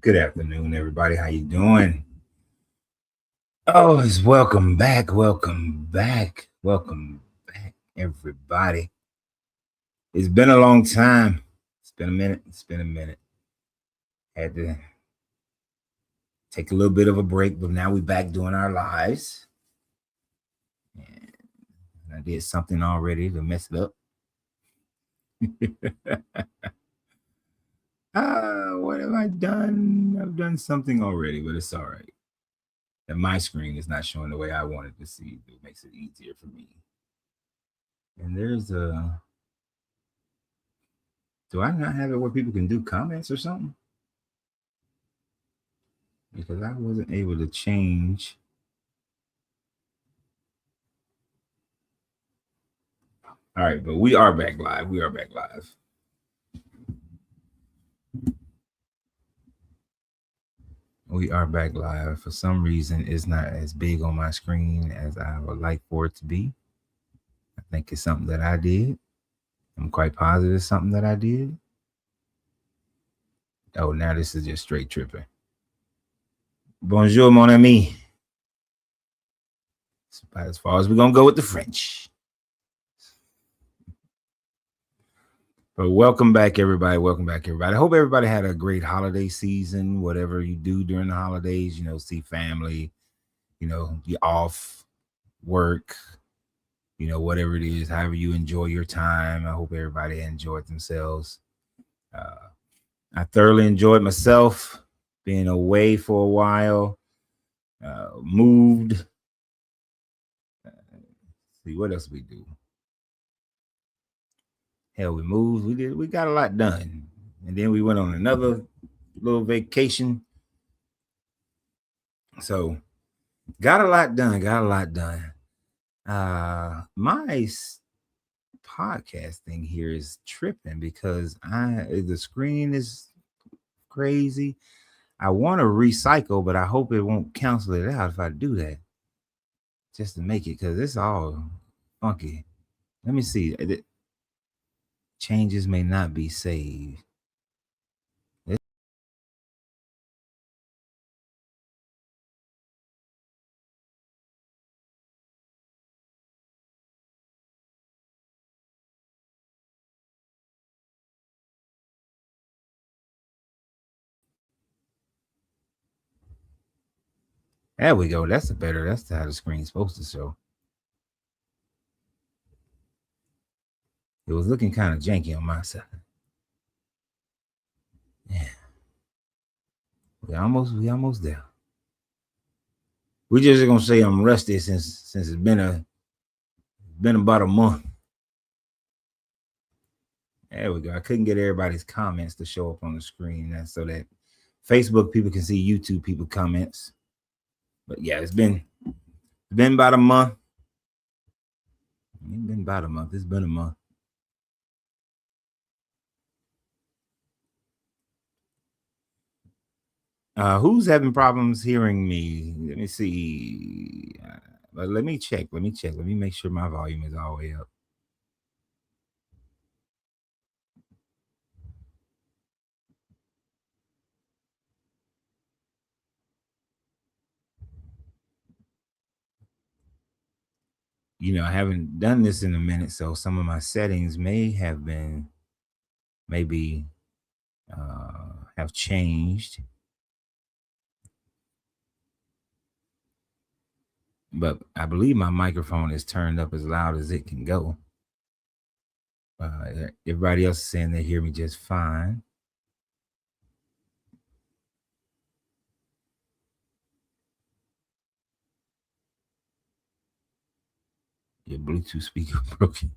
Good afternoon, everybody. How you doing? Oh, it's welcome back, everybody. It's been a long time. It's been a minute. Had to take a little bit of a break, but now we're back doing our lives. And I did something already to mess it up. What have I done? I've done something already, but it's all right. And my screen is not showing the way I wanted to see. It makes it easier for me. And there's a. Do I not have it where people can do comments or something? Because I wasn't able to change. All right, but we are back live. We are back live. For some reason, it's not as big on my screen as I would like for it to be. I think it's something that I did. I'm quite positive it's something that I did. Oh, now this is just straight tripping. Bonjour, mon ami. It's about as far as we're going to go with the French. But welcome back, everybody. I hope everybody had a great holiday season, whatever you do during the holidays, see family, you off work, whatever it is, however you enjoy your time. I hope everybody enjoyed themselves. I thoroughly enjoyed myself being away for a while, moved. See, what else we do? Hell, we moved. We got a lot done. And then we went on another little vacation. So got a lot done. My podcast thing here is tripping because the screen is crazy. I want to recycle, but I hope it won't cancel it out if I do that. Just to make it, because it's all funky. Let me see. Changes may not be saved. There we go. That's how the screen's supposed to show. It was looking kind of janky on my side. Yeah. We almost there. We're just gonna say I'm rusty since it's been about a month. There we go. I couldn't get everybody's comments to show up on the screen, so that Facebook people can see YouTube people comments. But yeah, it's been about a month. It's been about a month. It's been a month. Who's having problems hearing me? Let me see. Let me check. Let me make sure my volume is all the way up. I haven't done this in a minute, so some of my settings may have been maybe have changed. But I believe my microphone is turned up as loud as it can go. Everybody else is saying they hear me just fine. Your Bluetooth speaker broken.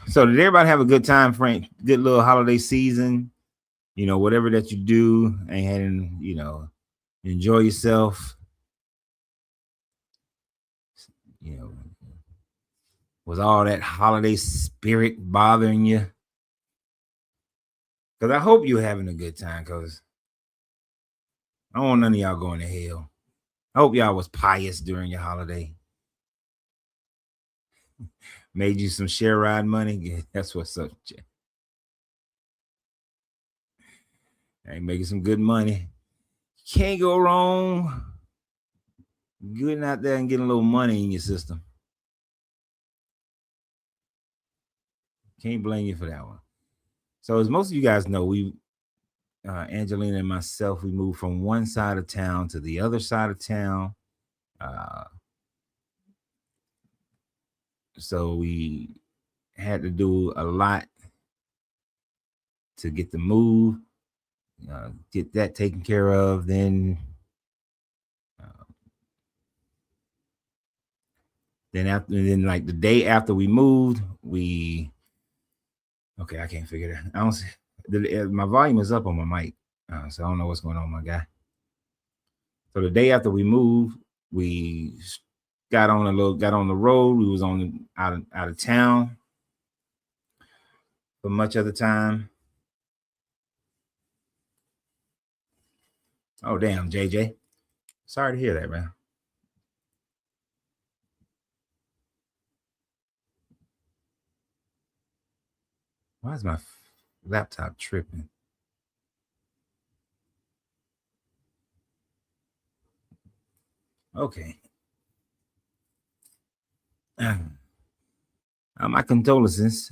So did everybody have a good time, Frank? Good little holiday season? Whatever that you do, and enjoy yourself. Was all that holiday spirit bothering you? Because I hope you're having a good time, because I don't want none of y'all going to hell. I hope y'all was pious during your holiday. Made you some share ride money. Yeah, that's what's up, Jay. Hey, making some good money. Can't go wrong. Getting out there and getting a little money in your system. Can't blame you for that one. So, as most of you guys know, Angelina and myself, we moved from one side of town to the other side of town. So we had to do a lot to get the move, get that taken care of. Then like the day after we moved, I can't figure that. I don't see my volume is up on my mic, so I don't know what's going on, my guy. So the day after we moved, we got on the road. We was out of town for much of the time. Oh damn, JJ. Sorry to hear that, man. Why is my laptop tripping? Okay. My condolences,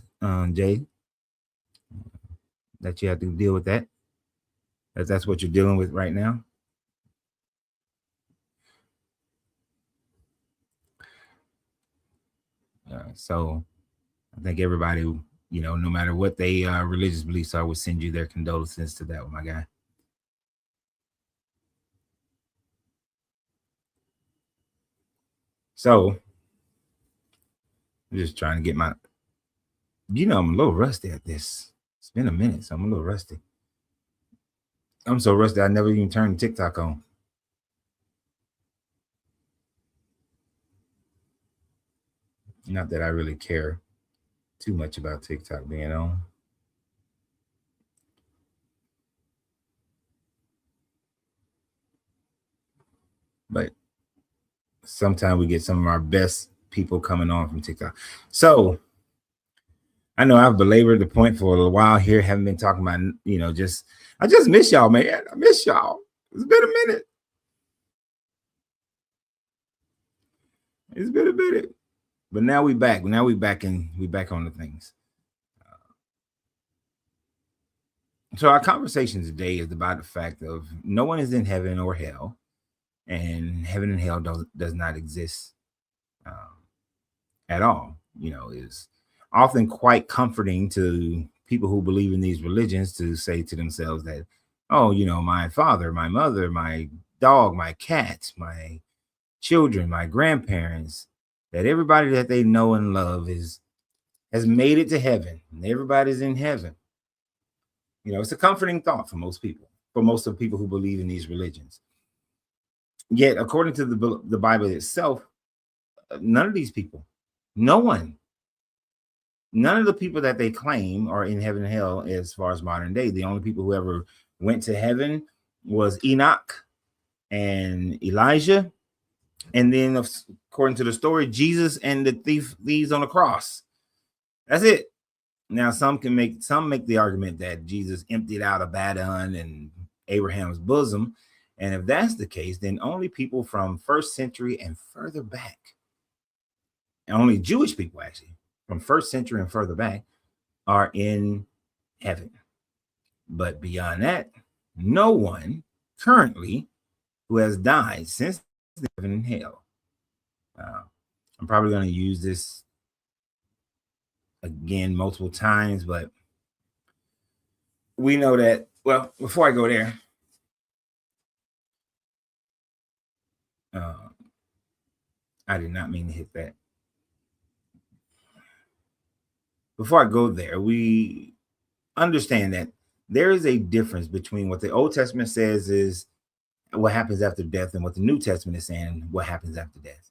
Jay, that you have to deal with that. That's what you're dealing with right now. So I think everybody, no matter what they religious beliefs are, would send you their condolences to that one, my guy. So I'm just trying to get I'm a little rusty at this. It's been a minute, so I'm a little rusty. I'm so rusty, I never even turned TikTok on. Not that I really care too much about TikTok being on. But sometimes we get some of our best people coming on from TikTok. So I know I've belabored the point for a while here. Haven't been talking about, I just miss y'all, man. I miss y'all. It's been a minute. It's been a minute. But now we back. Now we back on the things. So our conversation today is about the fact of no one is in heaven or hell, and heaven and hell does not exist at all. Is often quite comforting to people who believe in these religions to say to themselves that, oh, my father, my mother, my dog, my cat, my children, my grandparents, that everybody that they know and love has made it to heaven, and everybody's in heaven. It's a comforting thought for most people, for most of the people who believe in these religions. Yet, according to the Bible itself, none of these people, none of the people that they claim are in heaven and hell as far as modern day. The only people who ever went to heaven was Enoch and Elijah. And then, according to the story, Jesus and the thieves on the cross. That's it. Now, some make the argument that Jesus emptied out Abaddon and Abraham's bosom. And if that's the case, then only people from 1st century and further back, and only Jewish people actually from 1st century and further back, are in heaven. But beyond that, no one currently who has died since heaven and hell. I'm probably going to use this again multiple times, but we know that. Well, before I go there, I did not mean to hit that. Before I go there, we understand that there is a difference between what the Old Testament says is what happens after death and what the New Testament is saying what happens after death.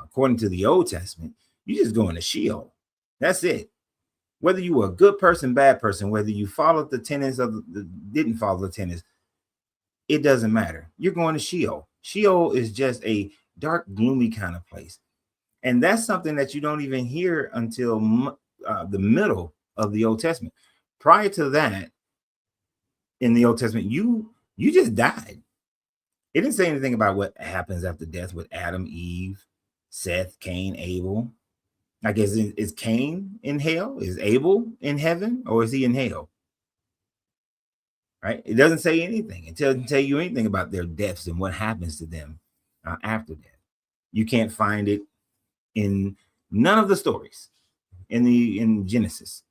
According to the Old Testament, you just go into Sheol. That's it. Whether you were a good person, bad person, whether you followed the tenets didn't follow the tenets, it doesn't matter. You're going to Sheol. Sheol is just a dark, gloomy kind of place. And that's something that you don't even hear until the middle of the Old Testament. Prior to that, in the Old Testament, you just died. It didn't say anything about what happens after death with Adam, Eve, Seth, Cain, Abel. I guess is Cain in hell? Is Abel in heaven, or is he in hell? Right? It doesn't say anything. It doesn't tell you anything about their deaths and what happens to them after death. You can't find it in none of the stories in Genesis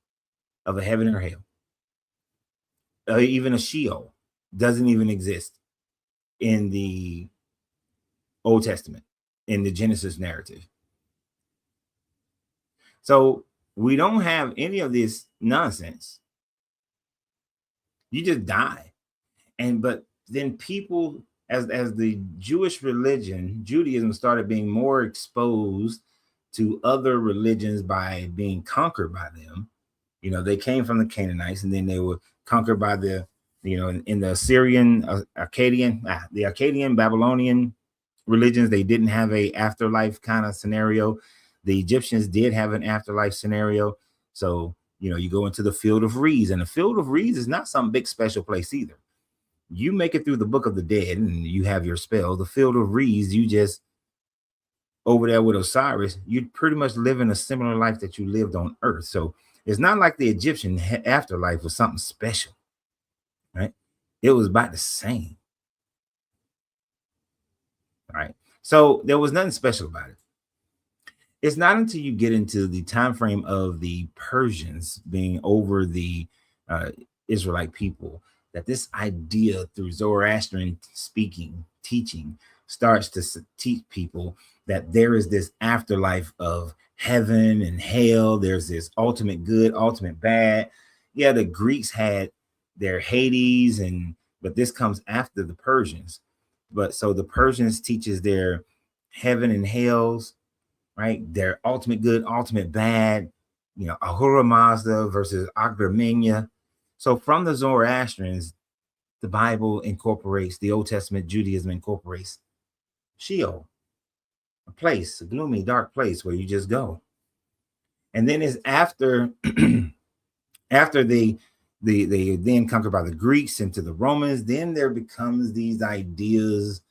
of a heaven or hell. Even a Sheol doesn't even exist in the Old Testament, in the Genesis narrative. So we don't have any of this nonsense. You just die. But then people, as the Jewish religion, Judaism started being more exposed to other religions by being conquered by them. You know, they came from the Canaanites, and then they were conquered by the, in the Assyrian, the Akkadian, Babylonian religions. They didn't have a afterlife kind of scenario. The Egyptians did have an afterlife scenario. So, you go into the field of reeds, and the field of reeds is not some big special place either. You make it through the book of the dead and you have your spell. The field of reeds, you just over there with Osiris, you pretty much live in a similar life that you lived on earth. So it's not like the Egyptian afterlife was something special, right? It was about the same. Right. So there was nothing special about it. It's not until you get into the time frame of the Persians being over the Israelite people that this idea through Zoroastrian teaching starts to teach people that there is this afterlife of heaven and hell. There's this ultimate good, ultimate bad. Yeah, the Greeks had their Hades, but this comes after the Persians. But so the Persians teaches their heaven and hells, right? Their ultimate good, ultimate bad, Ahura Mazda versus Akbar Menya. So from the Zoroastrians, the Bible incorporates, the Old Testament Judaism incorporates Sheol, a place, a gloomy, dark place where you just go. And then it's after they then conquered by the Greeks into the Romans, then there becomes these ideas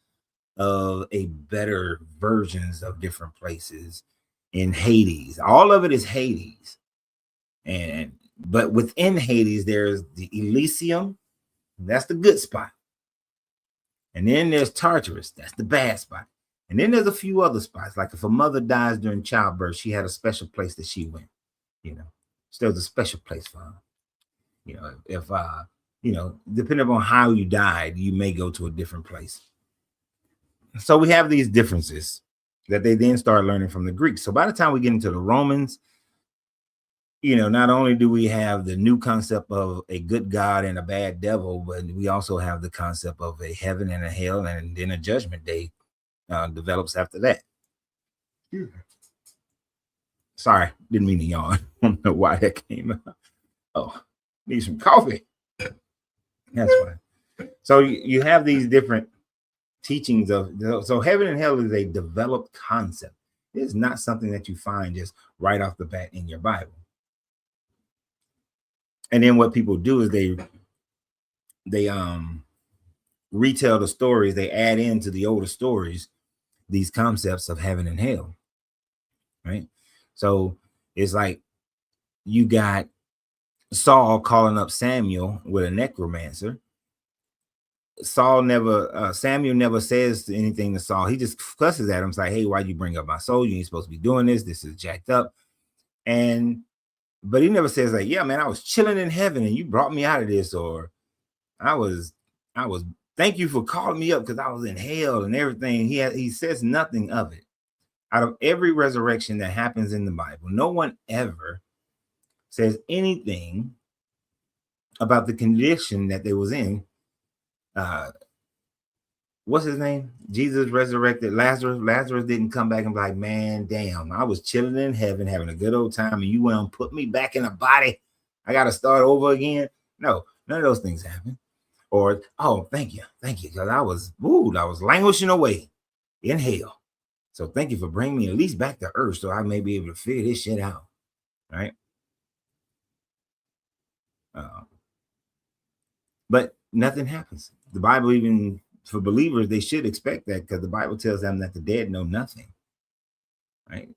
of a better versions of different places in Hades. All of it is Hades. But within Hades, there's the Elysium. That's the good spot. And then there's Tartarus. That's the bad spot. And then there's a few other spots. Like if a mother dies during childbirth, she had a special place that she went, So there's a special place for her. If depending on how you died, you may go to a different place. So we have these differences that they then start learning from the Greeks. So by the time we get into the Romans, not only do we have the new concept of a good God and a bad devil, but we also have the concept of a heaven and a hell, and then a judgment day develops after that. Sorry, didn't mean to yawn. I don't know why that came out. Oh, need some coffee. That's fine. So you have these different teachings so heaven and hell is a developed concept. It is not something that you find just right off the bat in your Bible. And then what people do is they retell the stories. They add into the older stories these concepts of heaven and hell, right? So it's like you got Saul calling up Samuel with a necromancer. Samuel never says anything to Saul. He just cusses at him. It's like, hey, why'd you bring up my soul? You ain't supposed to be doing this. This is jacked up. But he never says like, yeah, man, I was chilling in heaven and you brought me out of this, or I was thank you for calling me up because I was in hell and everything. He says nothing of it. Out of every resurrection that happens in the Bible, no one ever says anything about the condition that they was in. What's his name? Jesus resurrected Lazarus. Lazarus didn't come back and be like, man, damn, I was chilling in heaven having a good old time and you went and put me back in a body. I got to start over again. No, none of those things happen. Or, oh, thank you. Because I was languishing away in hell. So thank you for bringing me at least back to earth so I may be able to figure this shit out. Right. Uh, but nothing happens. The Bible, even for believers, they should expect that because the Bible tells them that the dead know nothing. Right.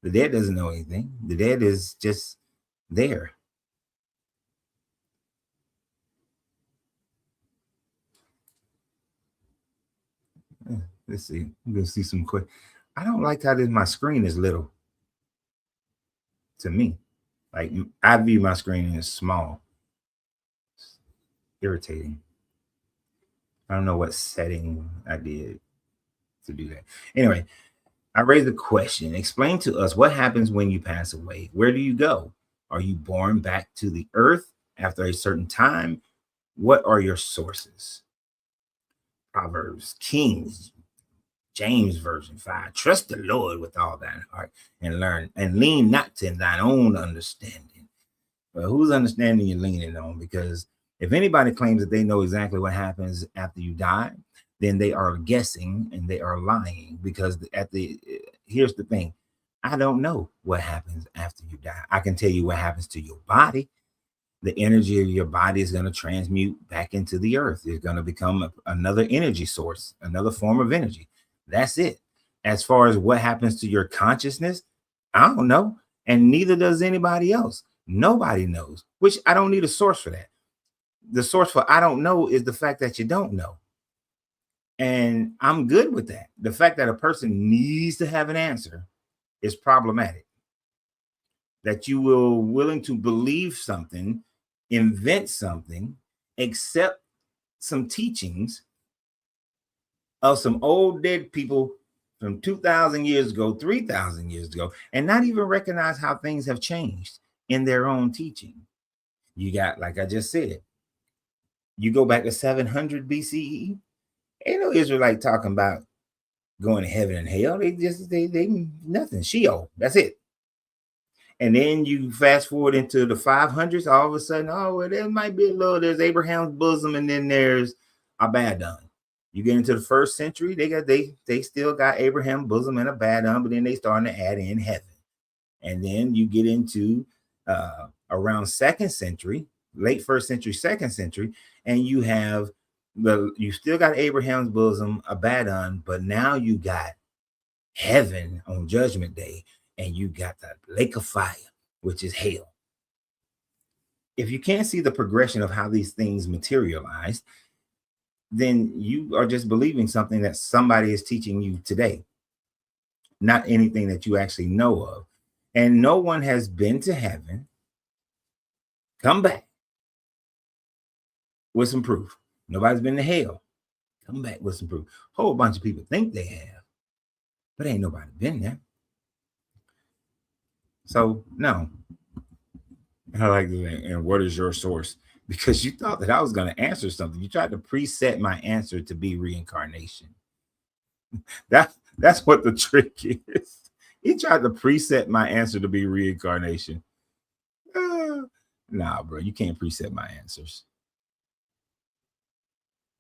The dead doesn't know anything. The dead is just there. Let's see. I'm gonna see some quick. I don't like how my screen is little. To me, like I view my screen as small. It's irritating. I don't know what setting I did to do that. Anyway, I raised a question. Explain to us what happens when you pass away. Where do you go? Are you born back to the earth after a certain time? What are your sources? Proverbs, Kings, James Version 5. Trust the Lord with all thine heart and learn and lean not to thine own understanding. Well, whose understanding you're leaning on? Because if anybody claims that they know exactly what happens after you die, then they are guessing and they are lying. Because here's the thing, I don't know what happens after you die. I can tell you what happens to your body. The energy of your body is going to transmute back into the earth. It's going to become another energy source, another form of energy. That's it. As far as what happens to your consciousness, I don't know. And neither does anybody else. Nobody knows, which I don't need a source for that. The source for I don't know is the fact that you don't know. And I'm good with that. The fact that a person needs to have an answer is problematic. That you will willing to believe something, invent something, accept some teachings of some old dead people from 2,000 years ago, 3,000 years ago, and not even recognize how things have changed in their own teaching. You got, like I just said, you go back to 700 BCE, ain't no Israelite talking about going to heaven and hell. They nothing. Sheol, that's it. And then you fast forward into the 500s, all of a sudden, oh, well, there might be there's Abraham's bosom, and then there's Abaddon. You get into the first century, they still got Abraham's bosom and Abaddon, but then they starting to add in heaven. And then you get into around second century, late first century, second century, and you have you still got Abraham's bosom, Abaddon, but now you got heaven on Judgment Day, and you got the lake of fire, which is hell. If you can't see the progression of how these things materialize, then you are just believing something that somebody is teaching you today, not anything that you actually know of. And no one has been to heaven, come back with some proof. Nobody's been to hell, come back with some proof. A whole bunch of people think they have, but ain't nobody been there. So no. I like that. And what is your source? Because you thought that I was going to answer something. You tried to preset my answer to be reincarnation. That's what the trick is. He tried to preset my answer to be reincarnation. Nah, bro, you can't preset my answers.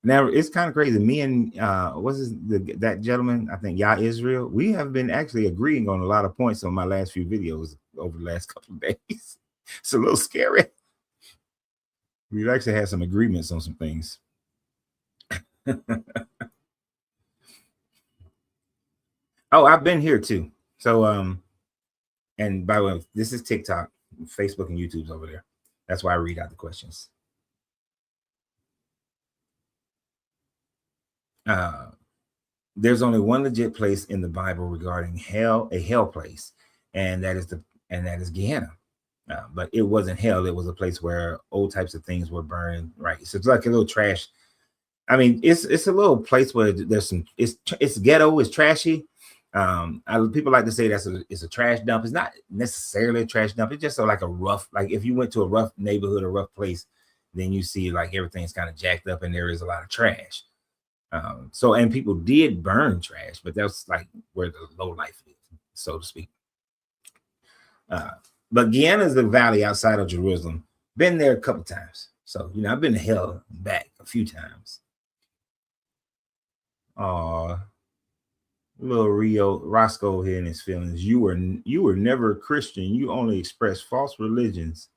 Now it's kind of crazy. Me and that gentleman, I think Yah Israel, we have been actually agreeing on a lot of points on my last few videos over the last couple of days. It's a little scary. We've actually had some agreements on some things. Oh, I've been here too. So and by the way, this is TikTok, Facebook, and YouTube's over there. That's why I read out the questions. There's only one legit place in the Bible regarding hell, a hell place, and that is Gehenna. But it wasn't hell. It was a place where old types of things were burned. Right. So it's like a little trash. I mean, it's a little place where there's some. It's ghetto. It's trashy. People like to say it's a trash dump. It's not necessarily a trash dump. It's just like a rough. Like if you went to a rough neighborhood, a rough place, then you see like everything's kind of jacked up and there is a lot of trash. And people did burn trash, but that's like where the low life is, so to speak. But Gehenna is the valley outside of Jerusalem. Been there a couple times. So, I've been to hell and back a few times. Little Rio Roscoe here in his feelings. You were never a Christian. You only express false religions.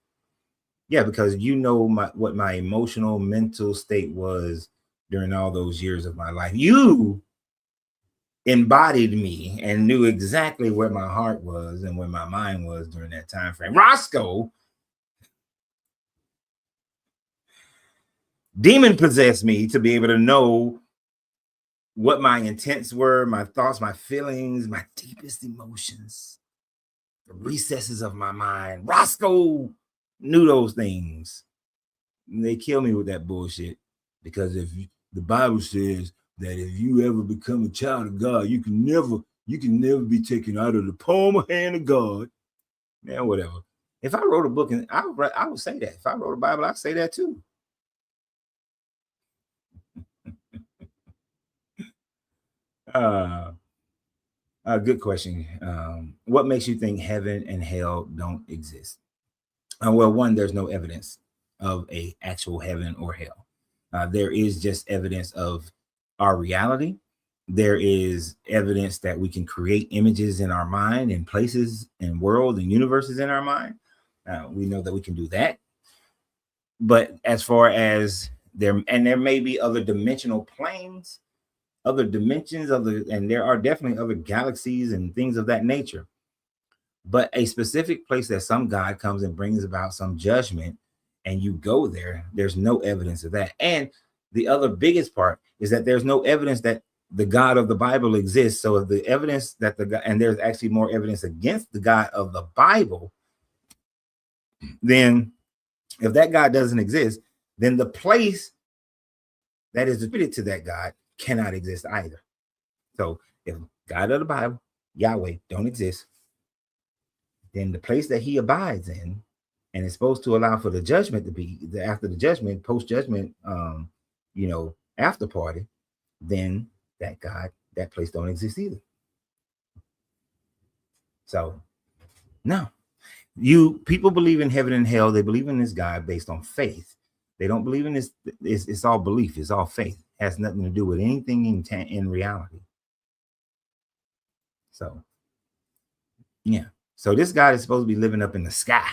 Yeah, because you know what my emotional mental state was during all those years of my life. You embodied me and knew exactly where my heart was and where my mind was during that time frame. Roscoe demon possessed me to be able to know what my intents were, my thoughts, my feelings, my deepest emotions, the recesses of my mind. Roscoe knew those things. And they kill me with that bullshit because the Bible says that if you ever become a child of God, you can never be taken out of the palm of hand of God. Man, whatever. If I wrote a book and I would say that. If I wrote a Bible, I'd say that too. Good question. What makes you think heaven and hell don't exist? Well, one, there's no evidence of a actual heaven or hell. There is just evidence of our reality. There is evidence that we can create images in our mind and places and worlds and universes in our mind. We know that we can do that. But as far as there may be other dimensional planes, other dimensions, and there are definitely other galaxies and things of that nature. But a specific place that some God comes and brings about some judgment, and you go there, there's no evidence of that. And the other biggest part is that there's no evidence that the God of the Bible exists. So if the evidence that and there's actually more evidence against the God of the Bible, then if that God doesn't exist, then the place that is attributed to that God cannot exist either. So if God of the Bible, Yahweh, don't exist, then the place that he abides in and is supposed to allow for the judgment to be after the judgment, post-judgment, after party, then that God, that place don't exist either. So no, people believe in heaven and hell. They believe in this God based on faith. They don't believe in this. It's all belief. It's all faith. It has nothing to do with anything in reality. So yeah. So this God is supposed to be living up in the sky,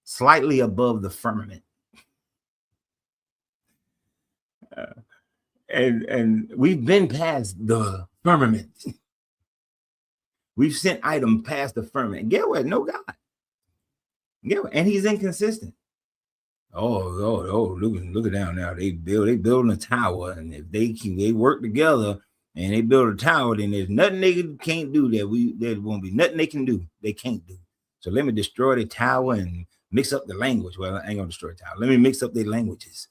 slightly above the firmament. And we've been past the firmament. We've sent items past the firmament. Get what? No God. Yeah, and he's inconsistent. Oh, look at down now. They building a tower, and if they work together and they build a tower, then there's nothing they can't do there won't be nothing they can do. They can't do. So let me destroy the tower and mix up the language. Well, I ain't gonna destroy the tower. Let me mix up their languages,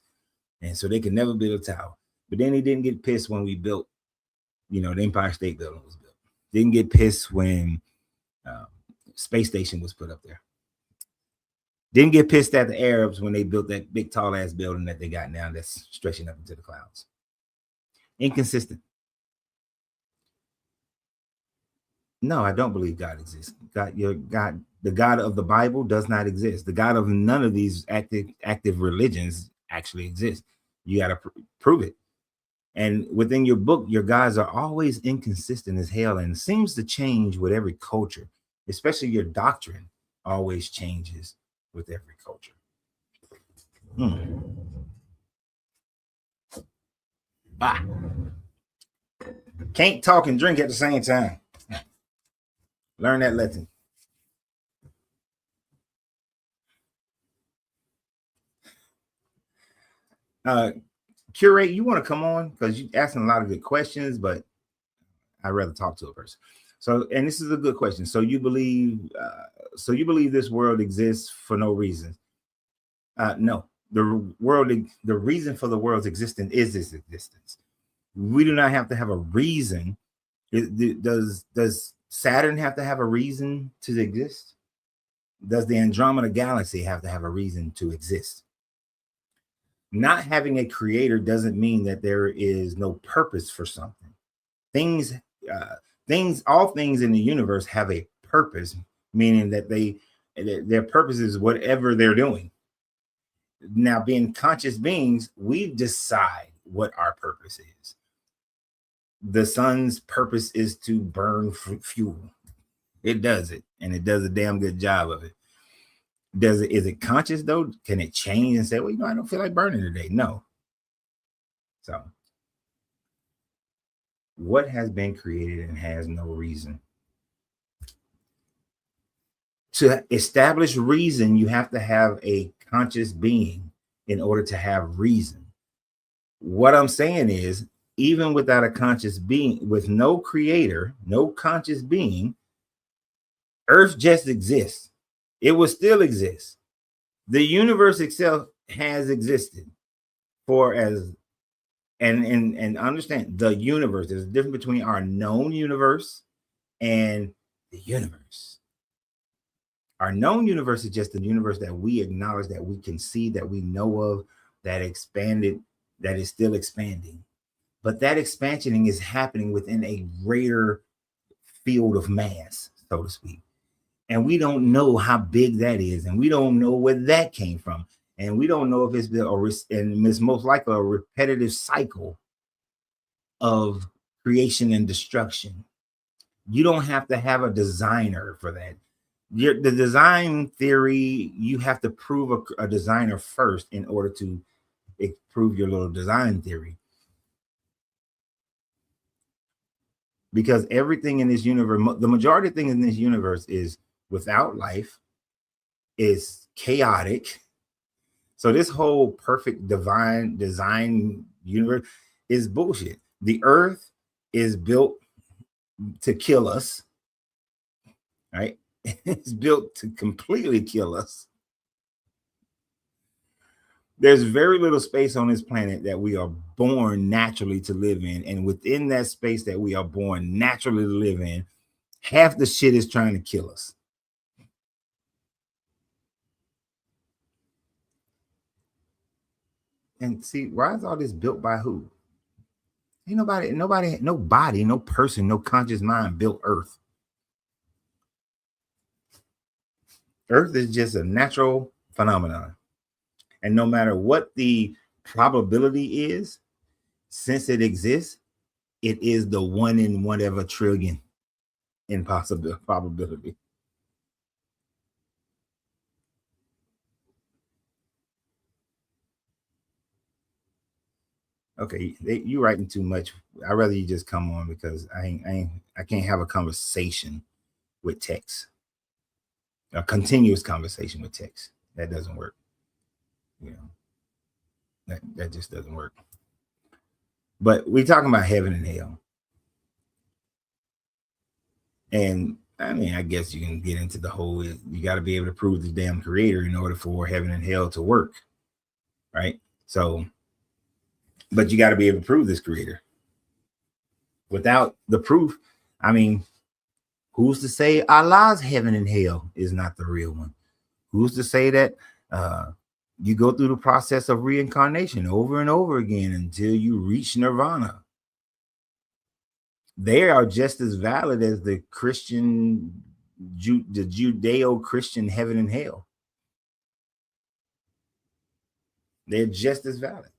and so they can never build a tower. But then he didn't get pissed when we built, the Empire State Building was built. Didn't get pissed when space station was put up there. Didn't get pissed at the Arabs when they built that big tall ass building that they got now that's stretching up into the clouds. Inconsistent. No, I don't believe God exists. God, the God of the Bible does not exist. The God of none of these active religions actually exists. You got to prove it. And within your book, your gods are always inconsistent as hell and seems to change with every culture, especially your doctrine always changes with every culture. Can't talk and drink at the same time. Learn that lesson. Curate, you want to come on because you're asking a lot of good questions, but I'd rather talk to a person. So, and this is a good question. So you believe this world exists for no reason? No. The reason for the world's existence is its existence. We do not have to have a reason. Does Saturn have to have a reason to exist? Does the Andromeda Galaxy have to have a reason to exist? Not having a creator doesn't mean that there is no purpose for something. All things in the universe have a purpose, meaning that their purpose is whatever they're doing. Now, being conscious beings, we decide what our purpose is. the sun's purpose is to burn fuel. It does it, and it does a damn good job of it. Does it? Is it conscious though? Can it change and say, well, I don't feel like burning today? No. So, what has been created and has no reason? To establish reason, you have to have a conscious being in order to have reason. What I'm saying is, even without a conscious being, with no creator, no conscious being, Earth just exists. It will still exist. The universe itself has existed for as and understand the universe. There's a difference between our known universe and the universe. Our known universe is just the universe that we acknowledge, that we can see, that we know of, that expanded, that is still expanding. But that expansioning is happening within a greater field of mass, so to speak. And we don't know how big that is, and we don't know where that came from, and we don't know if it's and it's most likely a repetitive cycle of creation and destruction. You don't have to have a designer for that. The design theory, you have to prove a designer first in order to prove your little design theory. Because everything in this universe, the majority of things in this universe is without life, is chaotic. So this whole perfect divine design universe is bullshit. The earth is built to kill us, right? It's built to completely kill us. There's very little space on this planet that we are born naturally to live in. And within that space that we are born naturally to live in, half the shit is trying to kill us. And see, why is all this built by who? Ain't nobody, no person, no conscious mind built Earth. Earth is just a natural phenomenon. And no matter what the probability is, since it exists, it is the 1 in whatever trillion in probability. Okay, you writing too much. I'd rather you just come on because I can't have a conversation with text. A continuous conversation with text. That doesn't work. That just doesn't work. But we're talking about heaven and hell. And I mean, I guess you can get into the whole, you got to be able to prove the damn creator in order for heaven and hell to work. Right? So, but you got to be able to prove this creator. Without the proof, I mean, who's to say Allah's heaven and hell is not the real one? Who's to say that you go through the process of reincarnation over and over again until you reach nirvana? They are just as valid as the Christian, the Judeo-Christian heaven and hell. They're just as valid.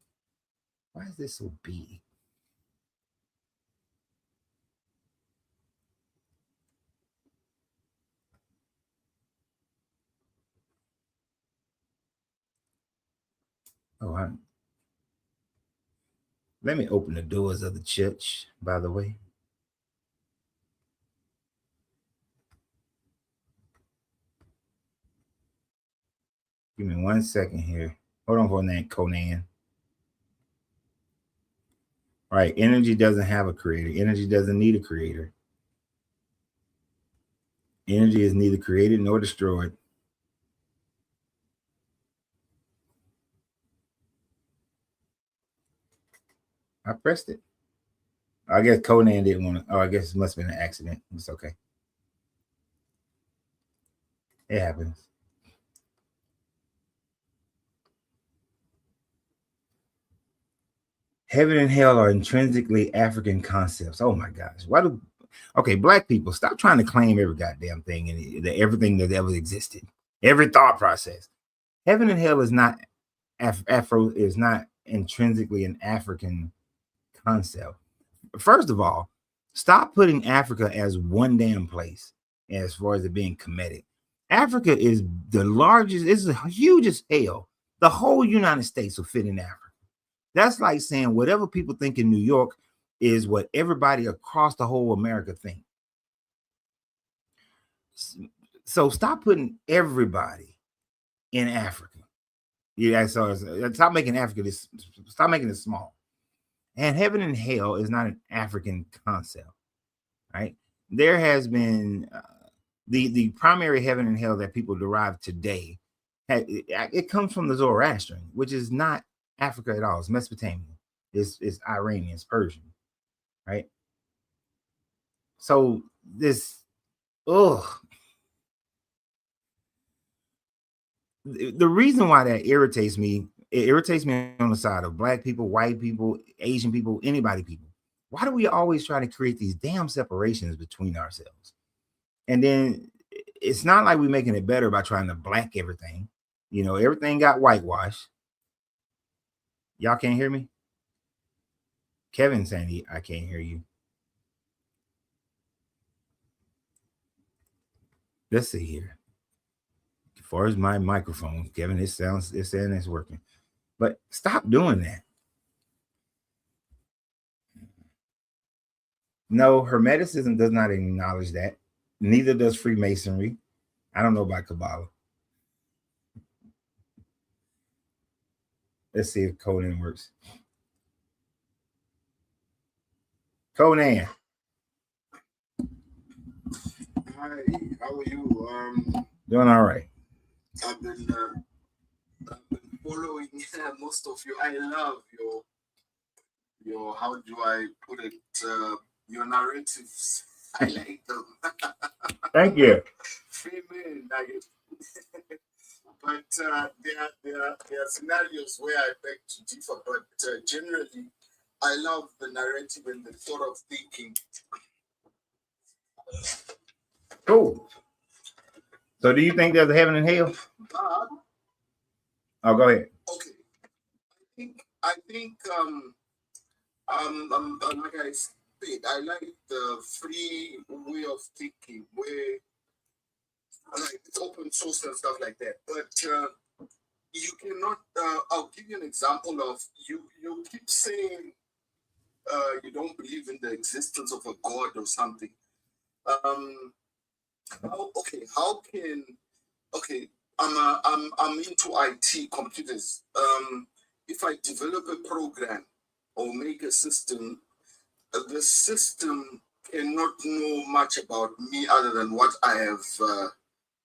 Why is this so big? Oh, let me open the doors of the church, by the way. Give me 1 second here. Hold on for a minute, Conan. All right, energy doesn't have a creator. Energy doesn't need a creator. Energy is neither created nor destroyed. I pressed it. I guess Conan didn't want to. Oh, I guess it must have been an accident. It's okay. It happens. Heaven and hell are intrinsically African concepts. Oh my gosh. Why do okay, black people, stop trying to claim every goddamn thing and everything that ever existed, every thought process. Heaven and hell is not is not intrinsically an African concept. first of all, stop putting Africa as one damn place as far as it being Kemetic. Africa is the largest, it's huge as hell. The whole United States will fit in Africa. That's like saying whatever people think in New York is what everybody across the whole America think. So stop putting everybody in Africa. Yeah, so stop making Africa this. Stop making it small. And heaven and hell is not an African concept, right? There has been the primary heaven and hell that people derive today. It comes from the Zoroastrian, which is not Africa at all. It's Mesopotamia. It's Iranian. It's Persian, right? So this, the reason why that irritates me, it irritates me on the side of black people, white people, Asian people, anybody people. Why do we always try to create these damn separations between ourselves? And then it's not like we're making it better by trying to black everything. You know, everything got whitewashed. Y'all can't hear me? Kevin saying I can't hear you. Let's see here. As far as my microphone, Kevin, it's saying it's working. But stop doing that. No, Hermeticism does not acknowledge that. Neither does Freemasonry. I don't know about Kabbalah. Let's see if Conan works. Conan. Hi, how are you? Doing all right. I've been following most of you. I love your how do I put it? Your narratives. I like them. Thank you. Amen. But there are scenarios where I beg to differ. But generally, I love the narrative and the thought of thinking. Cool. So, do you think there's a heaven and hell? Oh, go ahead. Okay. I think like I said, I like the free way of thinking where like it's open source and stuff like that. But you cannot. I'll give you an example of you keep saying you don't believe in the existence of a god or something. How can I'm into IT computers. If I develop a program or make a system, the system cannot know much about me other than what I have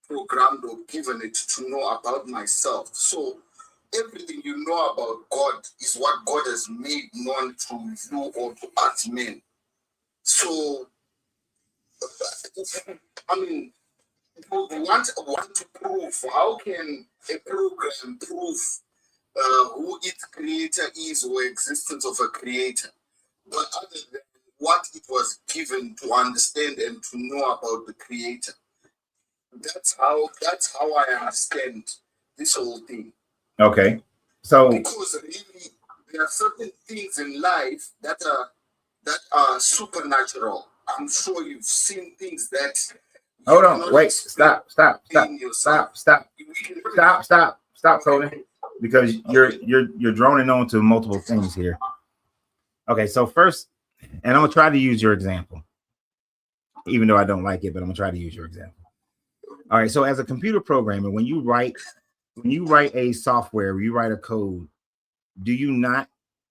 programmed or given it to know about myself. So everything you know about God is what God has made known to you or to us men. So, I mean, people want to prove. How can a program prove who its creator is or existence of a creator? But other than what it was given to understand and to know about the creator. That's how I understand this whole thing. Okay. So because really there are certain things in life that are supernatural. I'm sure you've seen things that hold on, wait, stop, Conan, because you're droning on to multiple things here. Okay, so first, and I'm gonna try to use your example, even though I don't like it, but I'm gonna try to use your example. All right, so as a computer programmer, when you write a software, you write a code, do you not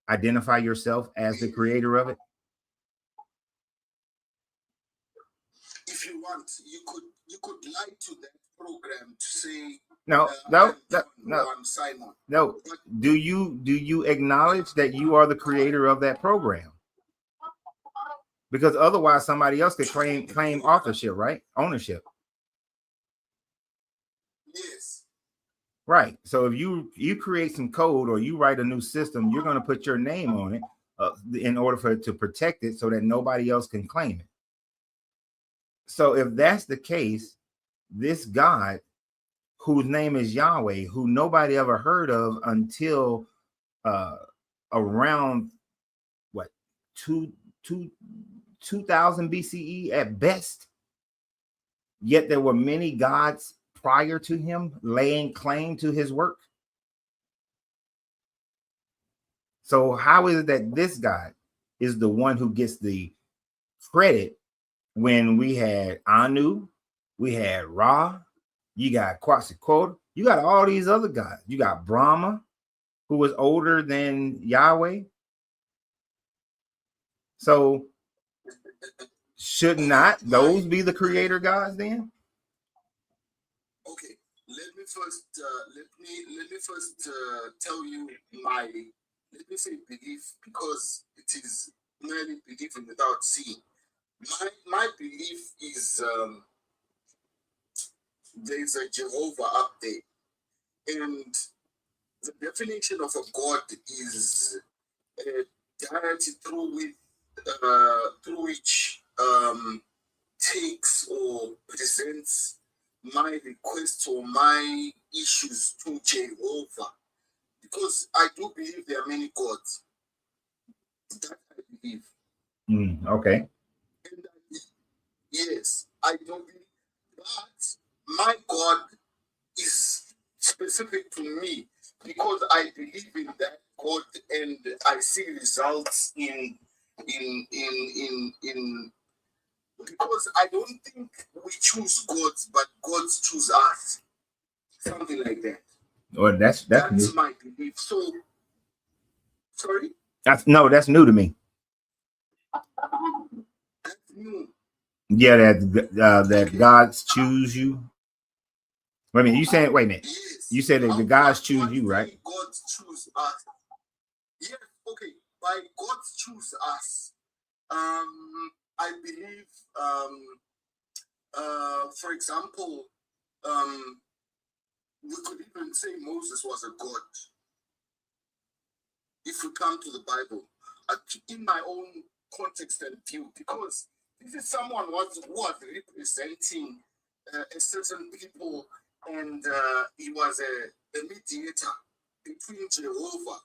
identify yourself as the creator of it? If you want, you could lie to that program to say no. I'm Simon. No. Do you acknowledge that you are the creator of that program? Because otherwise somebody else could claim authorship, right? Ownership. Yes. Right. So if you create some code or you write a new system, you're going to put your name on it in order for it to protect it so that nobody else can claim it. So if that's the case, this God, whose name is Yahweh, who nobody ever heard of until around what 2000 BCE at best. Yet there were many gods prior to him laying claim to his work. So how is it that this God is the one who gets the credit when we had Anu, we had Ra, you got Quetzalcoatl, you got all these other gods. You got Brahma, who was older than Yahweh. So should not those be the creator gods then? Okay, let me first tell you my, let me say belief, because it is merely believing without seeing. My belief is there's a Jehovah up there, and the definition of a god is a deity through which takes or presents my requests or my issues to Jehovah, because I do believe there are many gods. That I believe. Okay. And yes, I don't believe, but my God is specific to me because I believe in that God and I see results in because I don't think we choose gods, but gods choose us. Something like that. Or that's new. My belief. So sorry? That's new to me. That's new. Yeah, that gods choose you. Wait a minute, you saying? Wait a minute. Yes. You said that the gods choose you, right? Gods choose us. Yes. Okay. By gods choose us. I believe. For example, we could even say Moses was a god. If we come to the Bible, in my own context and view, because this is someone who was representing a certain people, and he was a mediator between Jehovah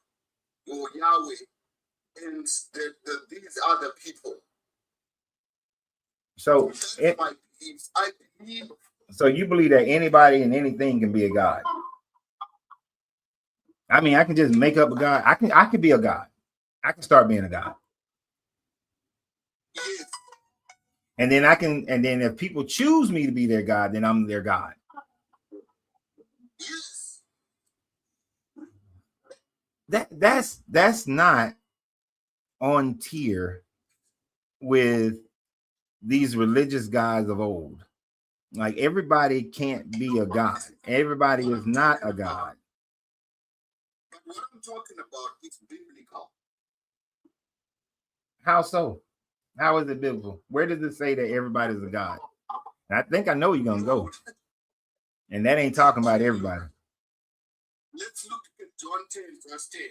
or Yahweh and these other people. So that's my beliefs. I believe. So you believe that anybody and anything can be a god? I mean, I can just make up a god. I can be a god. I can start being a god. Yes. And then if people choose me to be their god, then I'm their god. Yes. That's not on tier with these religious gods of old. Like, everybody can't be a god. Everybody is not a god. But what I'm talking about is biblical. How so? How is it biblical? Where does it say that everybody's a god? I think I know where you're gonna go. And that ain't talking about everybody. Let's look at John 10, verse 10.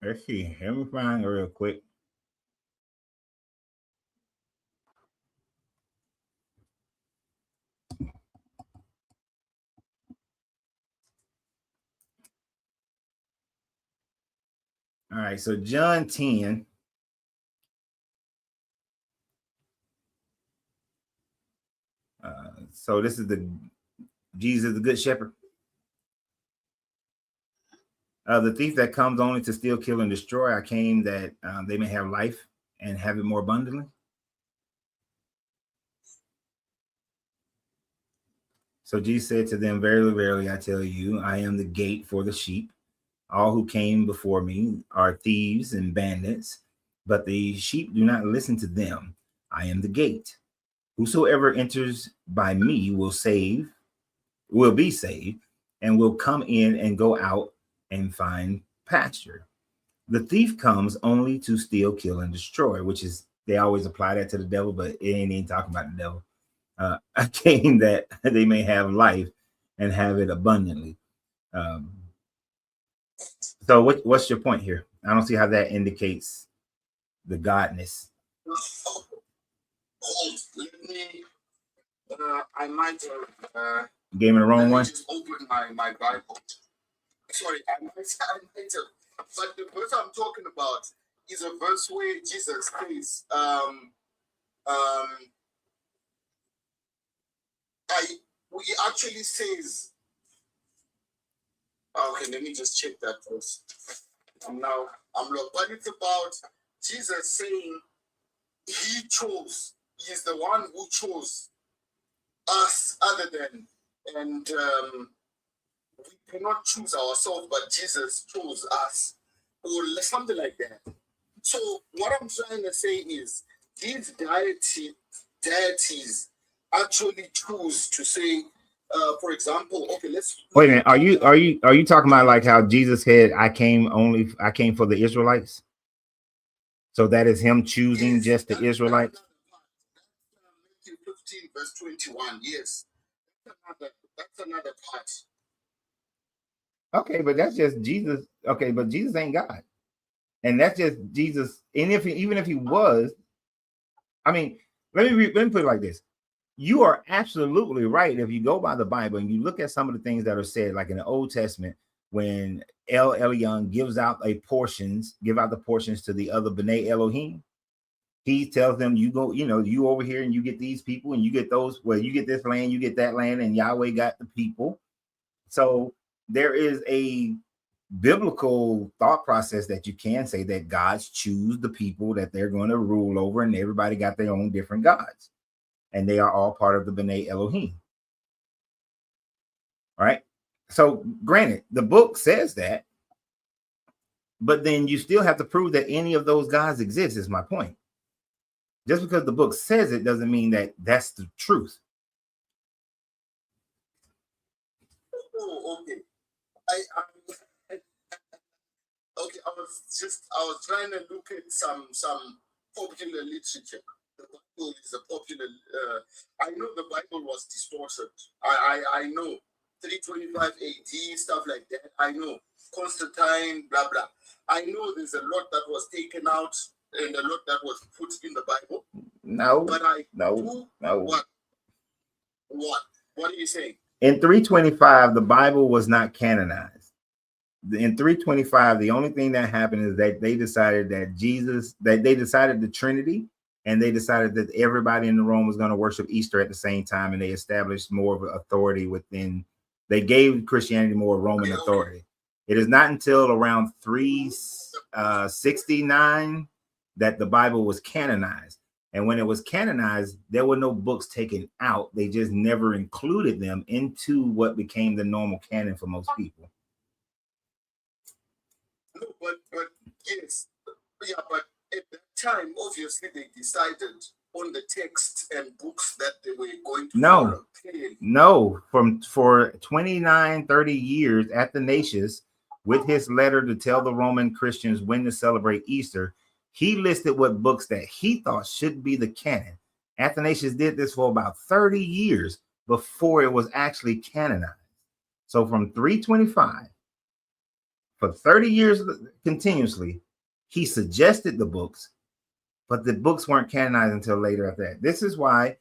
Let's see. Let me find it real quick. All right, so John 10. So this is Jesus, the good shepherd. The thief that comes only to steal, kill, and destroy. I came that they may have life and have it more abundantly. So Jesus said to them, verily, verily, I tell you, I am the gate for the sheep. All who came before me are thieves and bandits, but the sheep do not listen to them. I am the gate. Whosoever enters by me will be saved, and will come in and go out and find pasture. The thief comes only to steal, kill, and destroy, which is, they always apply that to the devil, but it ain't talking about the devil. I came that they may have life and have it abundantly. So what's your point here? I don't see how that indicates the godness. I might have. Gave me the wrong one. Just open my Bible. Sorry, I might have. But the verse I'm talking about is a verse where Jesus says, he actually says, okay, let me just check that verse. I'm lost. But it's about Jesus saying he chose, he's the one who chose us other than, and we cannot choose ourselves, but Jesus chose us, or something like that. So what I'm trying to say is these deities actually choose to say, for example, okay, let's wait a minute. Are you talking about like how Jesus said, I came for the Israelites? So that is him choosing just the Israelites? Matthew 15, verse 21. Yes. That's another part. Okay, but that's just Jesus. Okay, but Jesus ain't God. And that's just Jesus. And even if he was, I mean, let me put it like this. You are absolutely right. If you go by the Bible and you look at some of the things that are said, like in the Old Testament, when El Elyon gives out the portions to the other B'nai Elohim, he tells them, you go, you over here and you get these people and you get those, well, you get this land, you get that land, and Yahweh got the people. So there is a biblical thought process that you can say that gods choose the people that they're going to rule over, and everybody got their own different gods, and they are all part of the B'nai Elohim. All right. So granted, the book says that, but then you still have to prove that any of those gods exist, is my point. Just because the book says it doesn't mean that that's the truth. Oh, okay. Okay, I was trying to look at some popular literature. The Bible is a popular. I know the Bible was distorted. I know 325 AD, stuff like that. I know Constantine, blah blah. I know there's a lot that was taken out and a lot that was put in the Bible. No, but no. What are you saying? In 325, the Bible was not canonized. In 325, the only thing that happened is that they decided that they decided the Trinity, and they decided that everybody in the Rome was going to worship Easter at the same time, and they established more of an authority within. They gave Christianity more Roman authority. It is not until around 369 that the Bible was canonized. And when it was canonized, there were no books taken out. They just never included them into what became the normal canon for most people. No, but yes, yeah, but at that time, obviously, they decided on the text and books that they were going to follow. No, for 29, 30 years, Athanasius, with his letter to tell the Roman Christians when to celebrate Easter, he listed what books that he thought should be the canon. Athanasius did this for about 30 years before it was actually canonized. So from 325, for 30 years continuously, he suggested the books, but the books weren't canonized until later after that. This is why,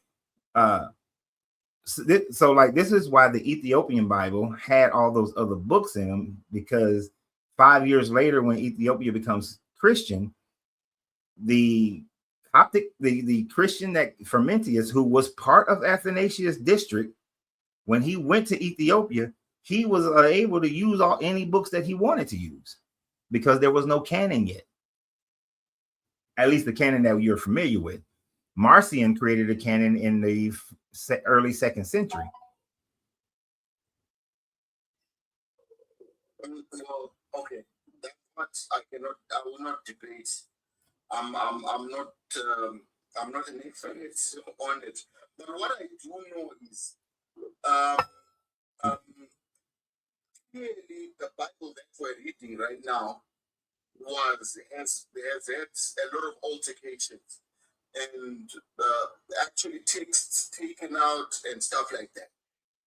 this is why the Ethiopian Bible had all those other books in them, because 5 years later, when Ethiopia becomes Christian, the Coptic, the Christian that Frumentius, who was part of Athanasius' district, when he went to Ethiopia, he was able to use any books that he wanted to use because there was no canon yet. At least the canon that you're familiar with. Marcion created a canon in the early 2nd century. Well, okay, that part I will not debate. I'm not an expert on it. But what I do know is, clearly the Bible that we're reading right now has had a lot of altercations and actually texts taken out and stuff like that.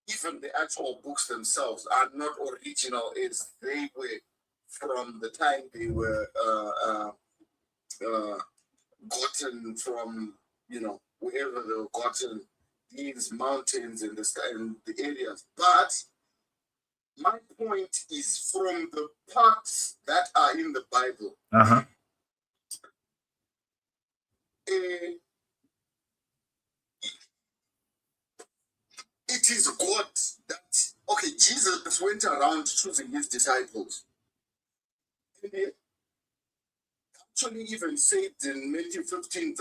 Even the actual books themselves are not original as they were from the time they were gotten from, wherever they were gotten these mountains and the areas. But my point is from the parts that are in the Bible. Uh-huh. It is God that, okay, Jesus went around choosing his disciples. And he actually even said in Matthew 21,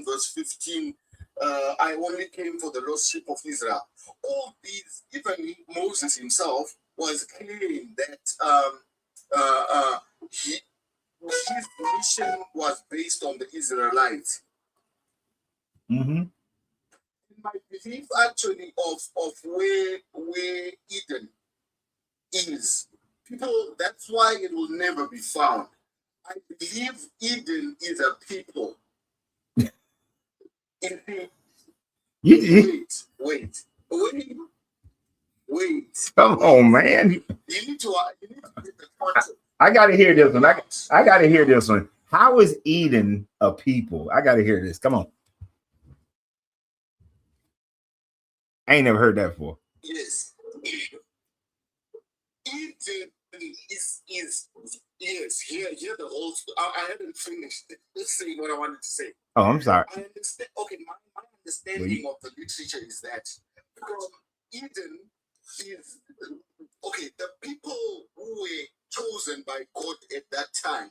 verse 15, I only came for the lost sheep of Israel. All these, even Moses himself was clear that his mission was based on the Israelites. Mm-hmm. My belief actually of where Eden is, people, that's why it will never be found. I believe Eden is a people. Wait. Come on, man. You need to get the concept. I got to hear this one. I got to hear this one. How is Eden a people? I got to hear this. Come on. I ain't never heard that before. Yes. Eden is yes, here the whole I hadn't finished saying what I wanted to say. Oh, I'm sorry. I understand. Okay, my understanding of the literature is that from Eden is okay, the people who were chosen by God at that time.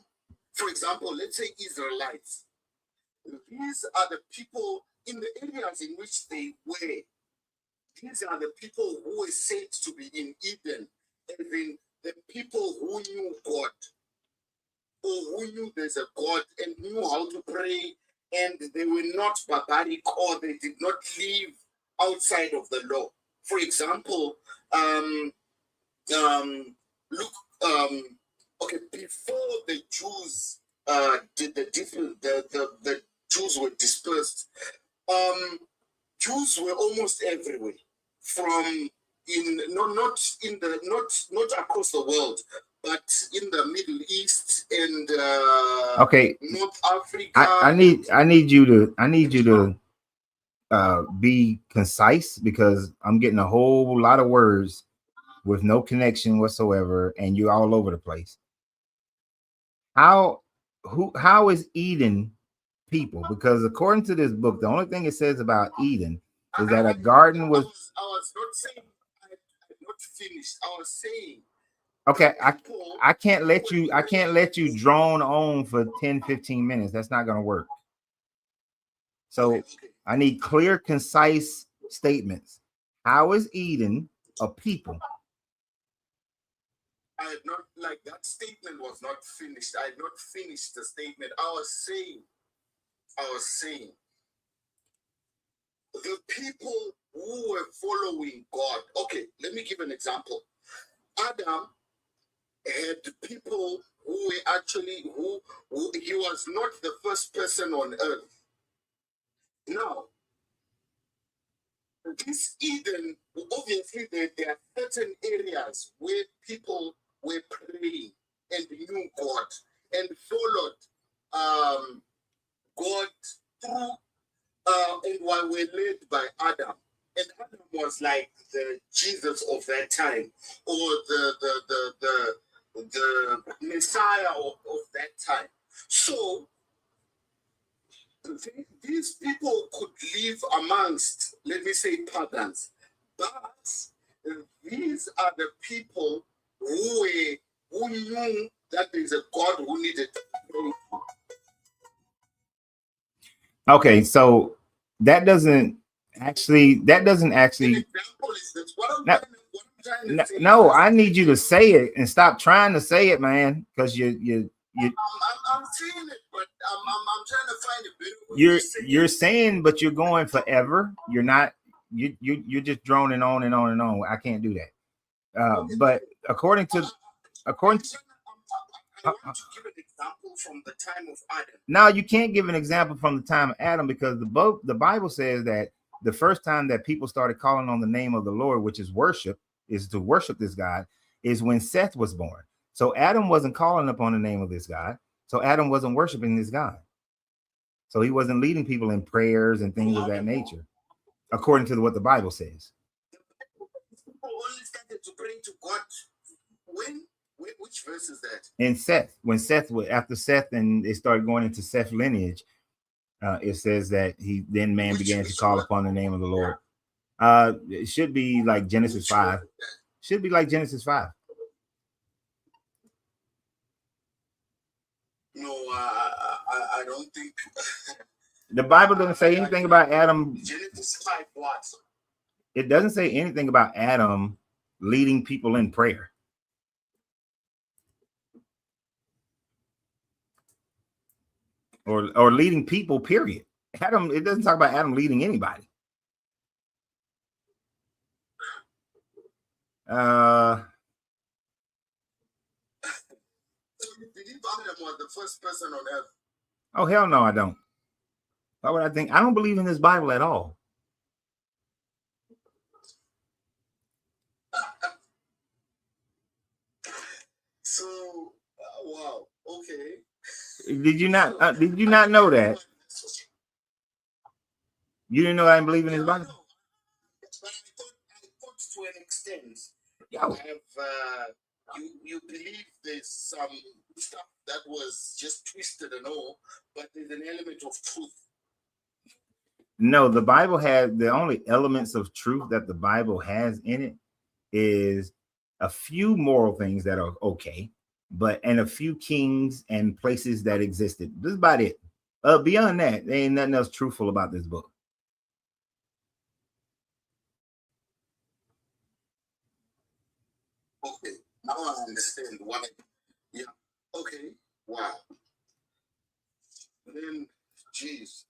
For example, let's say Israelites. These are the people in the areas in which they were. These are the people who were said to be in Eden, as in the people who knew God, or who knew there's a God and knew how to pray, and they were not barbaric, or they did not live outside of the law. For example, look, okay, before the Jews the Jews were dispersed, Jews were almost everywhere, from not across the world, but in the Middle East and okay, North Africa. I need you to be concise, because I'm getting a whole lot of words with no connection whatsoever, and you're all over the place. How is Eden people? Because according to this book, the only thing it says about Eden is that a garden was. I was not saying I not finished. I was saying. Okay, I can't let you drone on for 10-15 minutes. That's not gonna work. So okay. I need clear, concise statements. How is Eden a people? I had not, like, that statement was not finished. I had not finished the statement. I was saying the people who were following God. Okay, let me give an example. Adam had people who were actually who he was not the first person on earth. Now, this Eden, obviously there are certain areas where people were praying and knew God and followed God through and were led by Adam. And Adam was like the Jesus of that time, or the Messiah of that time. So these people could live amongst, let me say, pagans, but these are the people who knew that there's a God who needed to pray for. Okay, so that doesn't actually. An example is this. No, I need you to say it and stop trying to say it, man, because I'm saying it, but I'm trying to find a better way. You're saying, but you're going forever. You're not. You're just droning on and on and on. I can't do that. But according to I want to give an example from the time of Adam. No, you can't give an example from the time of Adam, because the Bible says that the first time that people started calling on the name of the Lord, which is worship, is to worship this God, is when Seth was born. So Adam wasn't calling upon the name of this God. So Adam wasn't worshiping this God. So he wasn't leading people in prayers and things of that nature, according to what the Bible says. People only started to pray to God when? Which verse is that? In Seth, when Seth, after Seth, and it started going into Seth's lineage, it says that then man began to call upon the name of the Lord. It should be like Genesis 5. Should be like Genesis 5. No, I don't think. The Bible doesn't say anything about Adam. Genesis 5 what? It doesn't say anything about Adam leading people in prayer. Or leading people, period. Adam, it doesn't talk about Adam leading anybody. So you believe Adam was the first person on earth? Oh, hell no, I don't. Why would I think? I don't believe in this Bible at all. So, wow, okay. Did you not know that? You didn't know I didn't believe in this Bible? No. But I thought to an extent, Yo. you believe there's some stuff that was just twisted and all, but there's an element of truth. No, the Bible has the only elements of truth that the Bible has in it is a few moral things that are okay, and a few kings and places that existed. This is about it. Beyond that, there ain't nothing else truthful about this book. Okay, now I understand why. Yeah. Okay. Wow. Then, geez,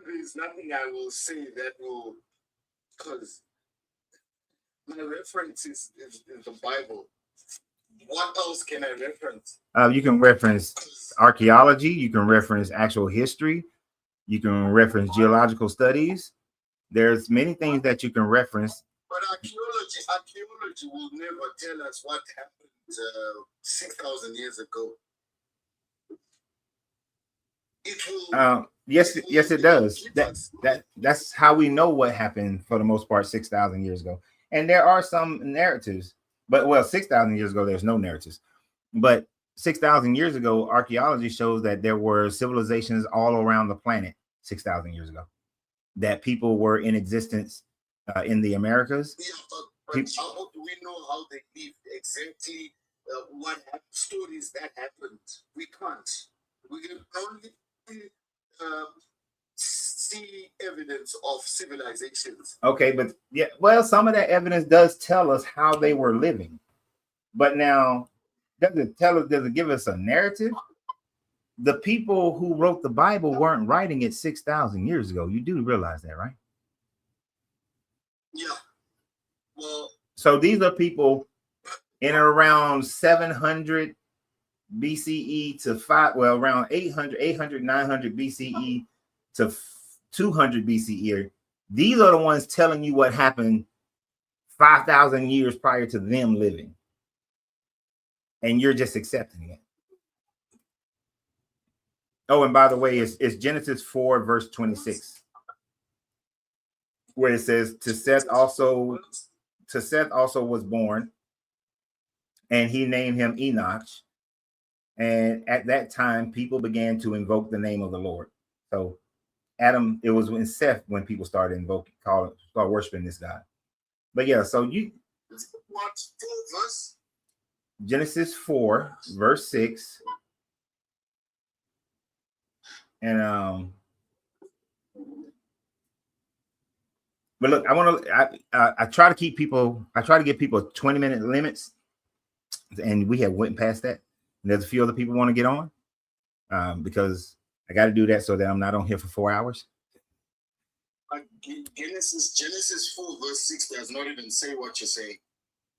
there's nothing I will say that will, because my reference is the Bible. What else can I reference? You can reference archaeology. You can reference actual history. You can reference geological studies. There's many things that you can reference. But archaeology will never tell us what happened 6,000 years ago. It will. Yes, it does. That's how we know what happened for the most part 6,000 years ago. And there are some narratives, but 6,000 years ago there's no narratives. But 6,000 years ago, archaeology shows that there were civilizations all around the planet 6,000 years ago, that people were in existence in the Americas. Yeah, but how do we know how they lived exactly? What stories that happened? We can't. We can only see evidence of civilizations. Okay, but yeah, well, some of that evidence does tell us how they were living. But now, does it give us a narrative? The people who wrote the Bible weren't writing it 6,000 years ago. You do realize that, right? Yeah. Well, so these are people in around 700 BCE to around 800, 900 BCE to 200 BCE. These are the ones telling you what happened 5,000 years prior to them living. And you're just accepting it. Oh, and by the way, it's Genesis 4, verse 26, where it says, to Seth also was born, and he named him Enoch. And at that time, people began to invoke the name of the Lord. So Adam, it was in Seth when people started start worshiping this God. But yeah, so what verse? Genesis 4, verse 6. And but look, I try to give people 20-minute limits, and we have went past that. And there's a few other people want to get on, because I got to do that so that I'm not on here for 4 hours. Genesis 4 verse 6 does not even say what you're saying.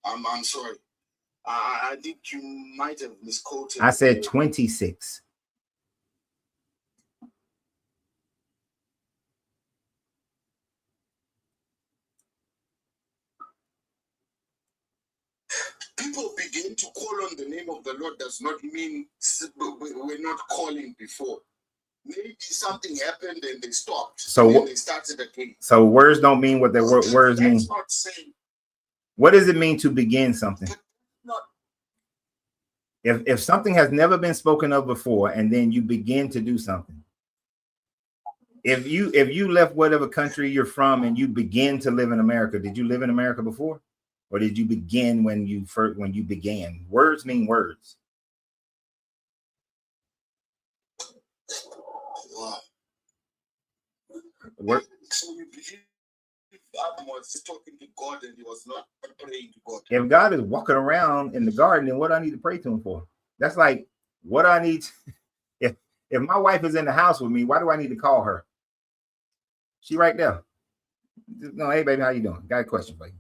I'm sorry. I think you might have misquoted. I said 26. People begin Choosing to call on the name of the Lord does not mean we're not calling before. Maybe something happened and they stopped. So and then they started again. So words don't mean what their words mean. That's not saying. What does it mean to begin something? Not. If something has never been spoken of before, and then you begin to do something. If you left whatever country you're from and you begin to live in America, did you live in America before? Or did you begin when you began? Words mean words. Wow. So you believe Adam was talking to God and he was not praying to God? If God is walking around in the garden, then what do I need to pray to him for? That's like what I need. If my wife is in the house with me, why do I need to call her? She right there. No, hey baby, how you doing? Got a question for you.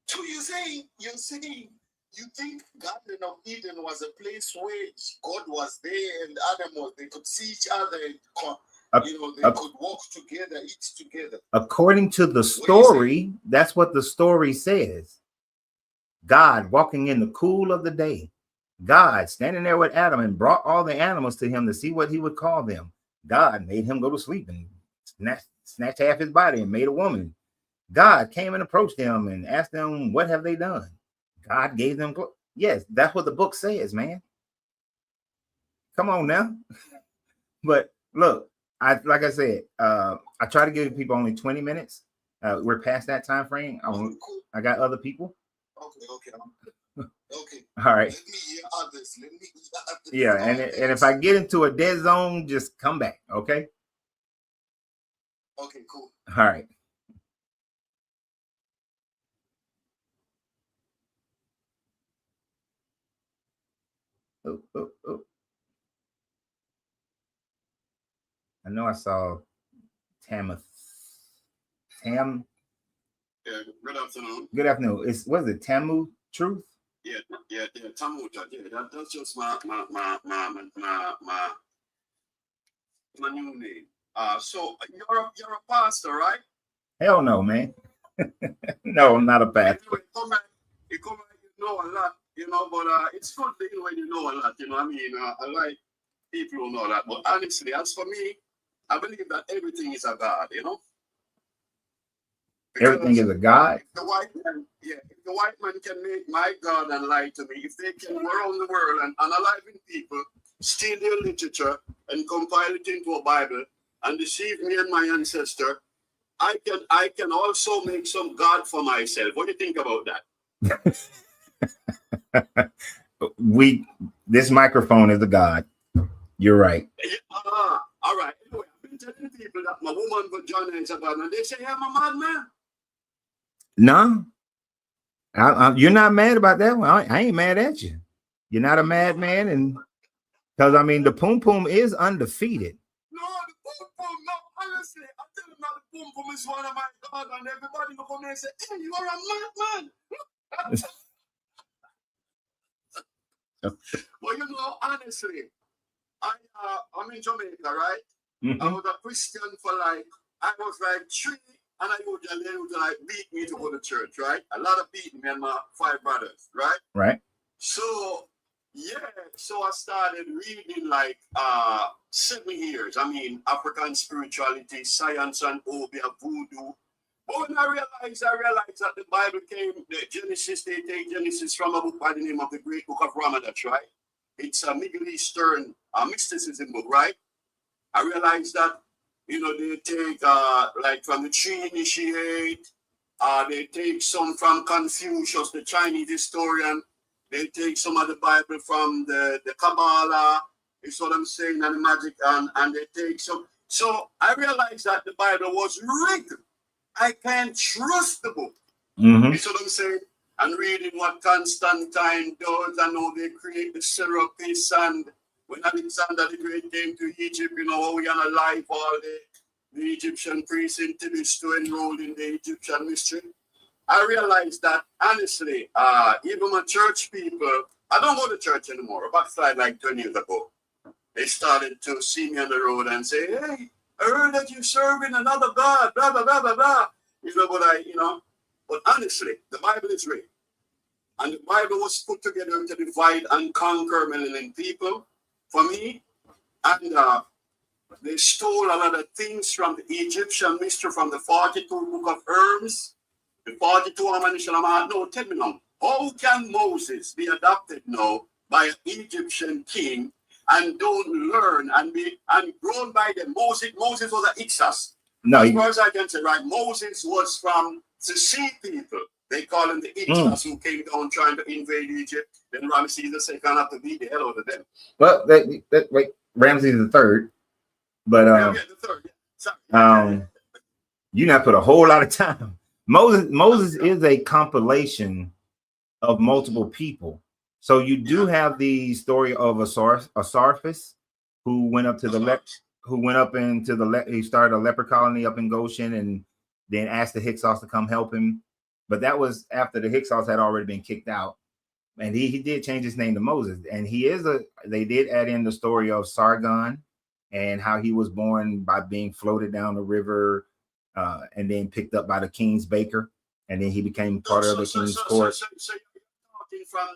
So you're saying you think Garden of Eden was a place where God was there and Adam was, they could see each other and they could walk together, eat together. According to the story, that's what the story says. God walking in the cool of the day. God standing there with Adam and brought all the animals to him to see what he would call them. God made him go to sleep and snatched half his body and made a woman. God came and approached them and asked them, what have they done? God gave them glory. Yes, that's what the book says, man. Come on now. But look, I try to give people only 20 minutes. We're past that time frame. I got other people. Okay. All right. Let me hear others. Yeah, and if I get into a dead zone, just come back, okay? Okay, cool. All right. Oh. I know I saw Tam. Yeah, good afternoon. Good afternoon. Was it Tamu Truth? Yeah, Tamu. Yeah, that's just my new name. So you're a pastor, right? Hell no, man. No, I'm not a pastor. You know a lot, but it's good when you know a lot, I mean, I like people who know that, but honestly, as for me, I believe that everything is a God, Because everything is a God? If the white man can make my God and lie to me, if they can go around the world and unaliving people, steal their literature and compile it into a Bible and deceive me and my ancestor, I can also make some God for myself. What do you think about that? This microphone is a God. You're right. All right. Anyway, I've been telling people that my woman vagina is a God, and they say I'm a madman. No, you're not mad about that one. I ain't mad at you. You're not a madman, and because I mean the Poom Poom is undefeated. No, the Poom Poom. No, honestly, I tell them that the Poom Poom is one of my God, and everybody will come there and say, "Hey, you are a madman." Well, honestly, I'm in Jamaica, right? Mm-hmm. I was a Christian for I was 3, and they would beat me to go to church, right? A lot of beating me and my 5 brothers, right? Right. So I started reading 7 years. I mean, African spirituality, science and Obia, voodoo. But when I realized that the Bible came, the Genesis, they take Genesis from a book by the name of the Great Book of Ramadach, right? It's a Middle Eastern mysticism book, right? I realized that, they take from the Tree Initiate, they take some from Confucius, the Chinese historian, they take some of the Bible from the Kabbalah, is what I'm saying, and the magic, and they take some. So I realized that the Bible was written. I can't trust the book. Mm-hmm. You see what I'm saying? And reading what Constantine does and how they create the Serapis, and when Alexander the Great came to Egypt, how we analyze all the Egyptian priests in Tibbs to enroll in the Egyptian mystery. I realized that, honestly, even my church people, I don't go to church anymore. I backslide 20 years ago. They started to see me on the road and say, "Hey, I heard that you're serving another God, blah, blah, blah, blah, blah." But But honestly, the Bible is real. And the Bible was put together to divide and conquer melanin people for me. And they stole a lot of things from the Egyptian mystery, from the 42 book of herbs, the 42 ammunition. No, tell me now, how can Moses be adopted now by an Egyptian king and don't learn and be and grown by them? Moses was an Ixas. No, as far as I can say, right? Moses was from the sea people. They call him the Ixas, who came down trying to invade Egypt. Then Ramesses II had to beat the hell out of them. well, wait, Ramses the third, but the third. Yeah. Sorry. You not put a whole lot of time. Moses is a compilation of multiple people. So you do have the story of Asarphus, who went up to he started a leper colony up in Goshen, and then asked the Hyksos to come help him. But that was after the Hyksos had already been kicked out. And he did change his name to Moses. And they did add in the story of Sargon and how he was born by being floated down the river and then picked up by the king's baker. And then he became part of the king's court. So you're talking from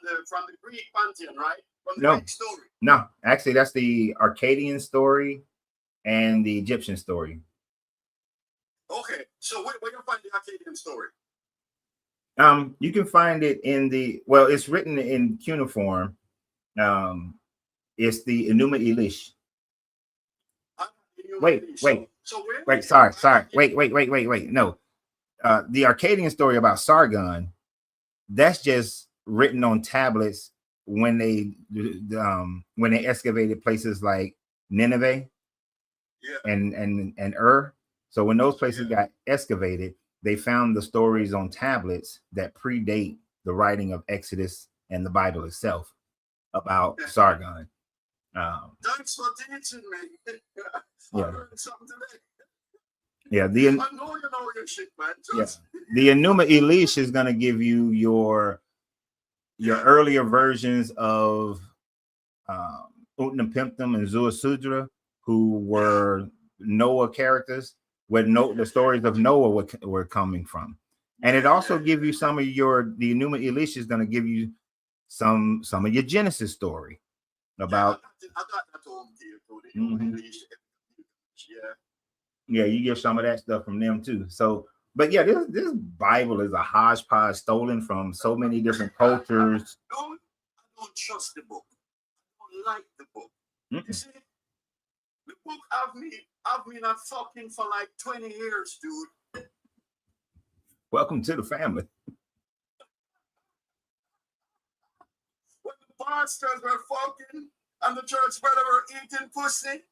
the Greek pantheon, right? From the No. Greek story. No, actually, that's the Akkadian story and the Egyptian story. Okay, so where you find the Akkadian story? You can find it it's written in cuneiform. It's the Enuma Elish. Wait. Sorry. Wait. No, the Akkadian story about Sargon, that's just written on tablets when they excavated places like Nineveh and Ur. So when those places got excavated, they found the stories on tablets that predate the writing of Exodus and the Bible itself about Sargon. Thanks for teaching me. I learned something today. Yeah, I know you know your shit, man. The Enuma Elish is going to give you your earlier versions of Utnapishtim and Zuasudra, who were Noah characters, where the stories of Noah were coming from. And it also gives you the Enuma Elish is going to give you some of your Genesis story about. I got that home to you, Yeah, you get some of that stuff from them too. So, but yeah, this Bible is a hodgepodge stolen from so many different cultures. I don't trust the book. I don't like the book. You see, the book I've been not fucking for like 20 years, dude. Welcome to the family. When the pastors were fucking and the church brother were eating pussy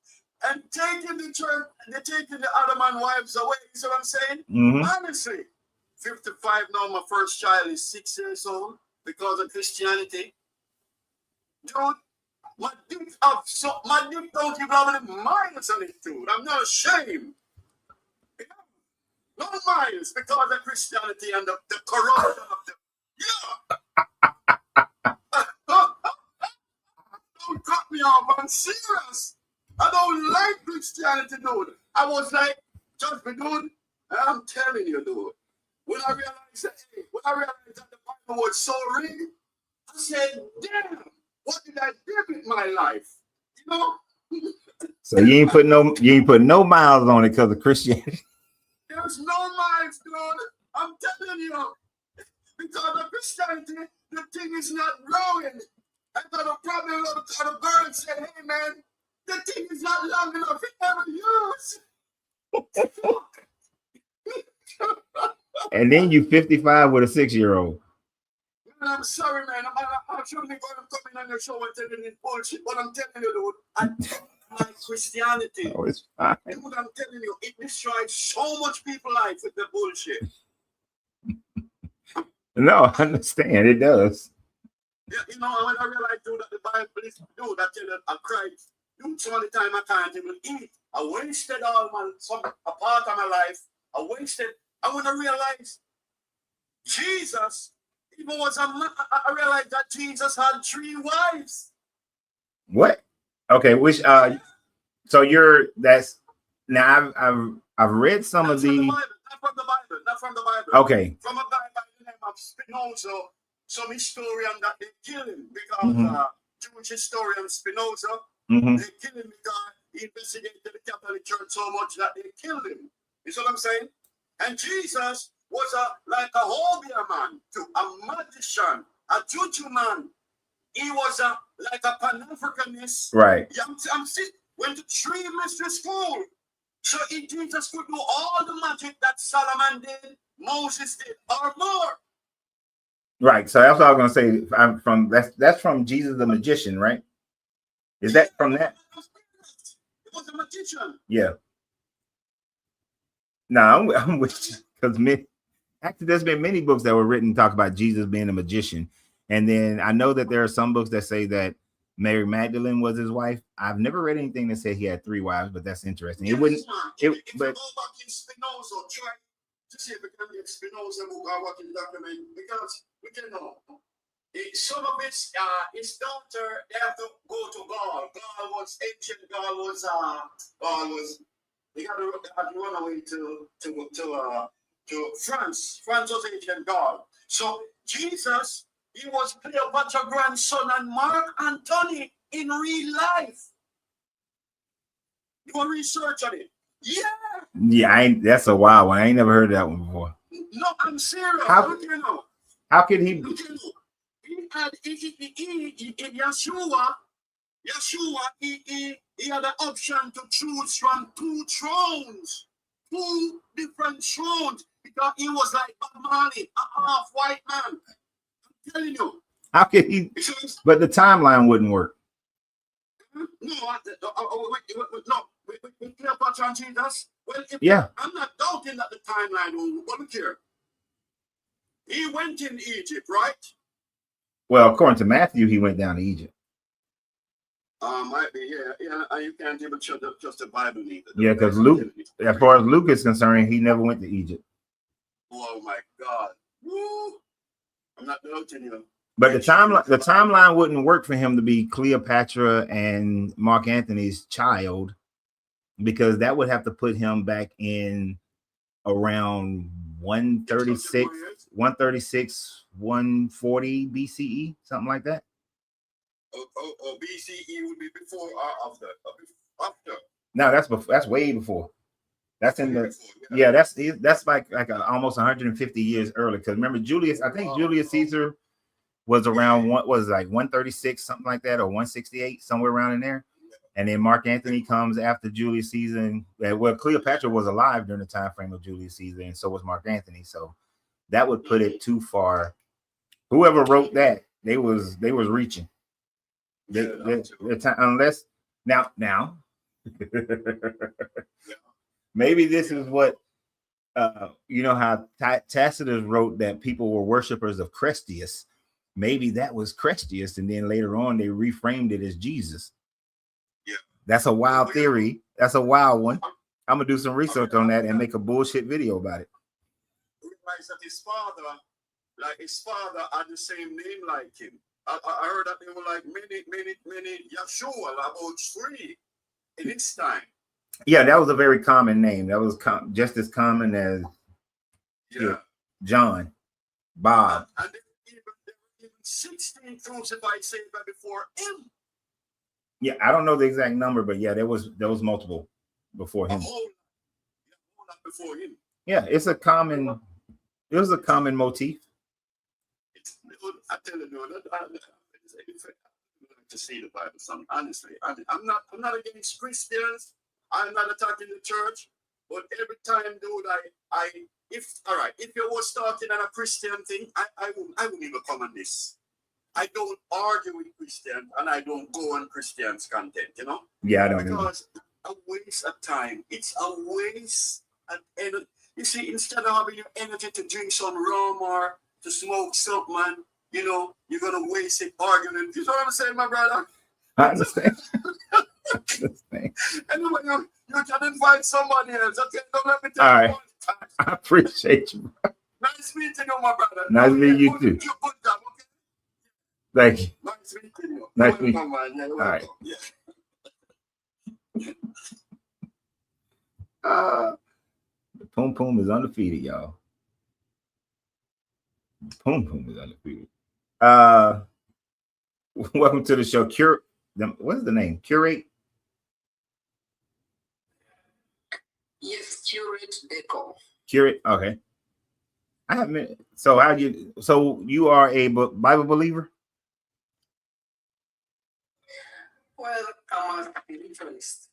and taking the other man wives away. You see what I'm saying? Honestly, 55 now, my first child is 6 years old because of Christianity. Dude, my dick don't even have any miles on it, dude. I'm not ashamed. No miles because of Christianity and the corruption of them. Don't cut me off. I'm serious. I don't like Christianity, dude. I was like, just be dude. I'm telling you, dude. When I realized that the Bible was so real, I said, damn, what did I do with my life? You know? So you ain't put no miles on it because of Christianity. There's no miles, dude. I'm telling you. Because of Christianity, the thing is not growing. I got a problem with the bird said, hey man, the thing is not long enough to ever use. And then you 55 with a 6-year-old. I'm sorry, man. I'm sure you're coming on your show and telling you bullshit, but I'm telling you, dude, I don't like Christianity. Oh, it's fine. Dude, I'm telling you, it destroyed so much people's life with the bullshit. No, I understand. It does. Yeah, you know, when I realized, dude, that the Bible is, dude, I tell you, I cried. Dude, some of the time I can't even eat. I wasted a part of my life. I want to realize Jesus, even was a man, I realized that Jesus had 3 wives. What? Okay, which so I've read some of the Not from the Bible. Okay. From a guy Spinoza, some historian that they kill him because Mhm. Jewish historian Spinoza, Mhm. they kill him because he investigated the Catholic Church so much that they killed him. You see what I'm saying? And Jesus was like a Hobia man, to a magician, a juju man. He was like a Pan-Africanist. Right. Yeah, went to 3 mystery school. So if Jesus could do all the magic that Solomon did, Moses did, or more. Right. So that's what I was gonna say. I'm from that's from Jesus the magician, right? Is that from that? It was a magician. Yeah. No, I'm with you because actually there's been many books that were written talk about Jesus being a magician, and then I know that there are some books that say that Mary Magdalene was his wife. I've never read anything that said he had 3 wives, but that's interesting. It wouldn't. If you But go back in Spinoza, try to see if we can get Spinoza book or what in document, because we can know. Some of his daughter, they have to go to Gaul. Gaul was ancient. Gaul was they had to run away to France. France was ancient Gaul. So Jesus, he was Cleopatra's grandson and Mark Antony in real life. You want to research on it? Yeah. that's a wild one. I ain't never heard that one before. No, I'm serious. How Look, you know. How could he? Look, you know. He had Yeshua, he had an option to choose from 2 thrones, 2 different thrones, because he was like Bob Marley, a half white man. I'm telling you. How could he? But the timeline wouldn't work. No, with Cleopatra and Jesus. Well, Yeah. I'm not doubting that the timeline will work here. He went in Egypt, right? Well, according to Matthew, he went down to Egypt. Might be, yeah. You can't even just the Bible either. Yeah, because Luke, as far as Luke is concerned, he never went to Egypt. Oh my God! Woo. I'm not doubting you. But the timeline wouldn't work for him to be Cleopatra and Mark Antony's child, because that would have to put him back in around 136, 140 BCE, something like that. Or BCE would be before or after? No, that's way before. That's in the that's like almost 150 years early. Because remember, Julius Caesar was around 136, something like that, or 168, somewhere around in there. And then Mark Antony comes after Julius Caesar. Well, Cleopatra was alive during the time frame of Julius Caesar, and so was Mark Antony. So that would put it too far. Whoever wrote that, they was reaching. Unless now maybe this is what how Tacitus wrote that people were worshipers of Crestius. Maybe that was Crestius, and then later on they reframed it as Jesus. Yeah, that's a wild theory. That's a wild one. I'm gonna do some research on that and make a bullshit video about it. Realize that his father had the same name like him. I heard that they were like many Yeshua, about 3 in his time. Yeah, that was a very common name. That was just as common as John, Bob. And even 16 crucified Savior before him. Yeah, I don't know the exact number, but yeah, there was multiple before him. A whole lot before him. Yeah, it was a common motif. I tell you, I like to see the Bible. Honestly, I'm not against Christians. I'm not attacking the church, but every time, dude, if you were starting on a Christian thing, I wouldn't even come on this. I don't argue with Christians, and I don't go on Christians' content, Yeah, I don't. Because it's a waste of time. It's a waste of energy. You see, instead of having your energy to drink some rum or to smoke something, man, you're gonna waste it arguing. You know what I'm saying, my brother? I understand. Anyway, you can invite somebody else. Okay, don't let me tell all you. Right. I appreciate you. Nice meeting you, my brother. Nice meeting you too. Thank you. Nice meeting you. Nice meeting you. All right. Yeah. The Poom Poom is undefeated, y'all. Boom Boom is undefeated. Welcome to the show. What's the name? Curate? Yes, Curate Deco. Curate? Okay. I haven't. So you are a Bible believer? Well, I'm a spiritualist.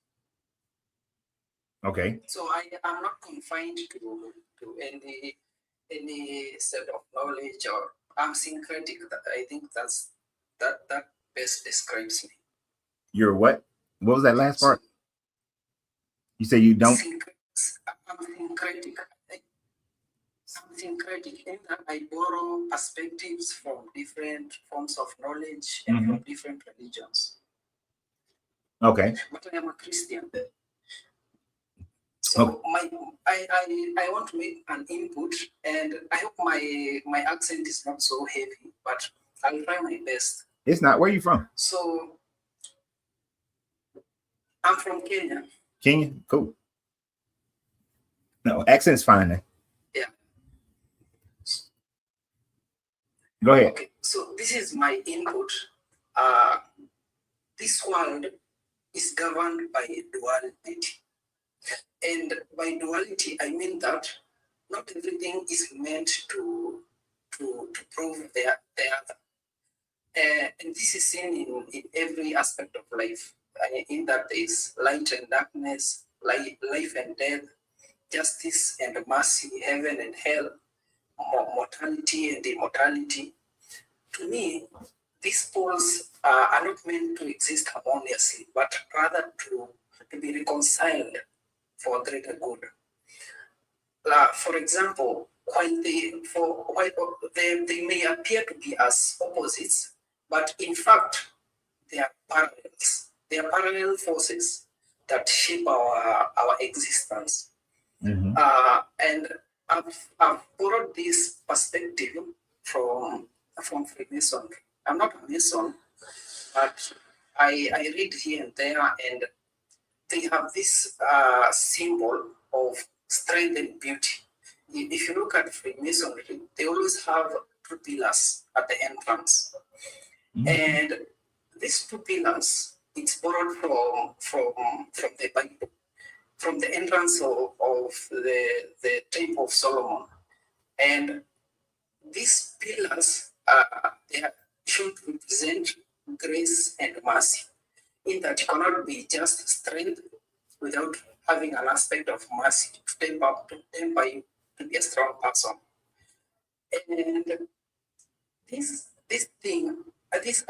Okay. So I am not confined to any set of knowledge, or I'm syncretic. I think that best describes me. You're what? What was that last part? You say you don't? I'm syncretic. I'm syncretic in that I borrow perspectives from different forms of knowledge and from different religions. Okay. But I am a Christian. So I want to make an input, and I hope my accent is not so heavy, but I'll try my best. It's not. Where are you from? So I'm from Kenya. Kenya? Cool. No, accent's fine then. Yeah. Go ahead. Okay, so this is my input. This world is governed by duality. And by duality, I mean that not everything is meant to prove the other. And this is seen in every aspect of life. In that there is light and darkness, life and death, justice and mercy, heaven and hell, mortality and immortality. To me, these poles are not meant to exist harmoniously, but rather to be reconciled for greater good. For example, while they may appear to be as opposites, but in fact, they are parallels. They are parallel forces that shape our existence. Mm-hmm. And I've borrowed this perspective from Freemasonry. I'm not a Mason, but I read here and there, and they have this symbol of strength and beauty. If you look at Freemasonry, they always have two pillars at the entrance. Mm-hmm. And these two pillars, it's borrowed from the Bible, from the entrance of the Temple of Solomon. And these pillars should represent grace and mercy, in that you cannot be just strength without having an aspect of mercy to temper you to be a strong person. And this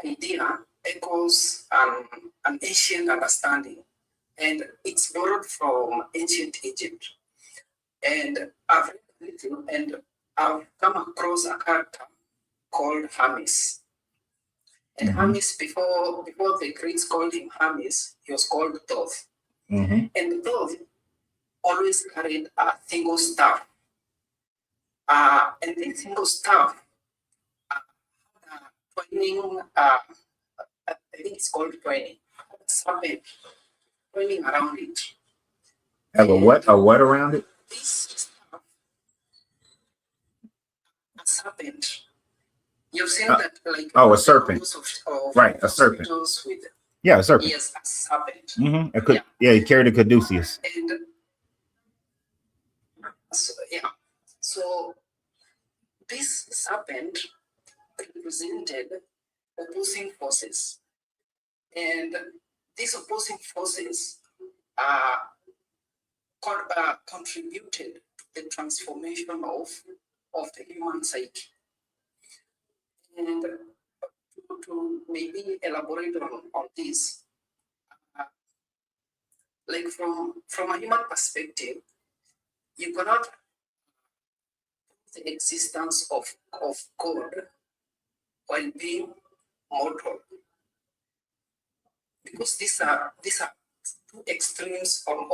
idea echoes an ancient understanding, and it's borrowed from ancient Egypt. And I've read a little, and I've come across a character called Hermes. And Hermes, before the Greeks called him Hermes, he was called Thoth. Mm-hmm. And Thoth always carried a single staff. And this single staff twining, I think it's called twining, serpent twining around it. Have a what around it? This staff, a serpent. You've seen that, like, a serpent, right? A serpent. With, yeah, a serpent. Yes, a serpent. Mm-hmm. He carried a caduceus. And so this serpent represented opposing forces, and these opposing forces contributed to the transformation of the human psyche. And to maybe elaborate on this, like from a human perspective, you cannot prove the existence of God while being mortal, because these are two extremes on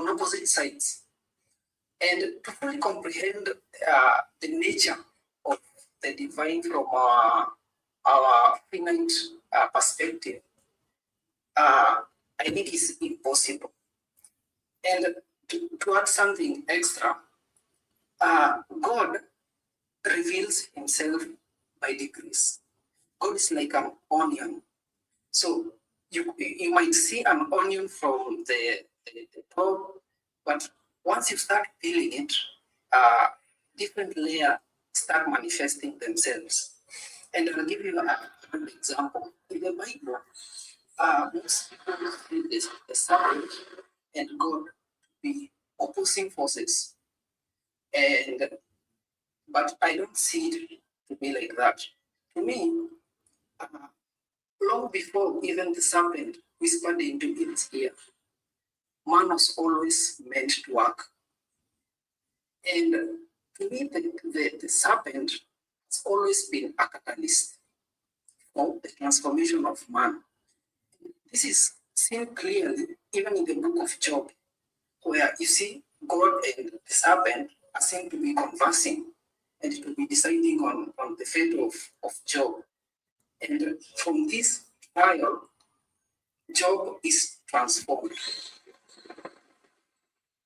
opposite sides. And to fully comprehend the nature of the divine from our finite perspective, I think it's impossible. And to add something extra, God reveals himself by degrees. God is like an onion. So you might see an onion from the top, but once you start peeling it, different layers start manifesting themselves. And I'll give you an example. In the Bible, most people see the serpent and God to be opposing forces. But I don't see it to be like that. To me, long before even the serpent whispered into its ear, man was always meant to work. And to me, the serpent has always been a catalyst for the transformation of man. This is seen clearly even in the book of Job, where you see God and the serpent are seen to be conversing and to be deciding on the fate of Job. And from this trial, Job is transformed.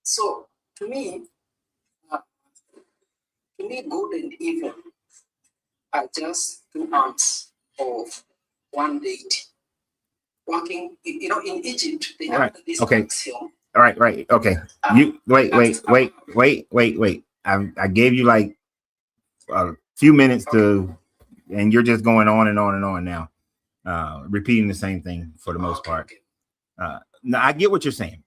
So to me, good and evil are just two arms of one deity working. You know, in Egypt they have this axiom. All right. Okay. You wait. I gave you like a few minutes to, and you're just going on and on and on now, repeating the same thing for the most part. Now I get what you're saying.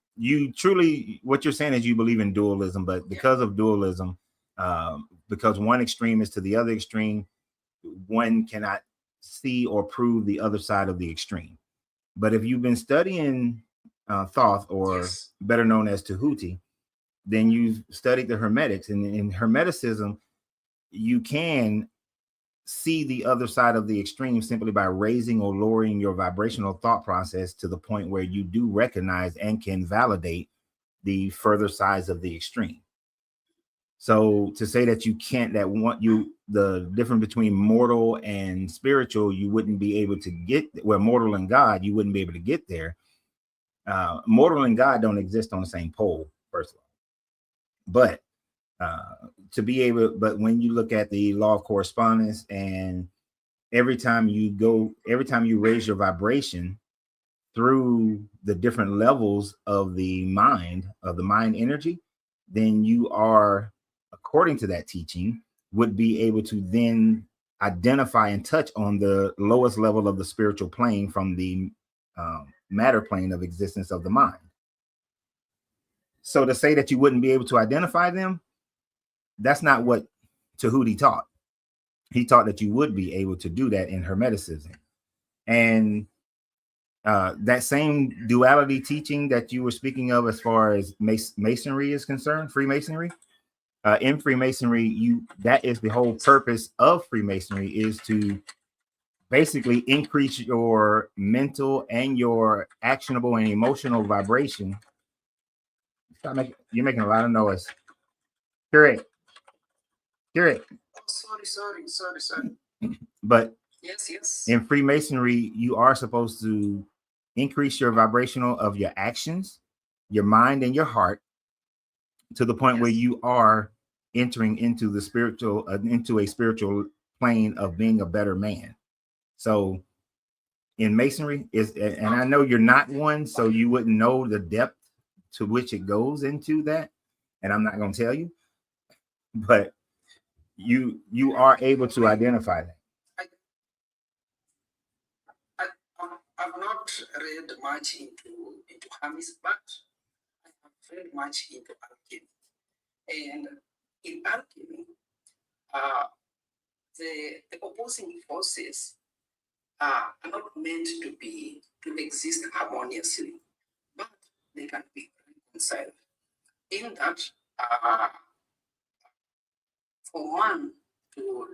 What you're saying is you believe in dualism, but because of dualism, because one extreme is to the other extreme, one cannot see or prove the other side of the extreme. But if you've been studying Thoth, or better known as Tahuti, then you've studied the Hermetics, and in Hermeticism, you can see the other side of the extreme simply by raising or lowering your vibrational thought process to the point where you do recognize and can validate the further sides of the extreme. So to say that you can't, the difference between mortal and spiritual, you wouldn't be able to get, well, mortal and God, you wouldn't be able to get there. Mortal and God don't exist on the same pole, first of all. But but when you look at the law of correspondence, and every time you raise your vibration through the different levels of the mind energy, then you are, according to that teaching, would be able to then identify and touch on the lowest level of the spiritual plane from the matter plane of existence of the mind. So to say that you wouldn't be able to identify them, that's not what Tahuti taught. He taught that you would be able to do that in Hermeticism. And that same duality teaching that you were speaking of as far as Masonry is concerned, Freemasonry, in Freemasonry, that is the whole purpose of Freemasonry, is to basically increase your mental and your actionable and emotional vibration. You're making a lot of noise. Hear it. Sorry. But yes. In Freemasonry, you are supposed to increase your vibrational of your actions, your mind, and your heart to the point where you are entering into the spiritual, into a spiritual plane of being a better man. So in Masonry and I know you're not one, so you wouldn't know the depth to which it goes into that, and I'm not going to tell you, but you are able to identify that. I've not read much into Hermes, but I have read much into alchemy. And in alchemy, the opposing forces are not meant to exist harmoniously, but they can be reconciled. In that, for man to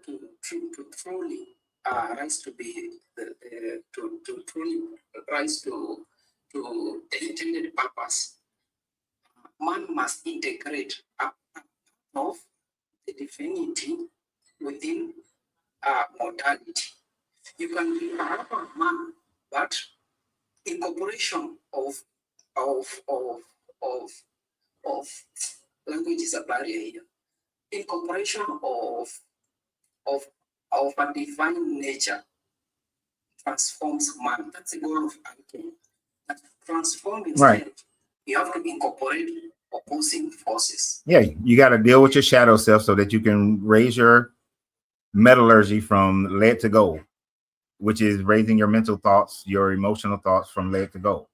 truly rise to be to truly rise to the intended purpose, man must integrate of the divinity within mortality. You can be a mortal man, but incorporation of language is a barrier here. Incorporation of of a divine nature transforms man. That's the goal of alchemy. That transform yourself, Right. you have to incorporate opposing forces. Yeah, you got to deal with your shadow self so that you can raise your metallurgy from lead to gold, which is raising your mental thoughts, your emotional thoughts from lead to gold.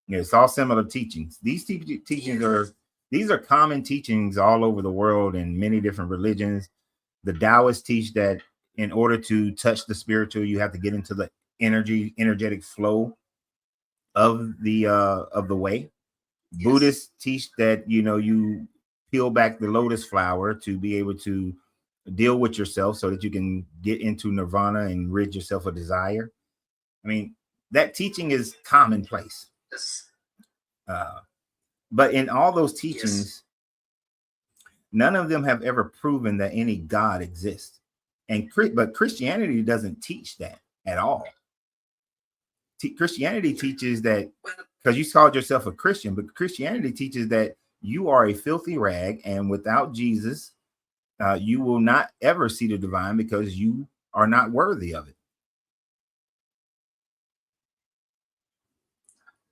Yeah, it's all similar teachings. These teachings are common teachings all over the world in many different religions. The Taoists teach that in order to touch the spiritual, you have to get into the energetic flow of the way. Yes. Buddhists teach that you peel back the lotus flower to be able to deal with yourself so that you can get into nirvana and rid yourself of desire. I mean, that teaching is commonplace. Yes. But in all those teachings, none of them have ever proven that any God exists. But Christianity doesn't teach that at all. Christianity teaches that, because you called yourself a Christian, but Christianity teaches that you are a filthy rag, and without Jesus, you will not ever see the divine because you are not worthy of it.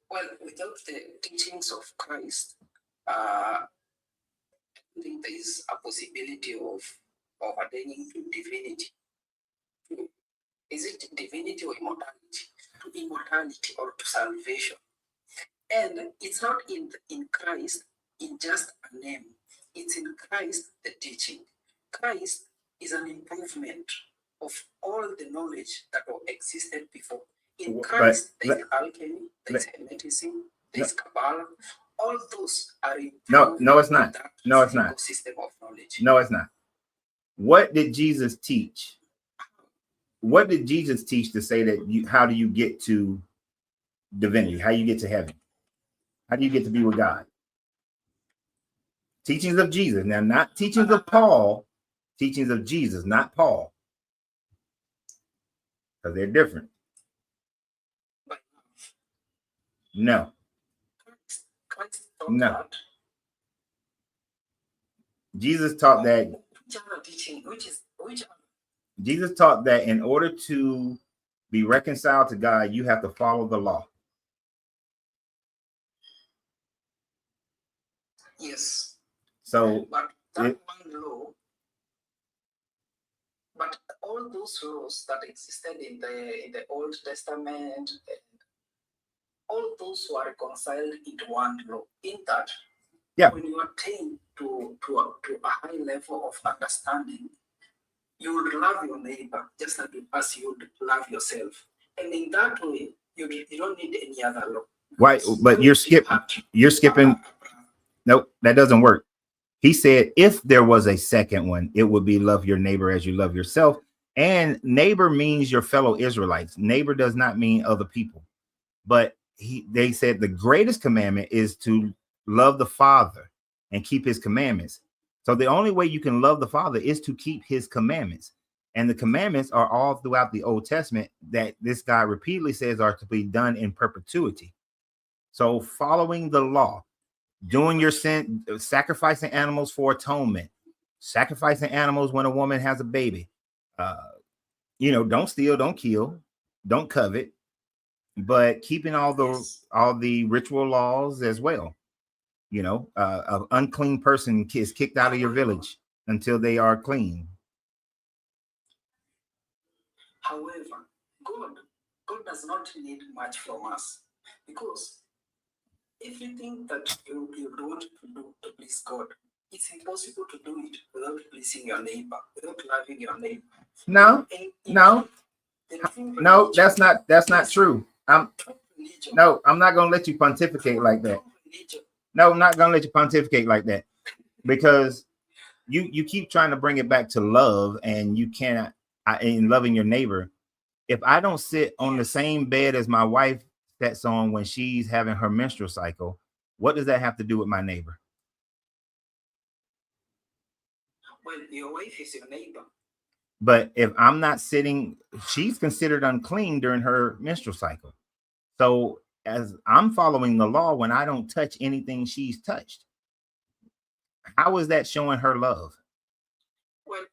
Well, without the teachings of Christ, I think there is a possibility of attaining to divinity. Is it divinity or immortality? To immortality or to salvation. And it's not in Christ in just a name. It's in Christ the teaching. Christ is an improvement of all the knowledge that existed before. In Christ, there's alchemy, there's hermeticism, there's Kabbalah. All those are improved. No, it's not. No, it's not. System of knowledge. No, it's not. What did Jesus teach? What did Jesus teach to say that how do you get to divinity? How you get to heaven? How do you get to be with God? Teachings of Jesus. Now, not teachings of Paul, teachings of Jesus, not Paul. Because they're different. No. No. Jesus taught that. Jesus taught that in order to be reconciled to God, you have to follow the law. Yes. So, but that one law, but all those laws that existed in the Old Testament, all those were reconciled into one law. In that, when you attain to a high level of understanding, you would love your neighbor just as you would love yourself. And in that way, you don't need any other law. Why? But you're skipping. Nope, that doesn't work. He said if there was a second one, it would be love your neighbor as you love yourself. And neighbor means your fellow Israelites. Neighbor does not mean other people. But they said the greatest commandment is to love the Father and keep his commandments. So the only way you can love the Father is to keep his commandments. And the commandments are all throughout the Old Testament that this guy repeatedly says are to be done in perpetuity. So following the law, doing your sin, sacrificing animals for atonement, sacrificing animals when a woman has a baby. Don't steal, don't kill, don't covet, but keeping all the ritual laws as well. An unclean person is kicked out of your village until they are clean. However, God does not need much from us, because if you think that you want to do to please God, it's impossible to do it without pleasing your neighbor, without loving your neighbor. No, that's not true. I'm not gonna let you pontificate like that. No, I'm not gonna let you pontificate like that, because you keep trying to bring it back to love, and you cannot in loving your neighbor. If I don't sit on the same bed as my wife sits on when she's having her menstrual cycle, what does that have to do with my neighbor? Well, your wife is your neighbor. But if I'm not sitting, she's considered unclean during her menstrual cycle. So as I'm following the law, when I don't touch anything she's touched, how is that showing her love? Well,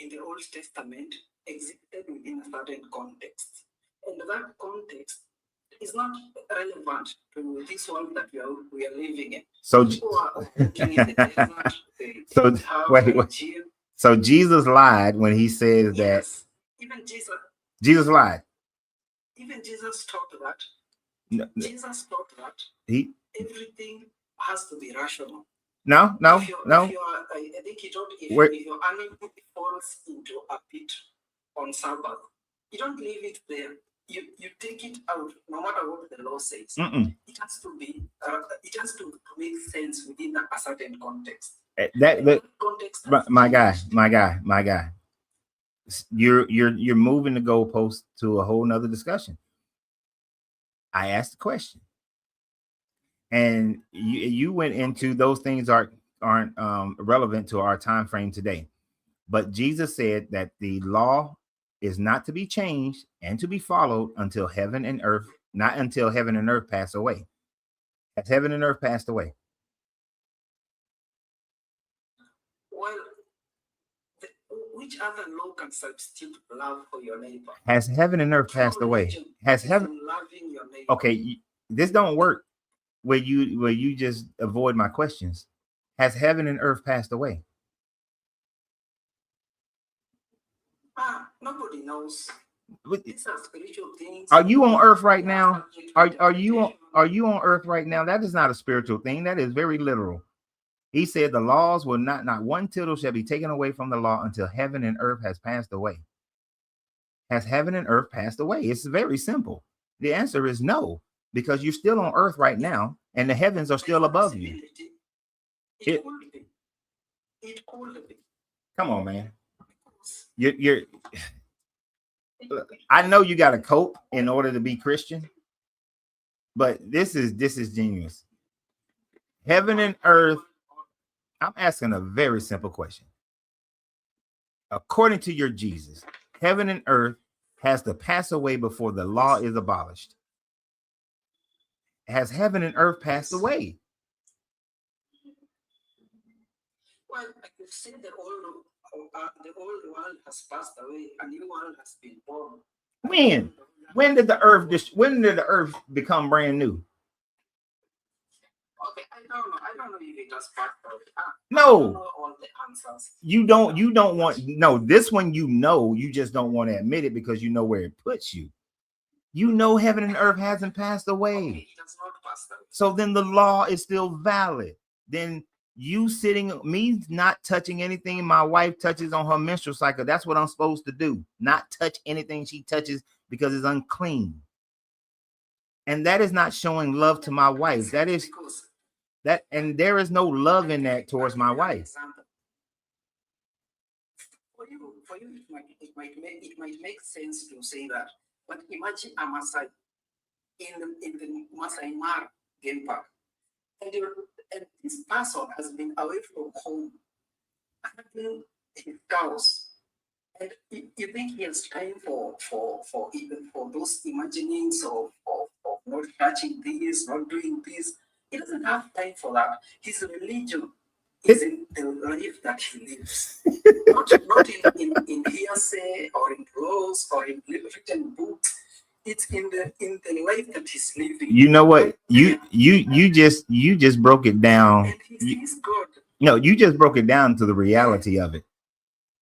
in the Old Testament existed within a certain context. And that context is not relevant to this one that we are living in. So, People are working in the desert. They so have wait. hygiene. So Jesus lied when he says that. Yes, even Jesus lied. Even Jesus taught that. No, Jesus taught that he everything has to be rational. no. If you are, I think he taught if your animal falls into a pit on Sabbath, you don't leave it there. You take it out, no matter what the law says. It has to be. It has to make sense within a certain context. That context. my guy. You're moving the goalpost to a whole nother discussion. I asked the question, and you went into those things aren't relevant to our time frame today. But Jesus said that the law is not to be changed and to be followed until heaven and earth, not until heaven and earth pass away. Has heaven and earth passed away? Well, which other law can substitute love for your neighbor? Has heaven and earth passed away? Has heaven? Loving your neighbor. Okay, this don't work where you just avoid my questions. Has heaven and earth passed away? Nobody knows. These are spiritual things. Are you on earth right now? Are you on earth right now? That is not a spiritual thing. That is very literal. He said the laws will not one tittle shall be taken away from the law until heaven and earth has passed away. Has heaven and earth passed away? It's very simple. The answer is no, because you're still on earth right now and the heavens are still above you. It could be. It could be. Come on, man. You're I know you got to cope in order to be Christian, but this is genius. Heaven and earth. I'm asking a very simple question. According to your Jesus, heaven and earth has to pass away before the law is abolished. Has heaven and earth passed away? Well, I could say the old world has passed away, a new world has been born. When did the earth become brand new? Okay, I don't know if it has passed away. No. I don't know all the answers. You don't want this one, you just don't want to admit it because you know where it puts you. You know heaven and earth hasn't passed away. Okay, it has not passed away. So then the law is still valid. Then me not touching anything my wife touches on her menstrual cycle, that's what I'm supposed to do. Not touch anything she touches because it's unclean. And that is not showing love to my wife. That is that, and there is no love in that towards my wife. For you, it might make sense to say that. But imagine a Maasai in the Masai Mara game park, and this person has been away from home, having his cows, and you think he has time for those imaginings of not touching this, not doing this. He doesn't have time for that. His religion is in the life that he lives, not in hearsay or in laws or in written books. It's in the life that he's living. You know what? You just broke it down. And he's God. No, you just broke it down to the reality of it.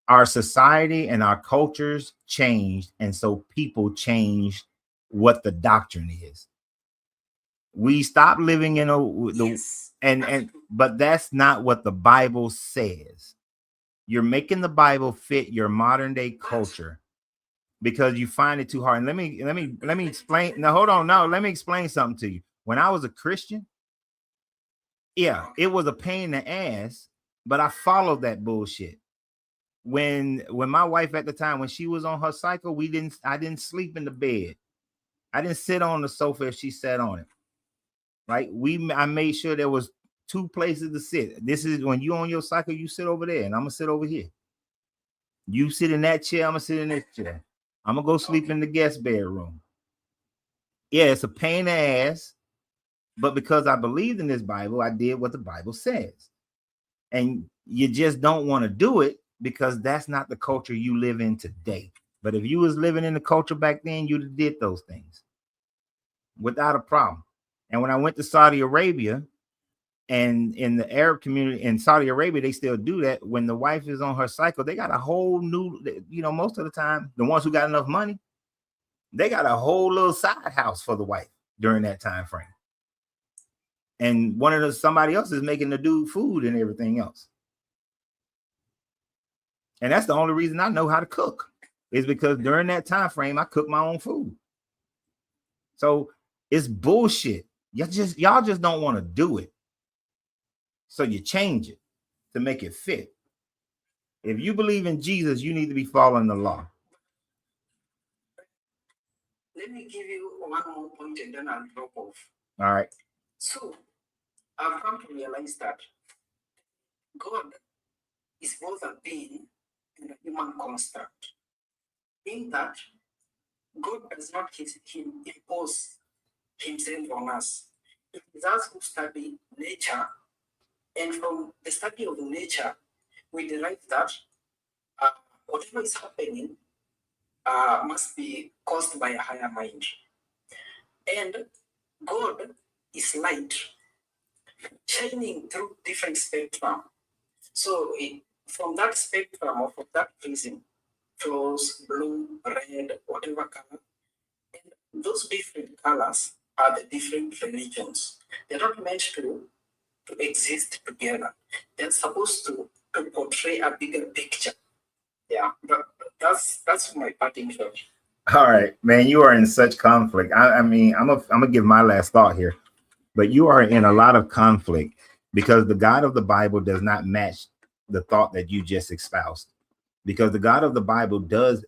Our society and our cultures changed, and so people changed what the doctrine is. We stopped living in but that's not what the Bible says. You're making the Bible fit your modern day culture because you find it too hard. And let me explain. No, hold on. No, let me explain something to you. When I was a Christian, yeah, it was a pain in the ass, but I followed that bullshit. When my wife at the time, when she was on her cycle, I didn't sleep in the bed. I didn't sit on the sofa if she sat on it. Right? I made sure there was 2 places to sit. This is when you on your cycle, you sit over there, and I'm gonna sit over here. You sit in that chair, I'm gonna sit in this chair. I'm gonna go sleep in the guest bedroom. Yeah, it's a pain in the ass, but because I believed in this Bible, I did what the Bible says. And you just don't want to do it because that's not the culture you live in today. But if you was living in the culture back then, you'd have did those things without a problem. And when I went to Saudi Arabia, and in the Arab community in Saudi Arabia, they still do that. When the wife is on her cycle, they got a whole new, most of the time, the ones who got enough money, they got a whole little side house for the wife during that time frame. And somebody else is making the dude food and everything else. And that's the only reason I know how to cook, is because during that time frame, I cook my own food. So it's bullshit. Y'all just don't want to do it. So you change it to make it fit. If you believe in Jesus, you need to be following the law. Let me give you one more point and then I'll drop off. All right. So I've come to realize that God is both a being and a human construct. In that, God does not impose himself on us. It is us who study nature, and from the study of nature, we derive that whatever is happening must be caused by a higher mind. And God is light, shining through different spectrum. So from that spectrum or from that prism flows blue, red, whatever color. And those different colors are the different religions. They're not meant to exist together. They're supposed to portray a bigger picture. Yeah, but that's my parting shot. All right, man, you are in such conflict. I mean, I'm gonna give my last thought here, but you are in a lot of conflict because the God of the Bible does not match the thought that you just espoused. Because the God of the Bible does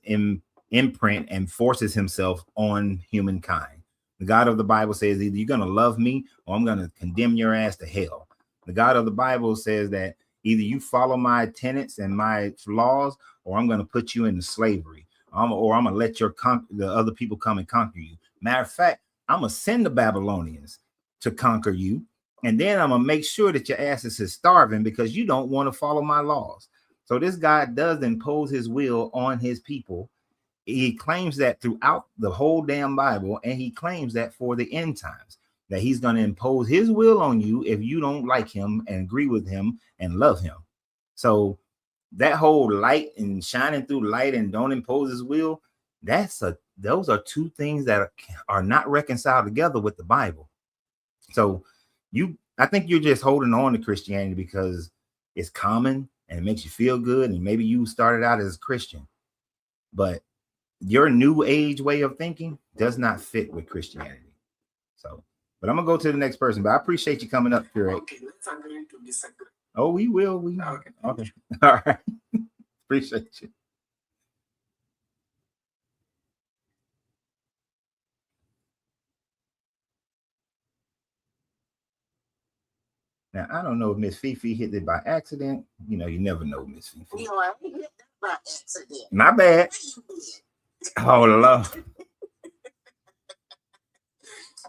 imprint and forces himself on humankind. The God of the Bible says either you're gonna love me or I'm gonna condemn your ass to hell. The God of the Bible says that either you follow my tenets and my laws, or I'm going to put you into slavery, or I'm going to let the other people come and conquer you. Matter of fact, I'm going to send the Babylonians to conquer you, and then I'm going to make sure that your asses is starving because you don't want to follow my laws. So this God does impose his will on his people. He claims that throughout the whole damn Bible, and he claims that for the end times, that he's going to impose his will on you if you don't like him and agree with him and love him. So that whole light and shining through light and don't impose his will, those are two things that are not reconciled together with the Bible. So I think you're just holding on to Christianity because it's common and it makes you feel good, and maybe you started out as a Christian, but your new age way of thinking does not fit with Christianity. So, but I'm gonna go to the next person. But I appreciate you coming up here. Okay, let's agree to disagree. Oh, we will. Okay. Okay. All right. Appreciate you. Now, I don't know if Miss Fifi hit it by accident. You never know, Miss Fifi. No, I didn't hit that by accident. My bad. Oh, Lord.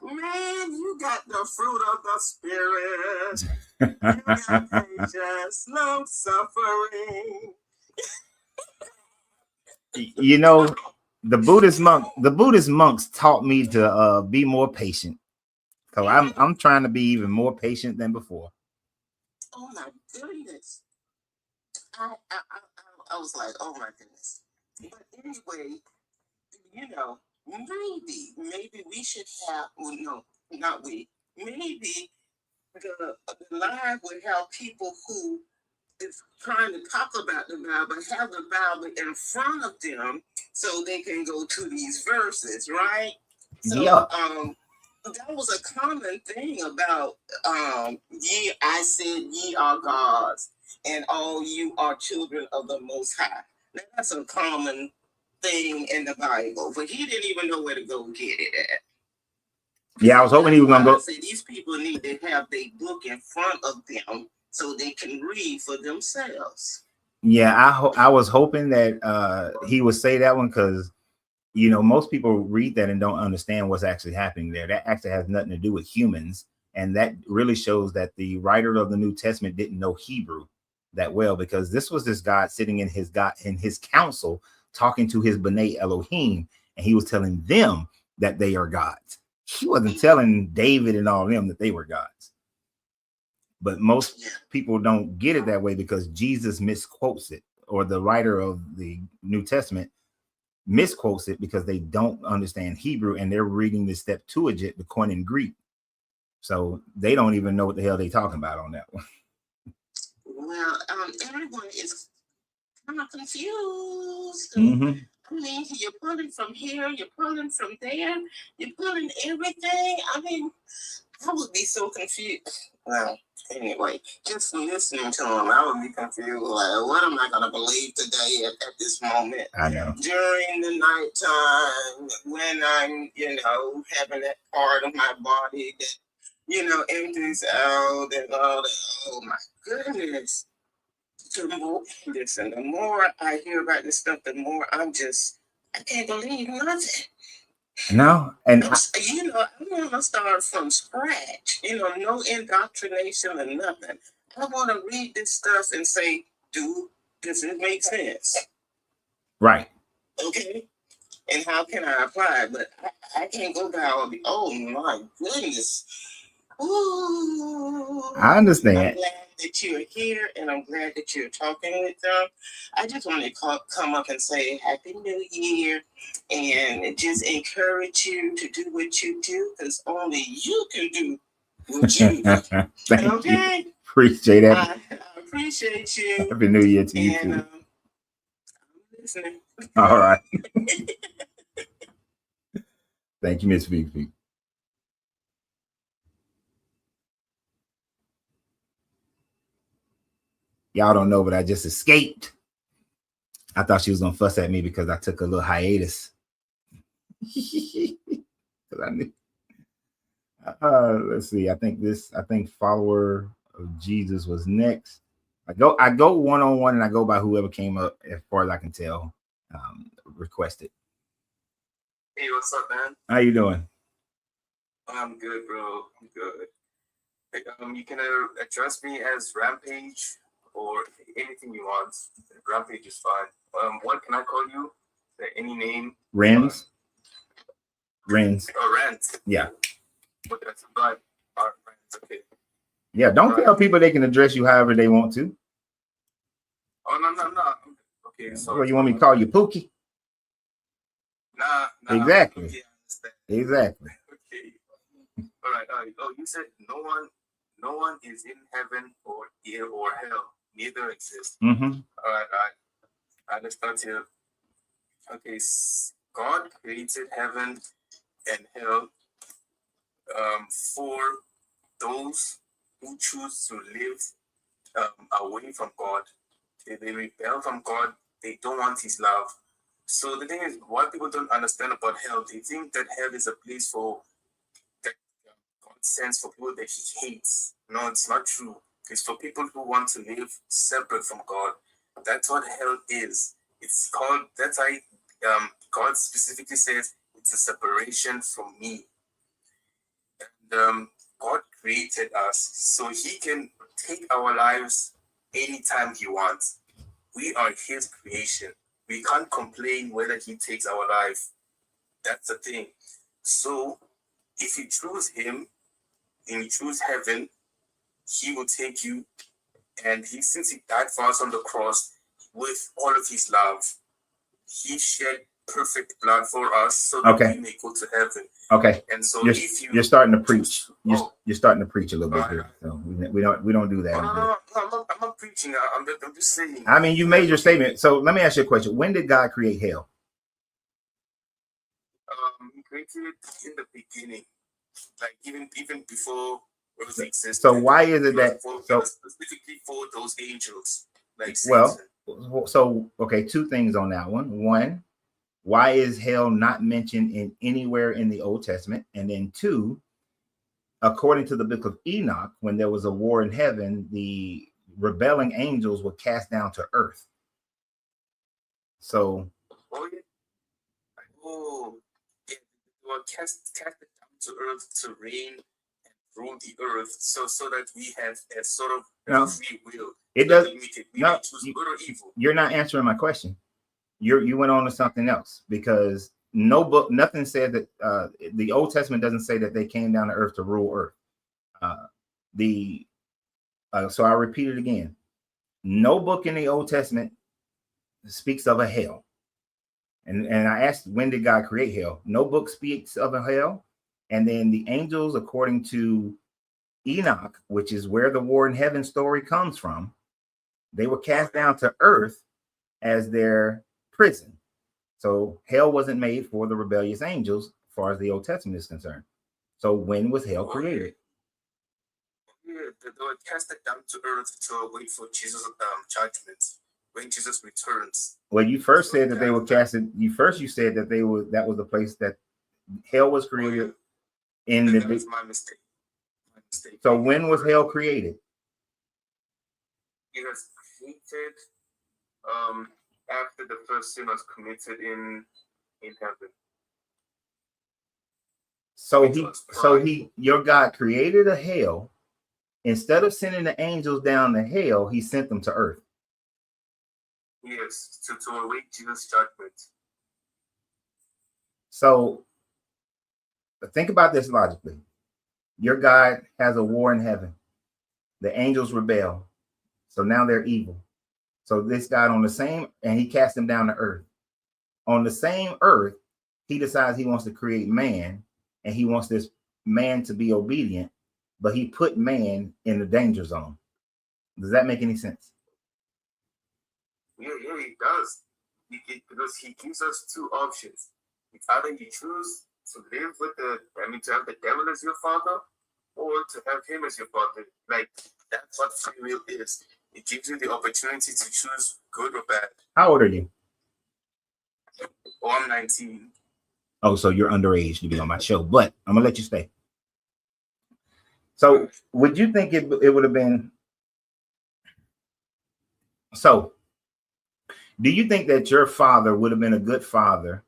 Man, you got the fruit of the spirit. You got patience, long suffering. The Buddhist monks taught me to be more patient. So I'm trying to be even more patient than before. Oh my goodness. I was like, oh my goodness. But anyway, maybe we should have, well, no, not we. Maybe the live would have people who is trying to talk about the Bible, have the Bible in front of them so they can go to these verses, right? So, yeah. That was a common thing about I said ye are gods, and all you are children of the Most High. Now, that's a common thing in the Bible, but he didn't even know where to go get it at. Yeah, I was hoping he was gonna go. Say these people need to have their book in front of them so they can read for themselves. Yeah, I was hoping that he would say that one because most people read that and don't understand what's actually happening there. That actually has nothing to do with humans, and that really shows that the writer of the New Testament didn't know Hebrew. that well, because this was this God sitting in his council talking to his B'nai Elohim, and he was telling them that they are gods. He wasn't telling David and all of them that they were gods. But most people don't get it that way because Jesus misquotes it, or the writer of the New Testament misquotes it because they don't understand Hebrew and they're reading the Septuagint, the Koine Greek. So they don't even know what the hell they're talking about on that one. Well, everyone is kind of confused. Mhm. I mean, you're pulling from here, you're pulling from there, you're pulling everything. I mean, I would be so confused. Well, anyway, just listening to him, I would be confused. Like, what am I going to believe today at this moment? I know. During the nighttime, when I'm, having that part of my body that, empties out and all that. Oh, my goodness. The more I hear about this stuff, the more I can't believe nothing. No, and I want to start from scratch. No indoctrination or nothing. I want to read this stuff and say, does it make sense? right. Okay. And how can I apply it? But I can't go by all the, oh my goodness. Ooh. I understand. I'm glad that you're here and I'm glad that you're talking with them. I just want to come up and say Happy New Year and just encourage you to do what you do, because only you can do what you do. Thank you. Appreciate it. I appreciate you. Happy New Year to you too. I'm listening. All right. Thank you, Miss Fifi. Y'all don't know, but I just escaped. I thought she was gonna fuss at me because I took a little hiatus. I knew. Let's see. I think follower of Jesus was next. I go one-on-one and I go by whoever came up, as far as I can tell, requested. Hey, what's up, man? How you doing? I'm good, bro. I'm good. Hey, you can address me as Rampage or anything you want. Rampage is fine. What can I call you? Any name? Renz. Renz. Oh, Renz. Yeah. But that's right. Renz, okay. Yeah, don't tell people they can address you however they want to. Oh, no. Okay, so. Well, you want me to call you Pookie? Nah. Exactly. Okay, I understand. Exactly. Okay. All right. Oh, you said no one is in heaven or hell. Neither exists. Mm-hmm. All right. I understand here. Okay. God created heaven and hell for those who choose to live away from God. They rebel from God. They don't want His love. So the thing is, what people don't understand about hell, they think that hell is a place for that God sends for people that He hates. No, it's not true. It's for people who want to live separate from God. That's what hell is. It's called. That's why God specifically says it's a separation from me. And God created us so He can take our lives anytime He wants. We are His creation. We can't complain whether He takes our life. That's the thing. So if you choose Him and you choose heaven, He will take you. And since He died for us on the cross with all of His love, He shed perfect blood for us so that we may go to heaven. Okay. And so you're starting to preach. You're starting to preach a little bit here. So we don't do that. No, I'm not preaching. I'm just saying. I mean, you made your statement. So let me ask you a question. When did God create hell? He created it in the beginning, like even before Earth existed. So why is it that specifically for those angels? Like well, so okay, two things on that one. One, why is hell not mentioned in anywhere in the Old Testament? And then two, according to the book of Enoch, when there was a war in heaven, the rebelling angels were cast down to earth. So they were cast down to earth to reign and rule the earth, so that we have a sort of free will. It does. We No, may choose good or evil. You're not answering my question. You went on to something else, because no book, nothing said that the Old Testament doesn't say that they came down to earth to rule earth. So I'll repeat it again. No book in the Old Testament speaks of a hell. And I asked, when did God create hell? No book speaks of a hell. And then the angels, according to Enoch, which is where the war in heaven story comes from, they were cast down to earth as their prison. So hell wasn't made for the rebellious angels, as far as the Old Testament is concerned. So when was hell created? Yeah, they were casted down to earth to wait for Jesus' judgment when Jesus returns. Well, you first said that they were casted. You said that they were, that was the place that hell was created. That was my mistake. So when was hell created? It was created after the first sin was committed in heaven. So your God created a hell. Instead of sending the angels down to hell, he sent them to earth. Yes, to await Jesus' judgment. So think about this logically. Your God has a war in heaven. The angels rebel. So now they're evil. So this God on the same, and he cast them down to earth. On the same earth, he decides he wants to create man, and he wants this man to be obedient, but he put man in the danger zone. Does that make any sense? Yeah, it does. Because he gives us two options. It's either you choose to live with to have the devil as your father, or to have him as your father. Like, that's what free will is. It gives you the opportunity to choose good or bad. How old are you? Oh, I'm 19. Oh, so you're underage to be on my show, but I'm gonna let you stay. So would you think it would have been, so do you think that your father would have been a good father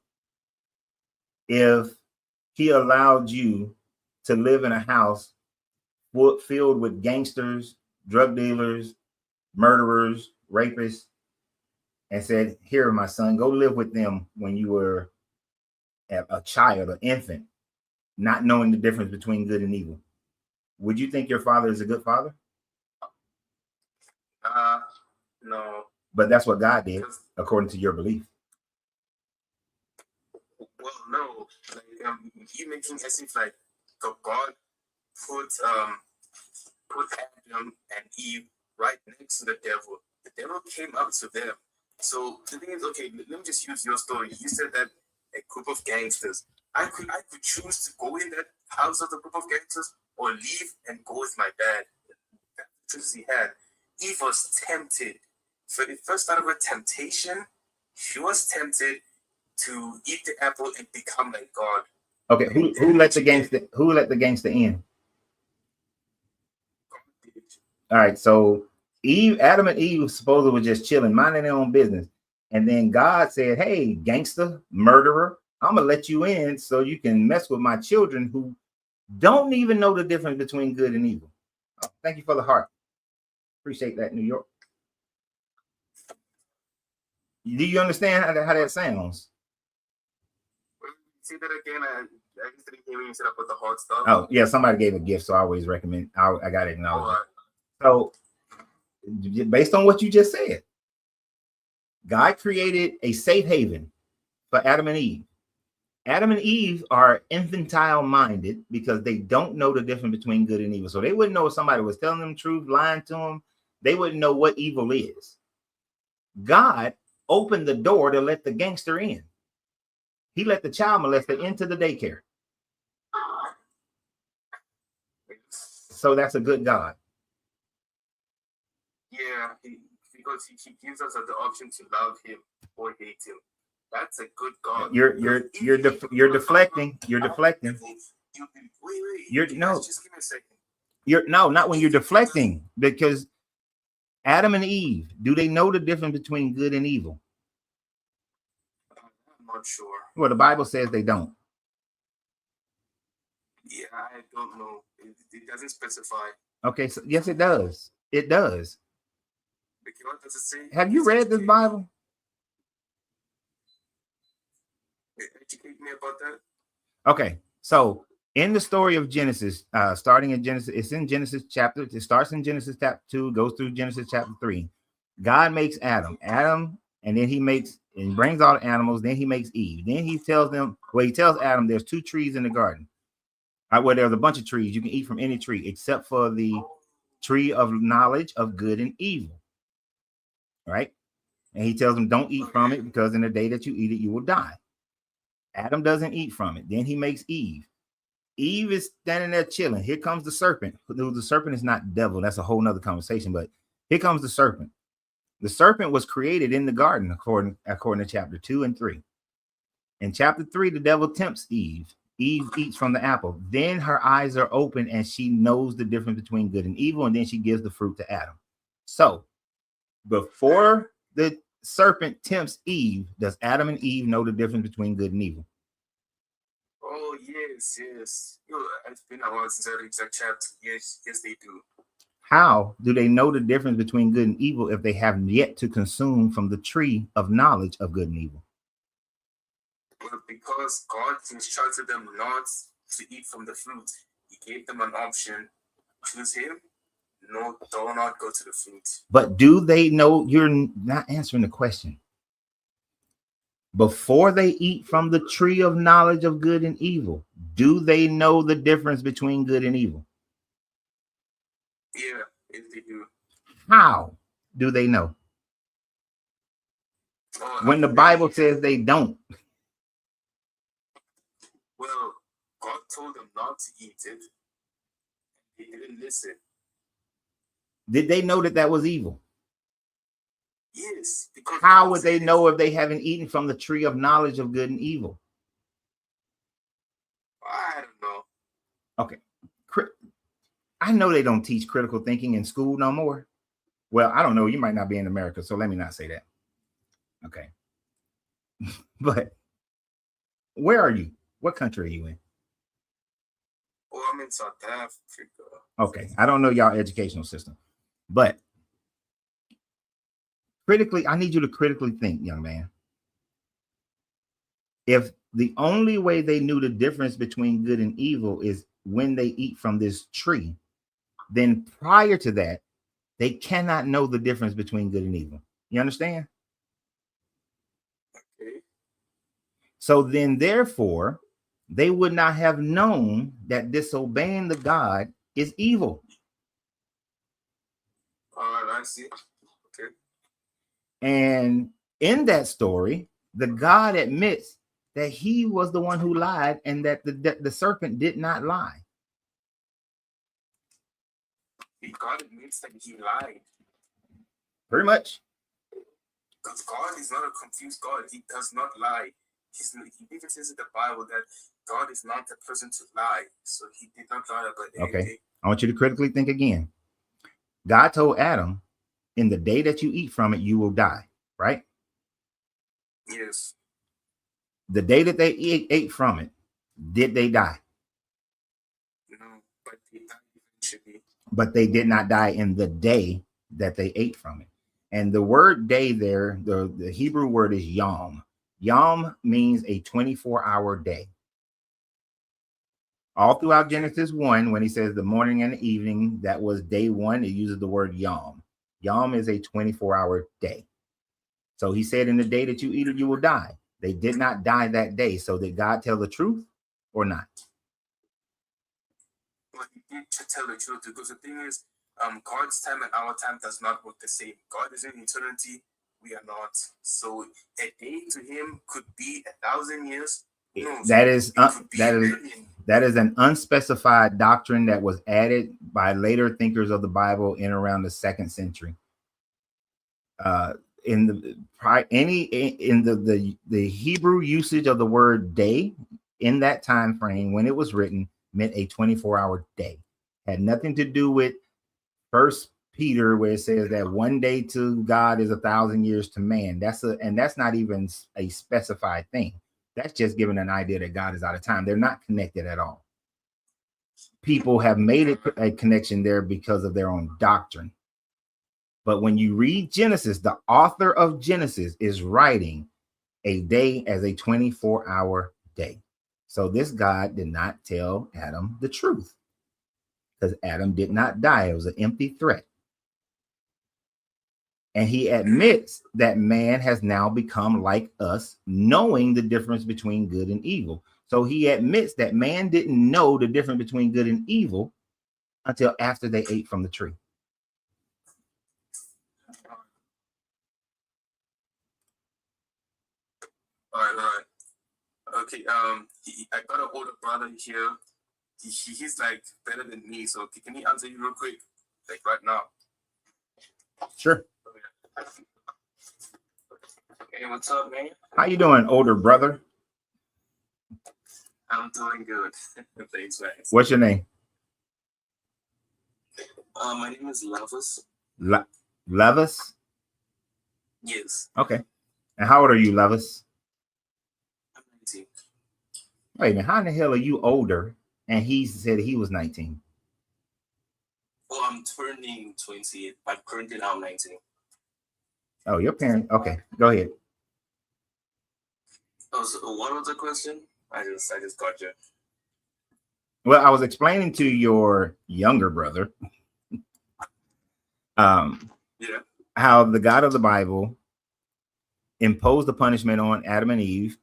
if he allowed you to live in a house filled with gangsters, drug dealers, murderers, rapists, and said, here, my son, go live with them when you were a child, an infant, not knowing the difference between good and evil? Would you think your father is a good father? No. But that's what God did, according to your belief. Well, no. Like, you making it seem like God put Adam and Eve right next to the devil. The devil came up to them. So the thing is, okay, let me just use your story. You said that a group of gangsters. I could choose to go in that house of the group of gangsters or leave and go with my dad. That's the choice he had. Eve was tempted. So the first start of a temptation, she was tempted to eat the apple and become like God. Okay, who let the gangster in? All right, so Adam and Eve supposedly were just chilling, minding their own business. And then God said, hey, gangster, murderer, I'm gonna let you in so you can mess with my children who don't even know the difference between good and evil. Oh, thank you for the heart. Appreciate that, New York. Do you understand how that sounds? See that again? I just didn't hear when you said I put the hard stuff. Oh, yeah, somebody gave a gift, so I always recommend. I got to acknowledge it. So, based on what you just said, God created a safe haven for Adam and Eve. Adam and Eve are infantile minded because they don't know the difference between good and evil. So they wouldn't know if somebody was telling them the truth, lying to them. They wouldn't know what evil is. God opened the door to let the gangster in. He let the child molester into the daycare. So that's a good God. Yeah, because he gives us the option to love him or hate him. That's a good God. You're deflecting. You're deflecting. Wait. No. Just give me a second. Not when you're deflecting, because Adam and Eve, do they know the difference between good and evil? I'm not sure. Well, the Bible says they don't. Yeah, I don't know. It doesn't specify. Okay, so yes, it does. It does. Okay, what does it say? Have you read this Bible? Educate me about that. Okay, so in the story of Genesis, starting in Genesis, it's in Genesis chapter, it starts in Genesis chapter 2, goes through Genesis chapter 3. God makes Adam, and then he brings all the animals, then he makes Eve. Then he tells Adam there's 2 trees in the garden. Well, there's a bunch of trees. You can eat from any tree except for the tree of knowledge of good and evil. Right? And he tells them, don't eat from it, because in the day that you eat it, you will die. Adam doesn't eat from it. Then he makes Eve. Eve is standing there chilling. Here comes the serpent. The serpent is not devil. That's a whole nother conversation. But here comes the serpent. The serpent was created in the garden, according to chapter 2 and 3. In chapter 3, the devil tempts Eve. Eve eats from the apple. Then her eyes are open and she knows the difference between good and evil. And then she gives the fruit to Adam. So before the serpent tempts Eve, does Adam and Eve know the difference between good and evil? Oh, yes. It's been a while since I read that chapter. Yes, they do. How do they know the difference between good and evil if they have yet to consume from the tree of knowledge of good and evil? Well, because God instructed them not to eat from the fruit. He gave them an option. Choose him. No, do not go to the fruit. But do they know? You're not answering the question. Before they eat from the tree of knowledge of good and evil, do they know the difference between good and evil? Yeah, yes, they do. How do they know? When the Bible says they don't. Well, God told them not to eat it. They didn't listen. Did they know that was evil? Yes. Because how would they know if they haven't eaten from the tree of knowledge of good and evil? I don't know. Okay. I know they don't teach critical thinking in school no more. Well, I don't know. You might not be in America, so let me not say that. Okay. But where are you? What country are you in? Oh, I'm in South Africa. Okay. I don't know y'all educational system, but I need you to critically think, young man. If the only way they knew the difference between good and evil is when they eat from this tree, then prior to that, they cannot know the difference between good and evil. You understand? Okay. So then, therefore, they would not have known that disobeying the God is evil. I see. Okay. And in that story, the God admits that he was the one who lied and that the serpent did not lie. God admits that he lied. Pretty much. Because God is not a confused God. He does not lie. He even says in the Bible that God is not the person to lie. So he did not lie about anything. Okay. I want you to critically think again. God told Adam, in the day that you eat from it, you will die, right? Yes. The day that they ate from it, did they die? No, but they died eventually. But they did not die in the day that they ate from it. And the word day there, the Hebrew word is yom. Yom means a 24-hour day. All throughout Genesis 1, when he says the morning and the evening, that was day 1, it uses the word yom. Yom is a 24-hour day. So he said, in the day that you eat it, you will die. They did not die that day. So did God tell the truth or not? Well, he did tell the truth, because the thing is, God's time and our time does not work the same. God is in eternity. We are not. So a day to him could be 1,000 years. No, that is an unspecified doctrine that was added by later thinkers of the Bible in around the 2nd century. In the Hebrew usage of the word day in that time frame when it was written meant a 24-hour day. Had nothing to do with 1 Peter, where it says that one day to God is 1,000 years to man. That's not even a specified thing. That's just giving an idea that God is out of time. They're not connected at all. People have made a connection there because of their own doctrine. But when you read Genesis, the author of Genesis is writing a day as a 24-hour day. So this God did not tell Adam the truth because Adam did not die. It was an empty threat. And he admits that man has now become like us, knowing the difference between good and evil. So he admits that man didn't know the difference between good and evil until after they ate from the tree. All right. Okay. I got an older brother here. He's like better than me. So can he answer you real quick, like right now? Sure. Hey, what's up, man? How you doing, older brother? I'm doing good. Thanks, man. What's your name? My name is Lavas. Levis? Yes, Okay. And how old are you, Levis? I'm 19. Wait a minute. How in the hell are you older? And he said he was 19. Well, I'm turning 28. I'm currently now 19. Oh, your parent. Okay, go ahead. Oh, so what was the question? I just got you. Well, I was explaining to your younger brother Yeah. how the God of the Bible imposed the punishment on Adam and Eve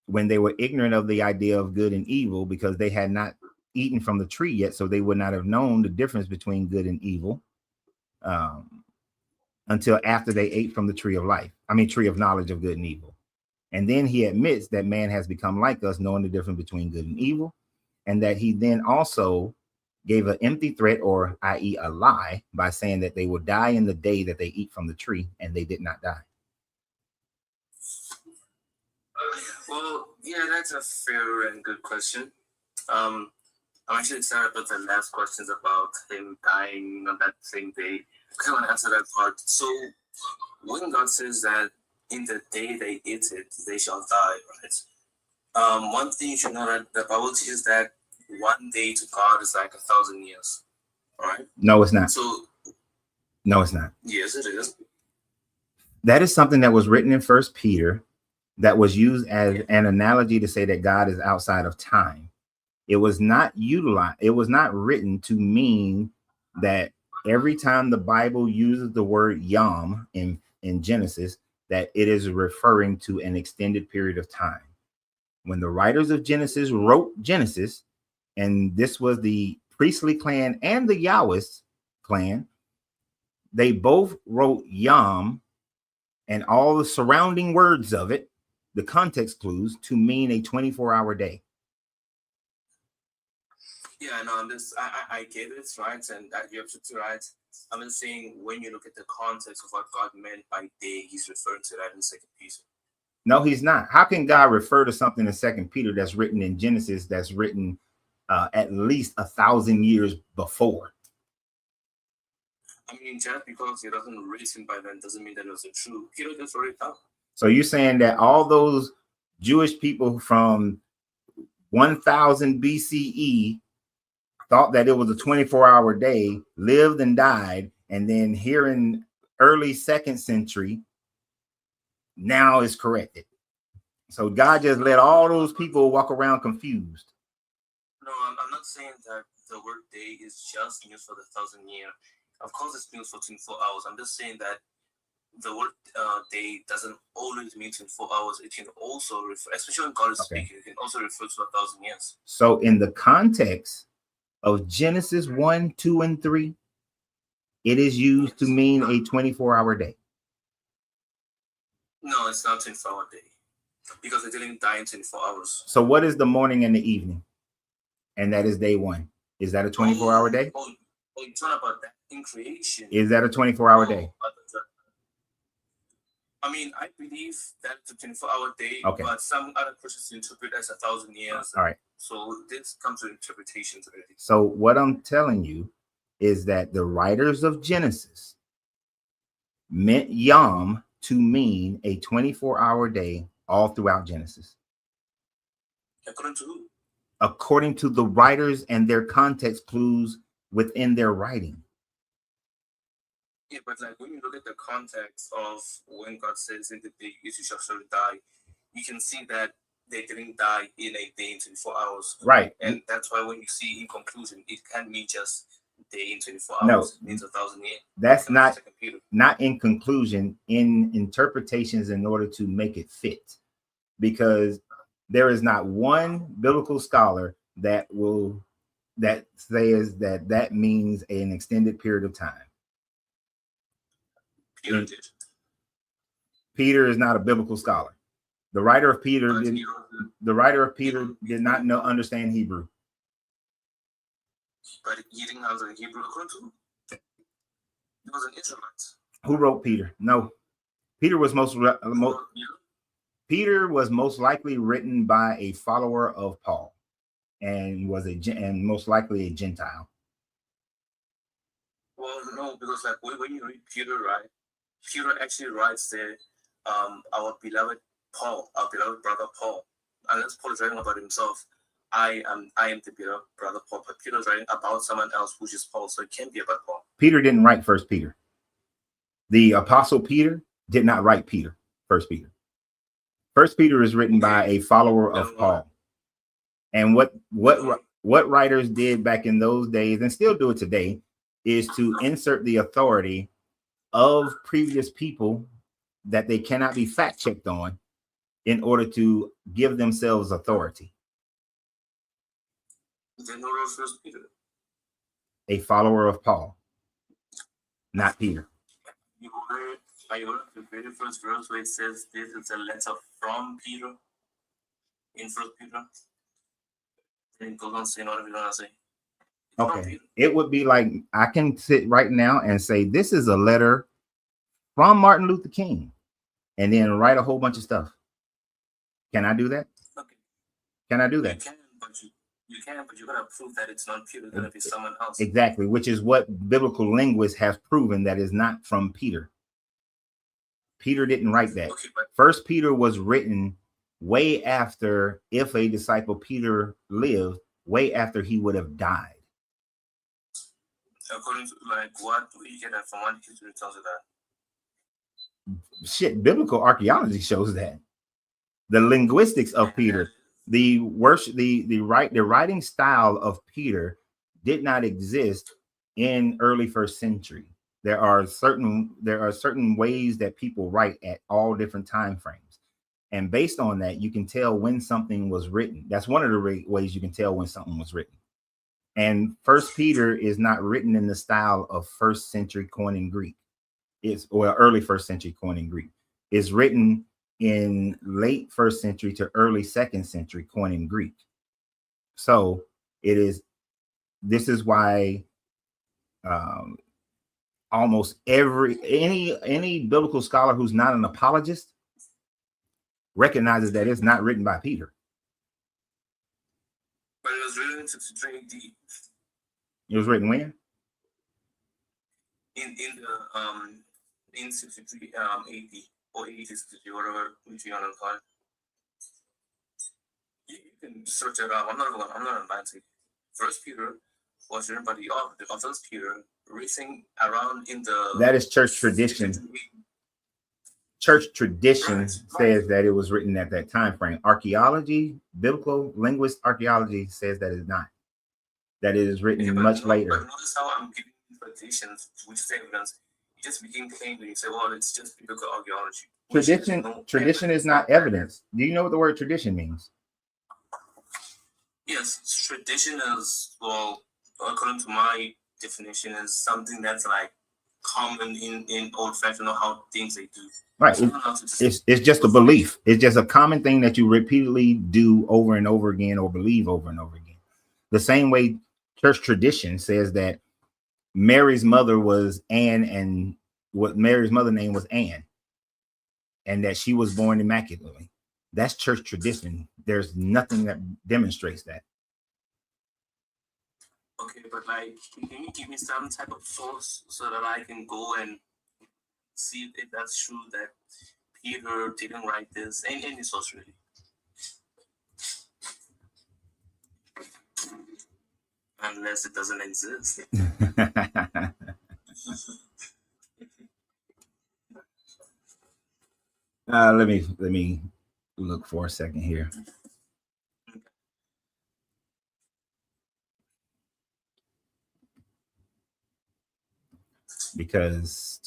when they were ignorant of the idea of good and evil because they had not eaten from the tree yet, so they would not have known the difference between good and evil until after they ate from the tree of life. I mean, tree of knowledge of good and evil. And then he admits that man has become like us, knowing the difference between good and evil, and that he then also gave an empty threat, or i.e. a lie, by saying that they will die in the day that they eat from the tree, and they did not die. Well, yeah, that's a fair and good question. I'm actually excited about the last questions about him dying on that same day. I want to answer that part. So, when God says that in the day they eat it, they shall die, right? One thing you should know that the Bible teaches that one day to God is like 1,000 years, right? No, it's not. So, No, it's not. yes, it is. That is something that was written in First Peter that was used as an analogy to say that God is outside of time. It was not utilized. It was not written to mean that every time the Bible uses the word yom in Genesis, that it is referring to an extended period of time. When the writers of Genesis wrote Genesis, and this was the priestly clan and the Yahwist clan, they both wrote yom and all the surrounding words of it, the context clues, to mean a 24-hour day. Yeah, no, I get it, right? And that you're absolutely right. I'm just saying when you look at the context of what God meant by day, he's referring to that in 2 Peter. No, he's not. How can God refer to something in 2 Peter that's written in Genesis that's written at least 1,000 years before? I mean, just because it doesn't written by then doesn't mean that it was true. Peter just wrote it down. So you're saying that all those Jewish people from 1000 BCE thought that it was a 24-hour day, lived and died, and then here in early 2nd century, now is corrected. So God just let all those people walk around confused. No, I'm not saying that the word day is just used for the 1,000 year. Of course, it's used for 24 hours. I'm just saying that the word day doesn't always mean 24 hours. It can also refer, especially when God is speaking, it can also refer to 1,000 years. So in the context of Genesis 1, 2, and 3, it is used to mean a 24-hour day. No, it's not 24-hour day because they didn't die in 24 hours. So what is the morning and the evening? And that is day 1. Is that a 24-hour day? Oh, you're talking about that in creation. Is that a 24-hour day? I mean, I believe that it's a 24-hour day, Okay. But some other Christians interpret as 1,000 years. All right. So this comes to interpretations already. So what I'm telling you is that the writers of Genesis meant yom to mean a 24-hour day all throughout Genesis. According to who? According to the writers and their context clues within their writing. Yeah, but like when you look at the context of when God says in the day you shall surely die, you can see that they didn't die in a day in 24 hours. Right. And that's why when you see in conclusion, it can't mean just day in 24 No. hours. It means 1,000 years. That's not in conclusion, in interpretations in order to make it fit. Because there is not one biblical scholar that says that means an extended period of time. Peter is not a biblical scholar. The writer of Peter did not understand Hebrew. But he didn't have the Hebrew according to. He was an Israelite. Who wrote Peter? No, Peter was most likely written by a follower of Paul, and most likely a Gentile. Well, no, because like when you read Peter, right? Peter actually writes there, our beloved Paul, our beloved brother Paul. Unless Paul is writing about himself, I am the beloved brother Paul. But Peter is writing about someone else, which is Paul, so it can't be about Paul. Peter didn't write First Peter. The apostle Peter did not write First Peter. First Peter is written by a follower of Paul. And what writers did back in those days, and still do it today, is to insert the authority of previous people that they cannot be fact checked on in order to give themselves authority. Then who wrote First Peter? A follower of Paul, not Peter. I heard the very first verse where it says this is a letter from Peter in First Peter. Then it goes on saying whatever you want to say. Okay, it would be like I can sit right now and say this is a letter from Martin Luther King, and then write a whole bunch of stuff. Can I do that? Okay. Can I do that? You can, but you gotta prove that it's not Peter. It's gonna be someone else. Exactly, which is what biblical linguists have proven that is not from Peter. Peter didn't write that. Okay, First Peter was written way after, if a disciple Peter lived, way after he would have died. According to like what do you get that from? What history tells you that? Shit, biblical archaeology shows that. The linguistics of Peter, the writing style of Peter did not exist in early first century. There are certain ways that people write at all different time frames, and based on that, you can tell when something was written. That's one of the ways you can tell when something was written. And First Peter is not written in the style of first century Koine Greek. Or early first century Koine Greek. It's written in late first century to early second century Koine Greek. So this is why almost any biblical scholar who's not an apologist recognizes that it's not written by Peter. But it was written in 63 AD. It was written when? In 63 AD or 80, whatever which you want to call it. You can search it up. I'm not advancing. First Peter was written by the author Peter, written around in the. That is church tradition. Church tradition says that it was written at that time frame. Archaeology, biblical linguist archaeology says that it's not. That it is written much later. But notice how I'm giving interpretations, which is evidence. You just begin claiming and you say, well, it's just biblical archaeology. Tradition is not evidence. Do you know what the word tradition means? Yes, tradition is, well, according to my definition, is something that's like common in old fashioned, how things they do. Right. It's just a belief. It's just a common thing that you repeatedly do over and over again, or believe over and over again. The same way church tradition says that Mary's mother was Anne, and what Mary's mother name was Anne, and that she was born immaculately. That's church tradition. There's nothing that demonstrates that. Okay, but like, can you give me some type of source so that I can go and see if that's true that Peter didn't write this? Any source really? Unless it doesn't exist. Let me look for a second here. Because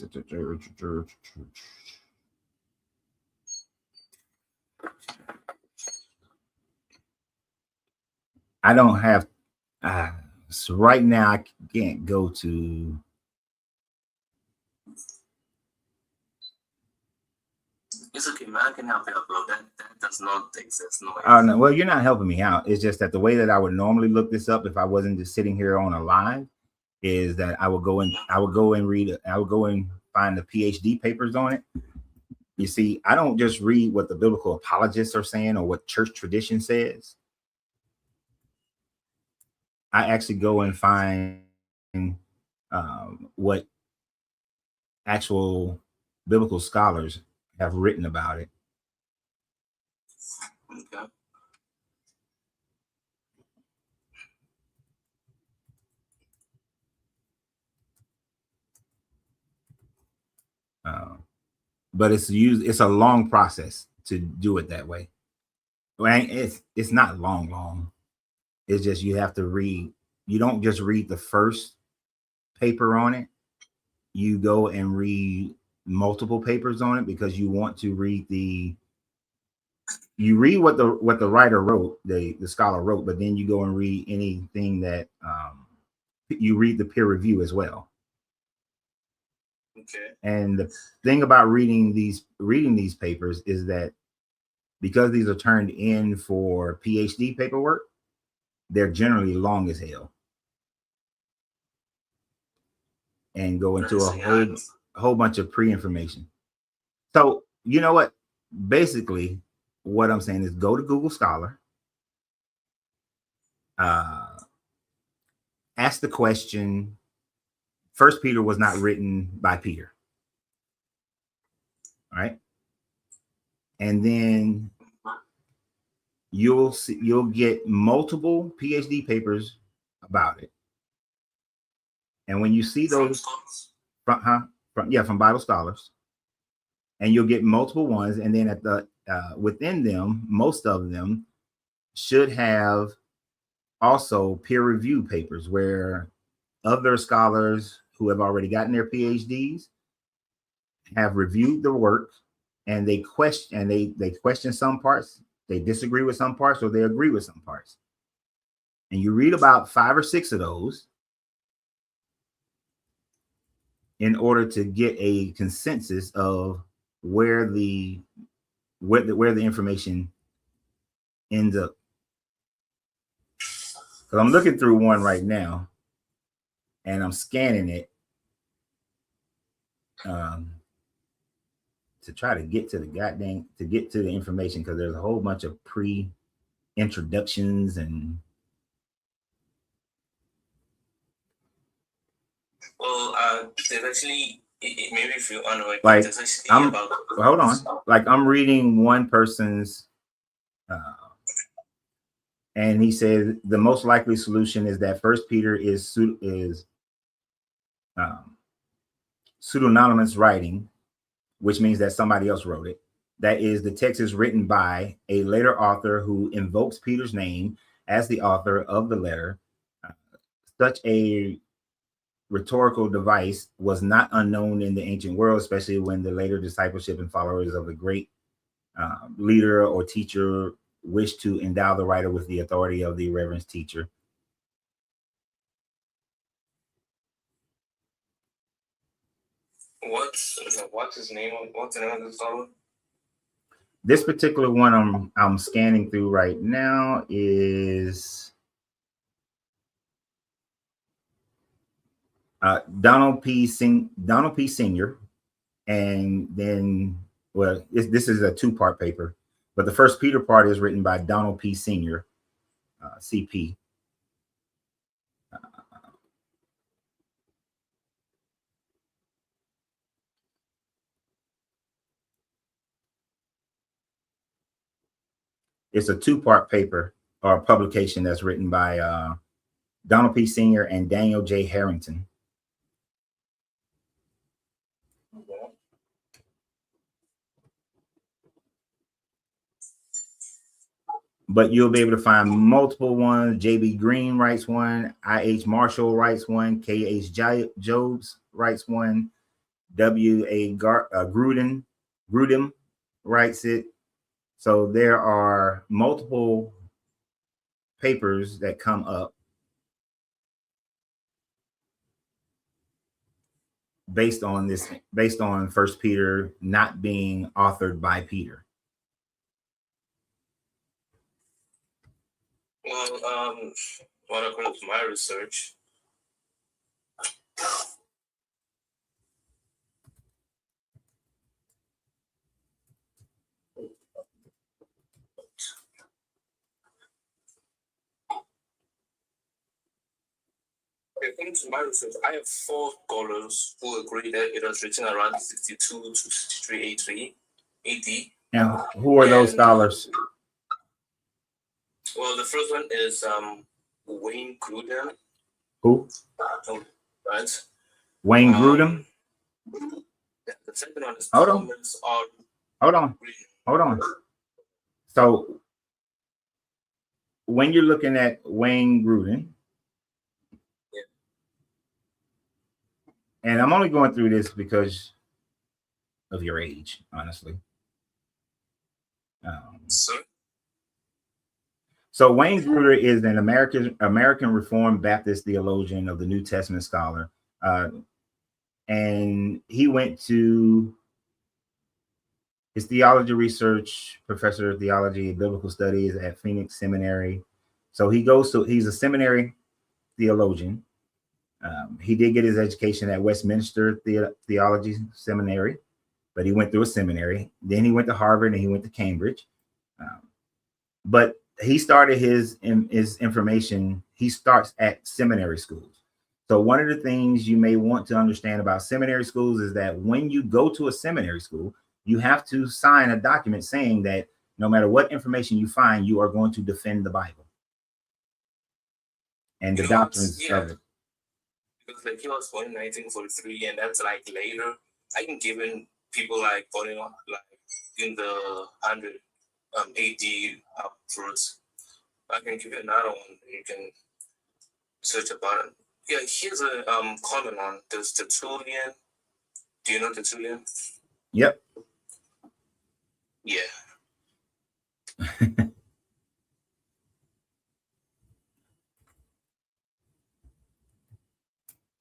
I don't have so right now I can't go to It's okay, man. I can help you upload that. That does not exist. No. Oh no, well, you're not helping me out. It's just that the way that I would normally look this up if I wasn't just sitting here on a live is that I would go and find the PhD papers on it. You see, I don't just read what the biblical apologists are saying or what church tradition says. I actually go and find what actual biblical scholars have written about it. Okay. But it's a long process to do it that way. Well, it's not long. It's just you have to read. You don't just read the first paper on it. You go and read multiple papers on it because you want to read you read what the writer wrote, the scholar wrote, but then you go and read anything that you read the peer review as well. Okay. And the thing about reading these papers is that because these are turned in for PhD paperwork, they're generally long as hell and go into a whole bunch of pre-information. So you know what? Basically, what I'm saying is go to Google Scholar, ask the question. First Peter was not written by Peter. All right. And then you'll get multiple PhD papers about it. And when you see those from Bible scholars, and you'll get multiple ones, and then at the within them, most of them should have also peer review papers where other scholars who have already gotten their PhDs have reviewed the work, and they question some parts, they disagree with some parts, or they agree with some parts. And you read about 5 or 6 of those in order to get a consensus of where the information ends up. Because I'm looking through one right now, and I'm scanning it to try to get to the information, because there's a whole bunch of pre-introductions and. Well, there's actually, maybe if you want to, like, there's actually hold on. Like, I'm reading one person's, and he says the most likely solution is that First Peter is pseudonymous writing, which means that somebody else wrote it. That is, the text is written by a later author who invokes Peter's name as the author of the letter. Such a rhetorical device was not unknown in the ancient world, especially when the later discipleship and followers of the great leader or teacher wished to endow the writer with the authority of the reverend teacher. What's his name? What's the name of the scholar? This particular one I'm scanning through right now is Donald P. Senior, and then this is a 2-part paper, but the First Peter part is written by Donald P. Senior, CP. It's a 2-part paper or publication that's written by Donald P. Senior and Daniel J. Harrington. but you'll be able to find multiple ones. J.B. Green writes one, I.H. Marshall writes one, K.H. Jobes writes one, W.A. Grudem writes it. So there are multiple papers that come up based on 1 Peter not being authored by Peter. Well, according to my research, I have 4 scholars who agree that it was written around 62 to 63 AD. Now, who are those scholars? Well, the first one is Wayne Grudem. Who? Right. Wayne Grudem. The second one is Hold on. So when you're looking at Wayne Grudem, and I'm only going through this because of your age, honestly. So Wayne Grudem is an American Reformed Baptist theologian of the New Testament scholar. And he went to his theology research, professor of theology and biblical studies at Phoenix Seminary. So he's a seminary theologian. He did get his education at Westminster Theology Seminary, but he went through a seminary. Then he went to Harvard and he went to Cambridge. But he started his information. He starts at seminary schools. So one of the things you may want to understand about seminary schools is that when you go to a seminary school, you have to sign a document saying that no matter what information you find, you are going to defend the Bible and the doctrines of it. Because like he was born in 1943, and that's like later. I can give in people like born like in the 100 AD upwards. I can give you another one. You can search about it. Yeah, here's a comment on this Tertullian. Do you know Tertullian? Yep. Yeah.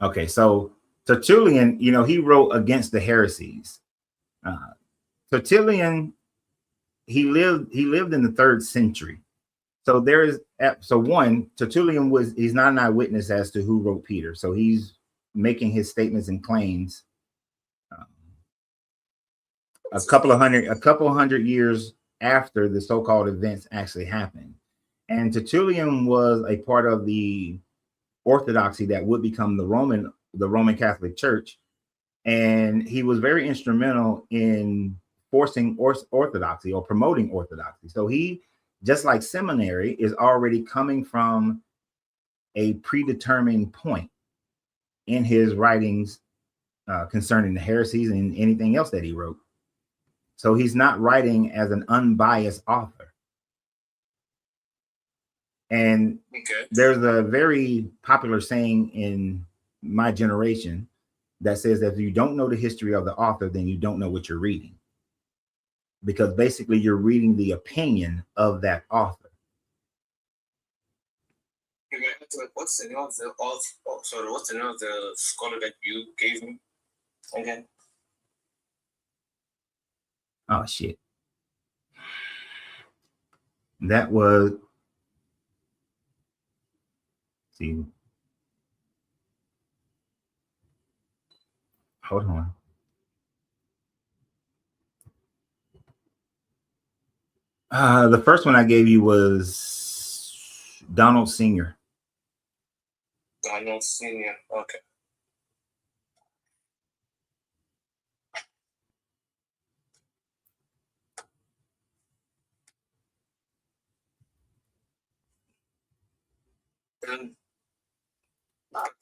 Okay, so Tertullian, he wrote against the heresies. Tertullian, he lived in the 3rd century. So Tertullian he's not an eyewitness as to who wrote Peter. So he's making his statements and claims a couple hundred years after the so-called events actually happened. And Tertullian was a part of the orthodoxy that would become the Roman Catholic Church. And he was very instrumental in forcing orthodoxy or promoting orthodoxy. So he, just like seminary, is already coming from a predetermined point in his writings concerning the heresies and anything else that he wrote. So he's not writing as an unbiased author. And there's a very popular saying in my generation that says that if you don't know the history of the author, then you don't know what you're reading. Because basically you're reading the opinion of that author. What's the name of the author? What's the name of the scholar that you gave me again? Oh shit. That was, see. Hold on. The first one I gave you was Donald Senior. Donald Senior. Okay.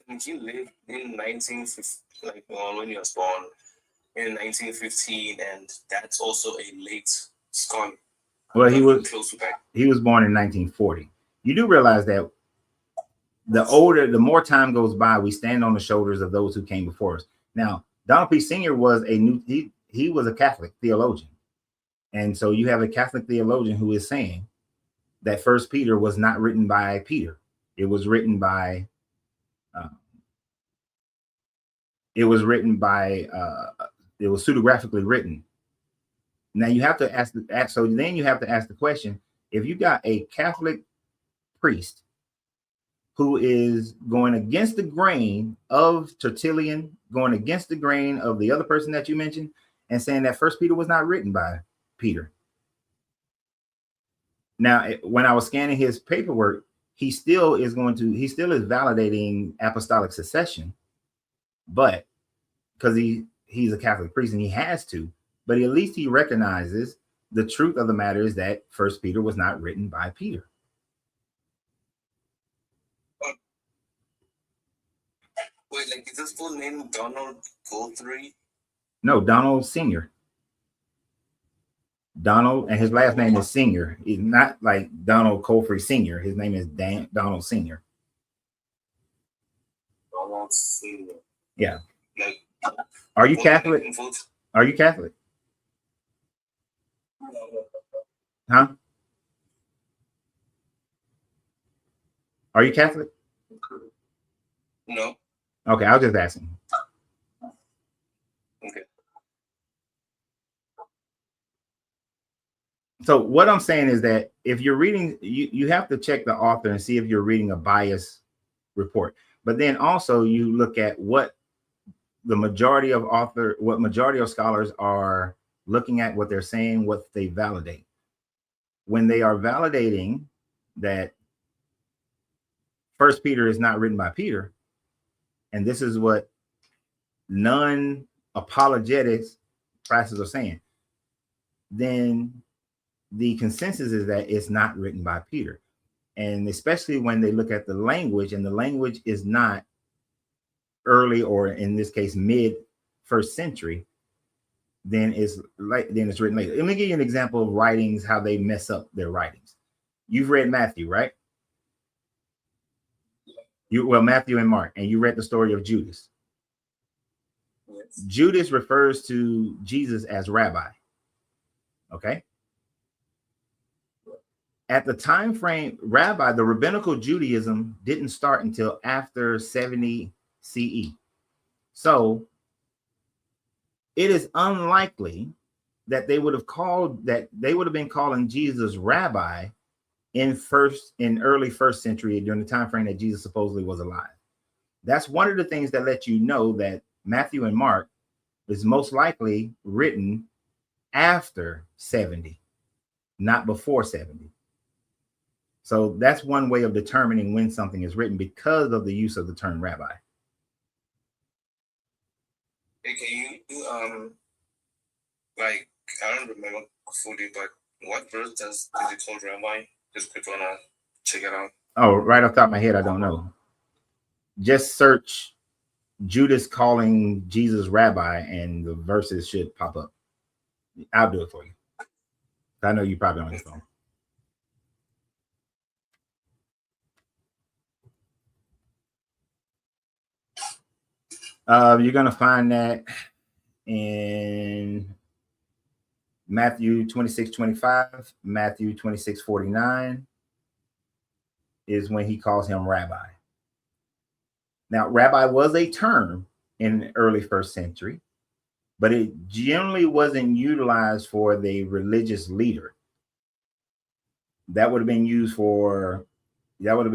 And he lived in 1950, like when he was born in 1915, and that's also a late scholar. Well, he was close to that. he was born in 1940. You do realize that the more time goes by, we stand on the shoulders of those who came before us. Now, Donald P. Sr. was he was a Catholic theologian. And so you have a Catholic theologian who is saying that First Peter was not written by Peter. It was written by it was pseudographically written. Now you have to ask so then you have to ask the question, if you got a Catholic priest who is going against the grain of Tertullian, going against the grain of the other person that you mentioned, and saying that First Peter was not written by Peter. Now, when I was scanning his paperwork, he still is validating apostolic succession, but because he's a Catholic priest and he has to, but at least he recognizes the truth of the matter is that First Peter was not written by Peter. Wait, like, is his full name Donald Guthrie? No, Donald Sr. Donald, and his last name is Senior. He's not like Donald Guthrie Sr. His name is Donald Sr. Donald Sr. Yeah. Like, are you Catholic? Are you Catholic? Huh? Are you Catholic? No. Okay, I was just asking. Okay. So what I'm saying is that if you're reading, you have to check the author and see if you're reading a biased report. But then also you look at what majority of scholars are looking at, what they're saying, what they validate. When they are validating that First Peter is not written by Peter, and this is what non-apologetics practices are saying, then the consensus is that it's not written by Peter. And especially when they look at the language, and the language is not early, or in this case, mid first century, then it's written later. Let me give you an example of writings, how they mess up their writings. You've read Matthew, right? Matthew and Mark, and you read the story of Judas. Yes. Judas refers to Jesus as rabbi. Okay. At the time frame, rabbi, the rabbinical Judaism didn't start until after 70 CE. So it is unlikely that they would have been calling Jesus rabbi in early first century, during the time frame that Jesus supposedly was alive. That's one of the things that let you know that Matthew and Mark is most likely written after 70, not before 70. So that's one way of determining when something is written, because of the use of the term rabbi. Hey, can you like, I don't remember fully, but what verse does it call rabbi? Just quick wanna check it out. Oh, right off the top of my head, I don't know. Just search Judas calling Jesus rabbi, and the verses should pop up. I'll do it for you. I know you probably on your phone. You're going to find that in Matthew 26:25, Matthew 26:49 is when he calls him rabbi. Now, rabbi was a term in the early first century, but it generally wasn't utilized for the religious leader. That would have been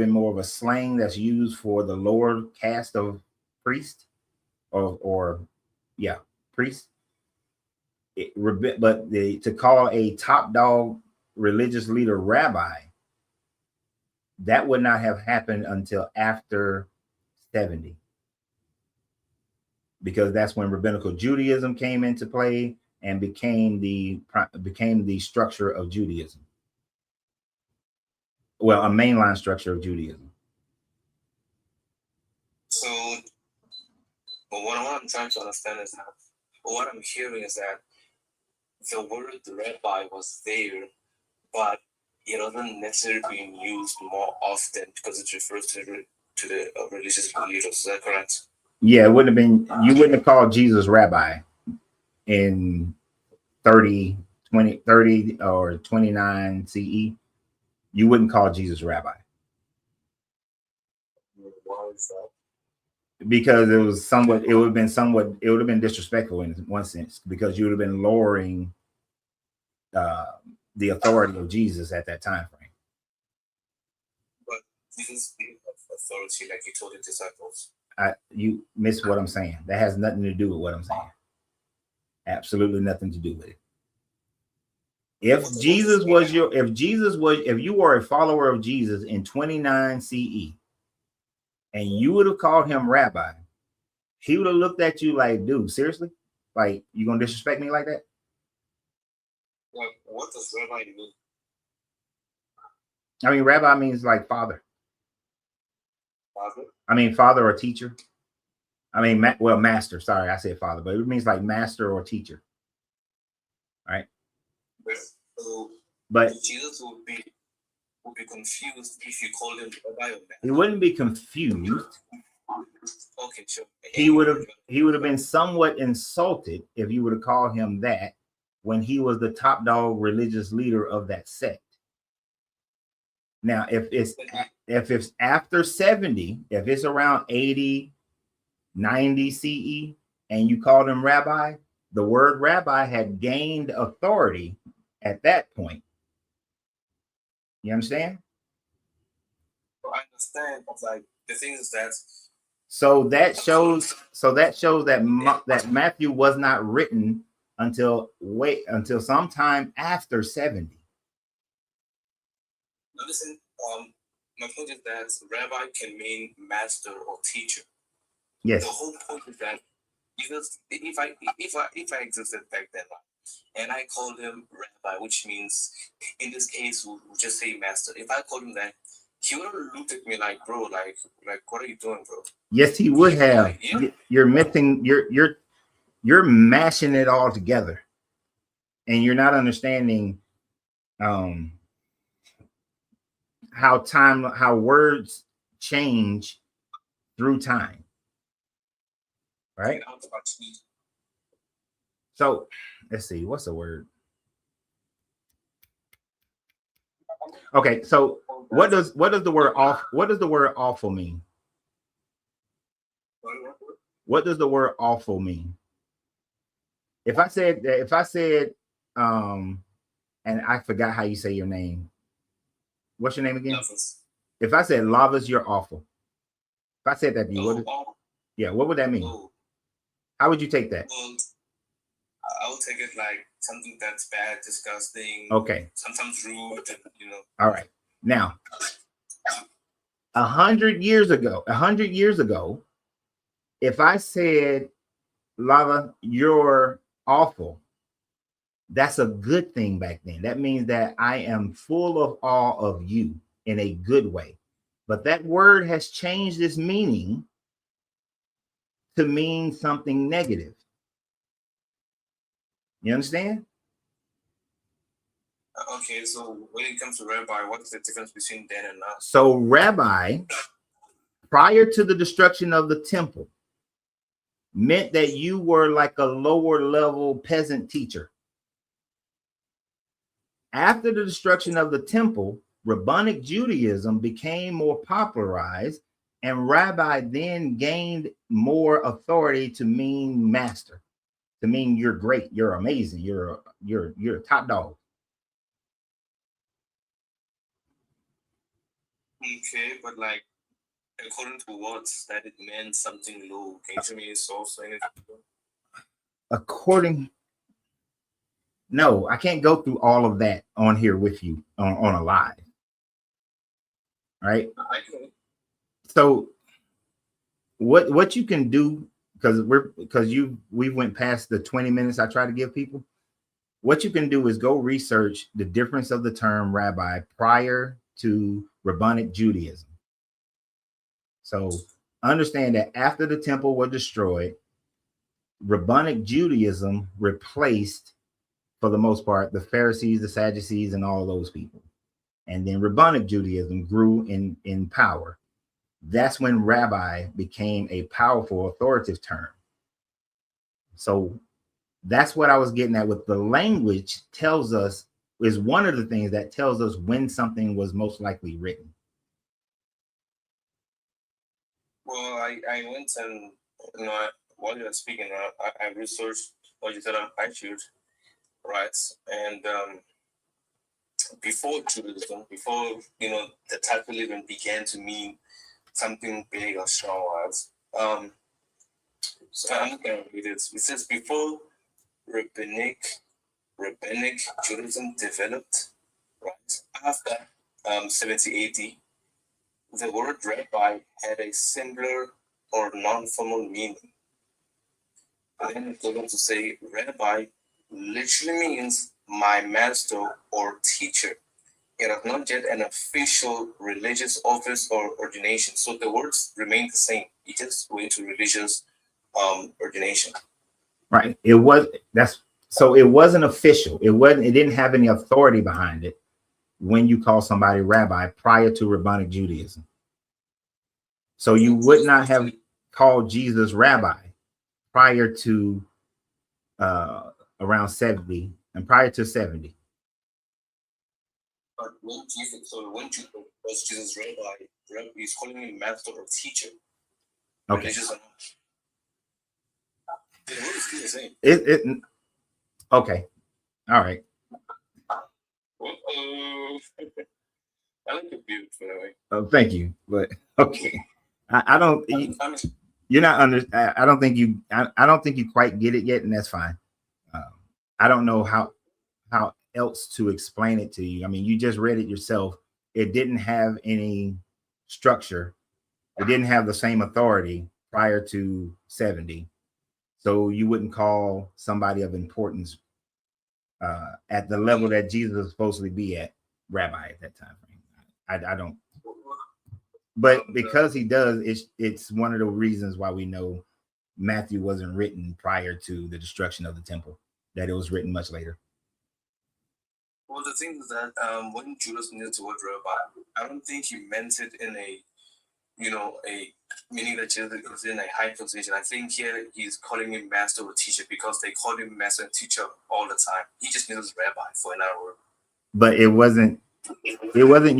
more of a slang that's used for the lower caste of priest, priest. To call a top dog religious leader rabbi, that would not have happened until after 70, because that's when rabbinical Judaism came into play and became the structure of Judaism. Well, a mainline structure of Judaism. So, what I'm trying to understand is that, what I'm hearing is that the word rabbi was there but it doesn't necessarily being used more often because it refers to the religious leaders. Is that correct? Yeah, it wouldn't have been, you wouldn't have called Jesus rabbi in 30 or 29 CE. You wouldn't call Jesus rabbi. Why is that? Because it was somewhat, it would have been disrespectful in one sense, because you would have been lowering the authority of Jesus at that time frame. But Jesus gave authority like he told the disciples. You miss what I'm saying. That has nothing to do with what I'm saying. Absolutely nothing to do with it. If you were a follower of Jesus in 29 CE and you would have called him rabbi, he would have looked at you like, dude, seriously? Like, you gonna disrespect me like that? Like, what does rabbi mean? I mean, rabbi means like father. Father? I mean, father or teacher. I mean, master. Sorry, I said father, but it means like master or teacher. Right? But Jesus would be confused if you called him rabbi or master. He wouldn't be confused. Okay, sure. He would have been somewhat insulted if you would have called him that when he was the top dog religious leader of that sect. Now, if it's after 70, if it's around 80, 90 CE, and you called him rabbi, the word rabbi had gained authority at that point. You understand? I understand, but like the thing is that so that shows that Matthew was not written until sometime after 70. Now listen, my point is that rabbi can mean master or teacher. Yes. The whole point is that because if I existed back then, and I called him rabbi, which means in this case we'll just say master. If I called him that, he would have looked at me like, bro, like what are you doing, bro? Yes, he would have. Like, yeah. You're missing. You're mashing it all together, and you're not understanding how words change through time. Right? So let's see, what's the word? Okay, so what does the word awful mean? What does the word awful mean? If I said and I forgot how you say your name. What's your name again? If I said Lavas, you're awful. If I said that to you, what would that mean? How would you take that? I would take it like something that's bad, disgusting. Okay. Sometimes rude, All right. Now, 100 years ago, if I said, Lava, you're awful, that's a good thing back then. That means that I am full of awe of you in a good way. But that word has changed its meaning to mean something negative. You understand? Okay, so when it comes to rabbi, what's the difference between then and now? So rabbi, prior to the destruction of the temple, meant that you were like a lower level peasant teacher. After the destruction of the temple, Rabbinic Judaism became more popularized, and rabbi then gained more authority to mean master, to mean you're great, you're amazing, you're a top dog. Okay, but like according to words that it meant something low. Can you tell me it's also anything? No, I can't go through all of that on here with you on a live. Right? So what you can do, because we went past the 20 minutes I try to give people. What you can do is go research the difference of the term rabbi prior to Rabbinic Judaism. So understand that after the temple was destroyed, Rabbinic Judaism replaced for the most part, the Pharisees, the Sadducees, and all those people. And then Rabbinic Judaism grew in power. That's when rabbi became a powerful, authoritative term. So that's what I was getting at with the language tells us, is one of the things that tells us when something was most likely written. Well, I went and, while you were speaking, I researched what you said on iTunes, right? And before Judaism, before, the title even began to mean something big or strong, so I'm going to read it. It says, before rabbinic Judaism developed, right, after 70 AD, the word rabbi had a singular or non-formal meaning. And then it goes on to say, rabbi literally means my master or teacher. It is not yet an official religious office or ordination. So the words remain the same. It just went to religious ordination. Right. It wasn't official. It didn't have any authority behind it when you call somebody rabbi prior to Rabbinic Judaism. So you would not have called Jesus rabbi prior to around 70 and prior to 70. But when Jesus was Jesus rabbi, he's calling him master or teacher. Okay. Religious or not. The word is still the same. Okay. All right. I like the view, by the way. Oh, thank you. But okay. I don't. You're not under. I don't think you. I don't think you quite get it yet, and that's fine. I don't know how else to explain it to you. I mean, you just read it yourself. It didn't have any structure. It didn't have the same authority prior to 70. So you wouldn't call somebody of importance at the level that Jesus was supposed to be at rabbi at that time frame. I don't. But because he does, it's one of the reasons why we know Matthew wasn't written prior to the destruction of the temple, that it was written much later. Well, the thing is that when Judas used the word rabbi, I don't think he meant it in a meaning that Jesus is in a high position. I think here he's calling him master or teacher because they call him master and teacher all the time. He just uses rabbi for another word. But it wasn't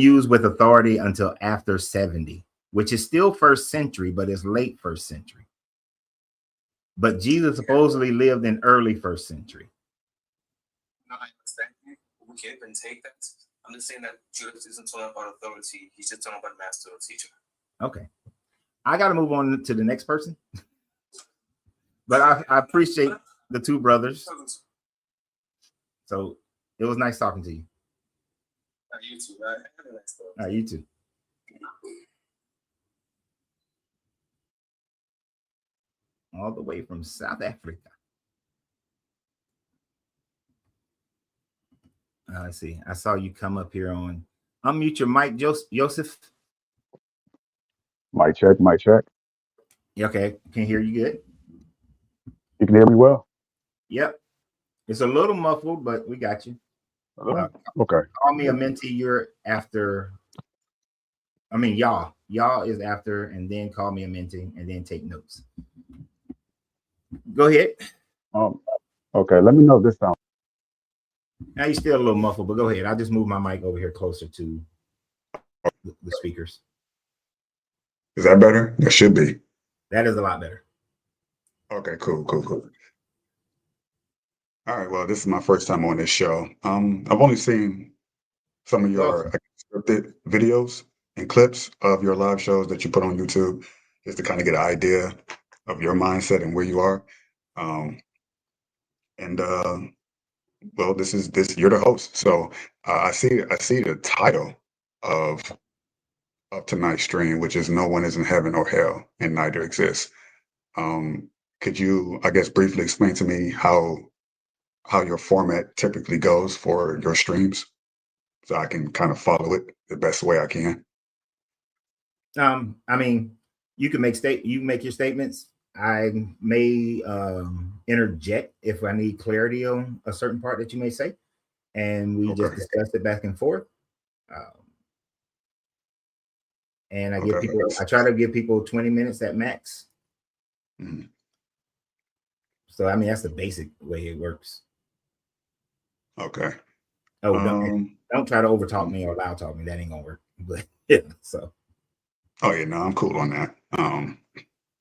used with authority until after 70, which is still first century, but it's late first century. But Jesus supposedly lived in early first century. No, I understand you. We can't even take that. I'm just saying that Judas isn't talking about authority. He's just talking about master or teacher. Okay. I got to move on to the next person. But I appreciate the two brothers. So it was nice talking to you. You too. Right? Have a nice day. All right, you too. All the way from South Africa. Let's see. I saw you come up here on. Unmute your mic, Joseph. Mic check, mic check. Okay, can hear you good. You can hear me well? Yep. It's a little muffled, but we got you. Okay. Call me a mentee. You're after. I mean, y'all. Y'all is after, and then call me a mentee, and then take notes. Go ahead. Okay. Let me know if this sounds. Now you're still a little muffled, but go ahead. I'll just move my mic over here closer to the speakers. Is that better? That should be. That is a lot better. Okay, cool. All right, well, this is my first time on this show. I've only seen some of your scripted videos and clips of your live shows that you put on YouTube, just to kind of get an idea of your mindset and where you are. Well, this you're the host, so I see the title of tonight's stream, which is "No One Is in Heaven or Hell, and Neither Exists." Could you, I guess, briefly explain to me how your format typically goes for your streams, so I can kind of follow it the best way I can? I mean, you can make your statements, I may interject if I need clarity on a certain part that you may say, and we just Okay. discuss it back and forth. Um, and Okay. I try to give people 20 minutes at max. Mhm. So I mean, that's the basic way it works. Okay. Oh, Um, don't try to overtalk me or loud talk me. That ain't gonna work. But yeah, so oh yeah, no, I'm cool on that.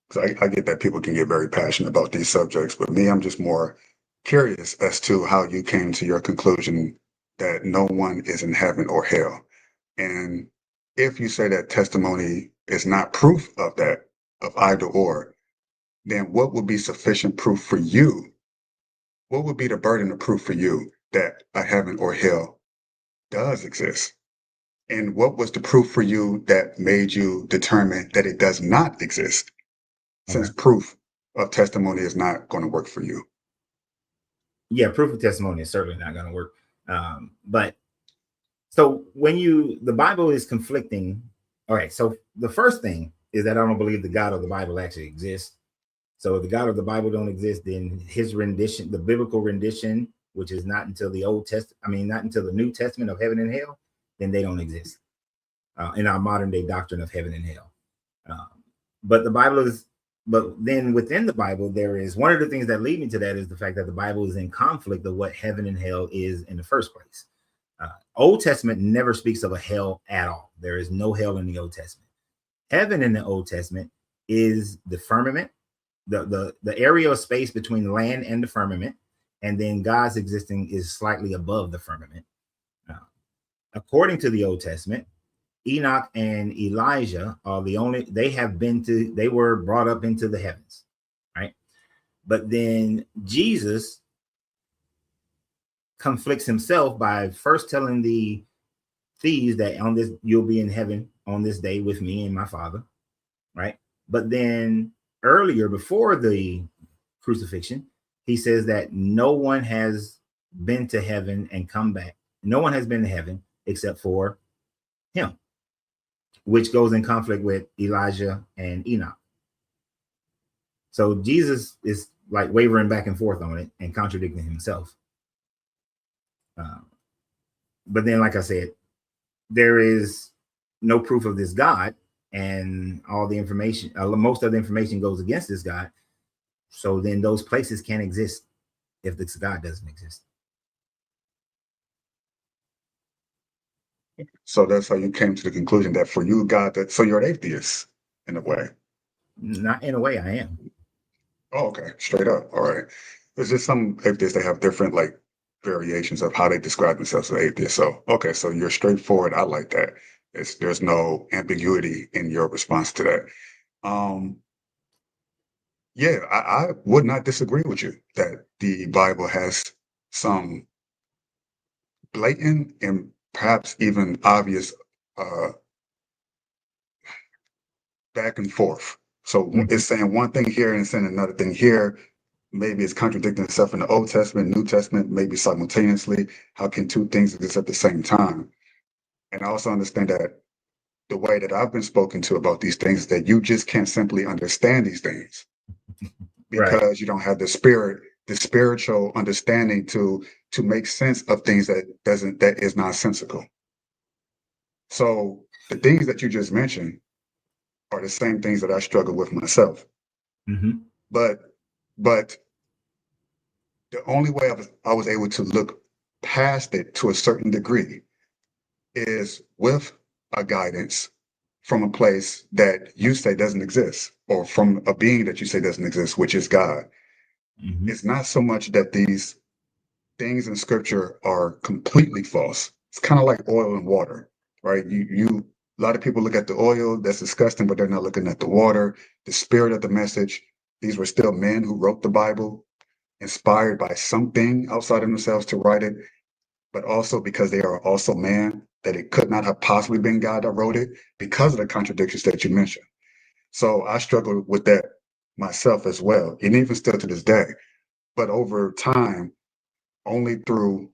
'Cause I get that people can get very passionate about these subjects, but me, I'm just more curious as to how you came to your conclusion that no one is in heaven or hell. And if you say that testimony is not proof of that, of either or, then what would be sufficient proof for you? What would be the burden of proof for you that a heaven or hell does exist? And what was the proof for you that made you determine that it does not exist? Since okay. proof of testimony is not going to work for you. Yeah, proof of testimony is certainly not gonna work. But so the Bible is conflicting. All right, so the first thing is that I don't believe the God of the Bible actually exists. So if the God of the Bible don't exist, then his rendition, the biblical rendition, which is not until the not until the New Testament of heaven and hell, then they don't exist in our modern day doctrine of heaven and hell. But the Bible is, but then within the Bible, there is one of the things that lead me to that is the fact that the Bible is in conflict of what heaven and hell is in the first place. Old Testament never speaks of a hell at all. There is no hell in the Old Testament. Heaven in the Old Testament is the firmament, the area of space between the land and the firmament, and then God's existing is slightly above the firmament. According to the Old Testament, Enoch and Elijah are the only, they were brought up into the heavens, right? But then Jesus conflicts himself by first telling the thieves that on this, you'll be in heaven on this day with me and my Father, right? But then earlier, before the crucifixion, he says that no one has been to heaven and come back. No one has been to heaven except for him, which goes in conflict with Elijah and Enoch. So Jesus is like wavering back and forth on it and contradicting himself. But then, like I said, there is no proof of this God, and all the information, most of the information goes against this God. So then those places can't exist if this God doesn't exist. So that's how you came to the conclusion that for you, God, that so you're an atheist in a way. Not in a way, I am. Oh, okay, straight up. All right. There's just some atheists that have different like variations of how they describe themselves as atheists. So okay, so you're straightforward. I like that. There's no ambiguity in your response to that. Yeah, I would not disagree with you that the Bible has some blatant and perhaps even obvious uh, back and forth. So it's saying one thing here and saying another thing here. Maybe it's contradicting itself in the Old Testament, New Testament, maybe simultaneously. How can two things exist at the same time? And I also understand that the way that I've been spoken to about these things is that you just can't simply understand these things Right. because you don't have the spiritual understanding to make sense of things that is nonsensical. So the things that you just mentioned are the same things that I struggle with myself. Mm-hmm. But the only way I was able to look past it to a certain degree is with a guidance from a place that you say doesn't exist, or from a being that you say doesn't exist, which is God. Mm-hmm. It's not so much that these things in scripture are completely false. It's kind of like oil and water, right? A lot of people look at the oil, that's disgusting, but they're not looking at the water, the spirit of the message. These were still men who wrote the Bible, inspired by something outside of themselves to write it, but also because they are also man, that it could not have possibly been God that wrote it because of the contradictions that you mentioned. So I struggle with that myself as well, and even still to this day. But over time, only through,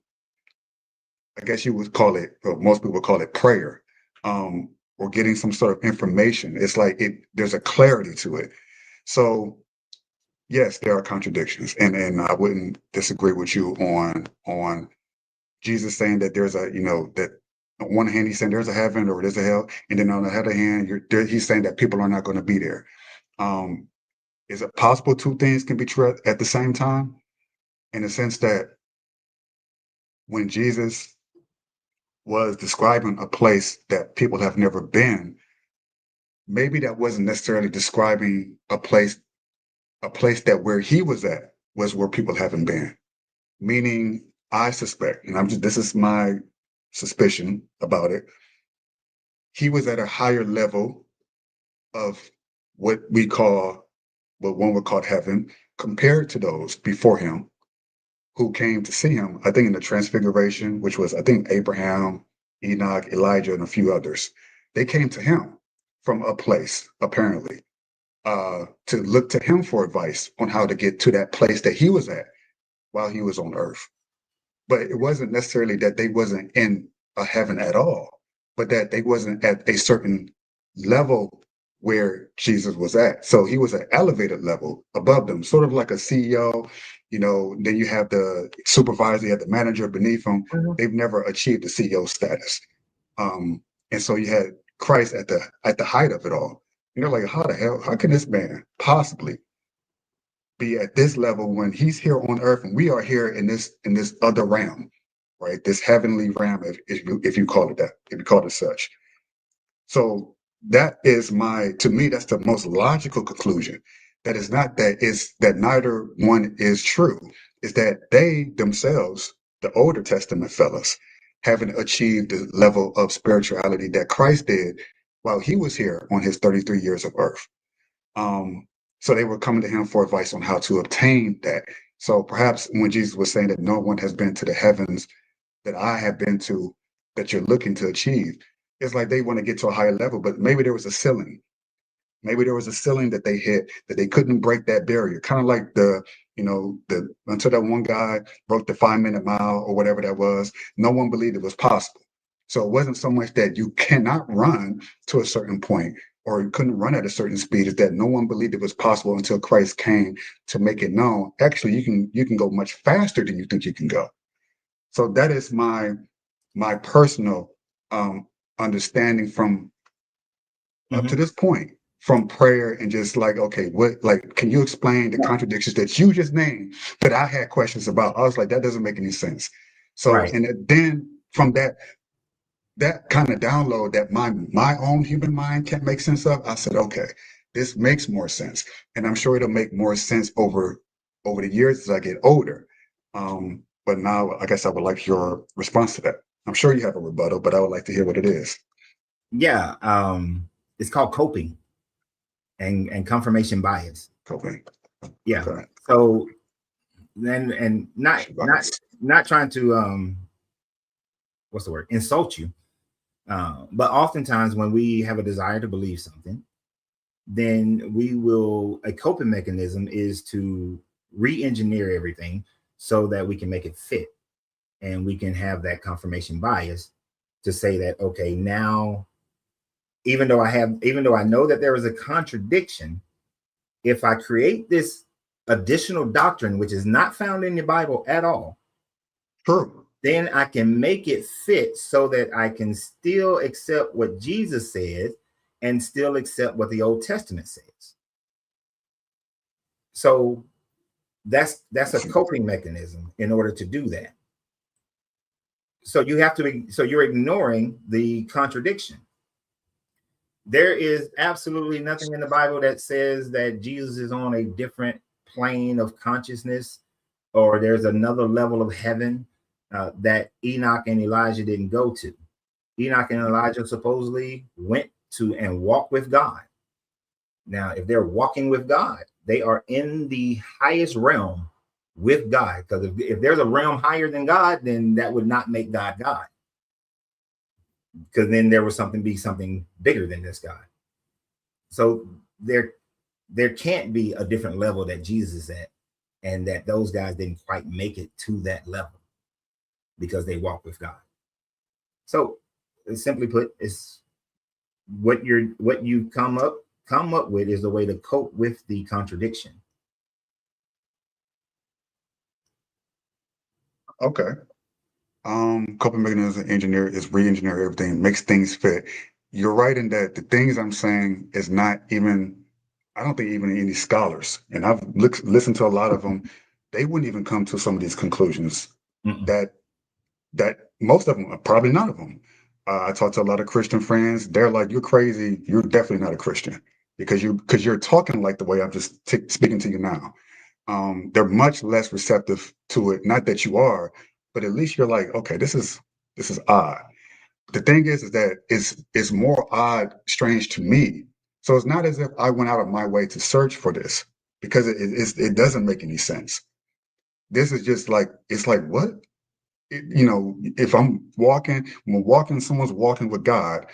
I guess you would call it, or most people would call it prayer, or getting some sort of information. It's like there's a clarity to it. So yes, there are contradictions, and I wouldn't disagree with you on Jesus saying that there's a, that on one hand he's saying there's a heaven or there's a hell, and then on the other hand he's saying that people are not going to be there. Is it possible two things can be true at the same time? In the sense that when Jesus was describing a place that people have never been, maybe that wasn't necessarily describing a place that where he was at was where people haven't been. Meaning, I suspect, and this is my suspicion about it, he was at a higher level of what one would call heaven, compared to those before him who came to see him, I think in the Transfiguration, which was, I think, Abraham, Enoch, Elijah, and a few others. They came to him from a place, apparently, to look to him for advice on how to get to that place that he was at while he was on earth. But it wasn't necessarily that they wasn't in a heaven at all, but that they wasn't at a certain level where Jesus was at. So he was an elevated level above them, sort of like a CEO. Then you have the supervisor, you have the manager beneath them. Mhm. They've never achieved the CEO status. And so you had Christ at the height of it all. Like, how can this man possibly be at this level when he's here on earth and we are here in this other realm, right? This heavenly realm, if you call it that, if you call it such. So that is to me, that's the most logical conclusion. That is not that neither one is true. Is that they themselves, the Older Testament fellas, haven't achieved the level of spirituality that Christ did while he was here on his 33 years of earth. So they were coming to him for advice on how to obtain that. So perhaps when Jesus was saying that no one has been to the heavens that I have been to, that you're looking to achieve, it's like they want to get to a higher level, but maybe there was a ceiling. Maybe there was a ceiling that they hit that they couldn't break that barrier. Kind of like until that one guy broke the 5-minute mile or whatever that was, no one believed it was possible. So it wasn't so much that you cannot run to a certain point or you couldn't run at a certain speed, is that no one believed it was possible until Christ came to make it known. Actually, you can go much faster than you think you can go. So that is my personal understanding from up to this point, from prayer, and just like, okay, can you explain the contradictions that you just named that I had questions about? I was like, that doesn't make any sense. So, Right. And then from that kind of download that my own human mind can't make sense of, I said, okay, this makes more sense. And I'm sure it'll make more sense over the years as I get older. But now I guess I would like your response to that. I'm sure you have a rebuttal, but I would like to hear what it is. Yeah. It's called coping and confirmation bias. Coping. Yeah. Okay. So then, and not trying to what's the word? Insult you. But oftentimes when we have a desire to believe something, then a coping mechanism is to re-engineer everything so that we can make it fit. And we can have that confirmation bias to say that, okay, now, even though I know that there is a contradiction, if I create this additional doctrine, which is not found in the Bible at all, True, then I can make it fit so that I can still accept what Jesus said and still accept what the Old Testament says. So that's a coping mechanism in order to do that. So you're ignoring the contradiction. There is absolutely nothing in the Bible that says that Jesus is on a different plane of consciousness, or there's another level of heaven that Enoch and Elijah didn't go to. Enoch and Elijah supposedly went to and walked with God. Now, if they're walking with God, they are in the highest realm with God. Because if there's a realm higher than God, then that would not make God God. Because then there would be something bigger than this God. So there can't be a different level that Jesus is at, and that those guys didn't quite make it to that level because they walk with God. So simply put, it's what you come up with is a way to cope with the contradiction. Okay. Coping mechanism engineer is re-engineer everything, makes things fit. You're right in that the things I'm saying is not even, I don't think even any scholars, and I've listened to a lot of them, they wouldn't even come to some of these conclusions that most of them, probably none of them. I talked to a lot of Christian friends. They're like, "You're crazy. You're definitely not a Christian because you're talking like the way I'm just speaking to you now." They're much less receptive to it. Not that you are, but at least you're like, okay, this is odd. The thing is that it's more odd, strange to me. So it's not as if I went out of my way to search for this because it doesn't make any sense. This is just like it's like what if when we're walking, someone's walking with God.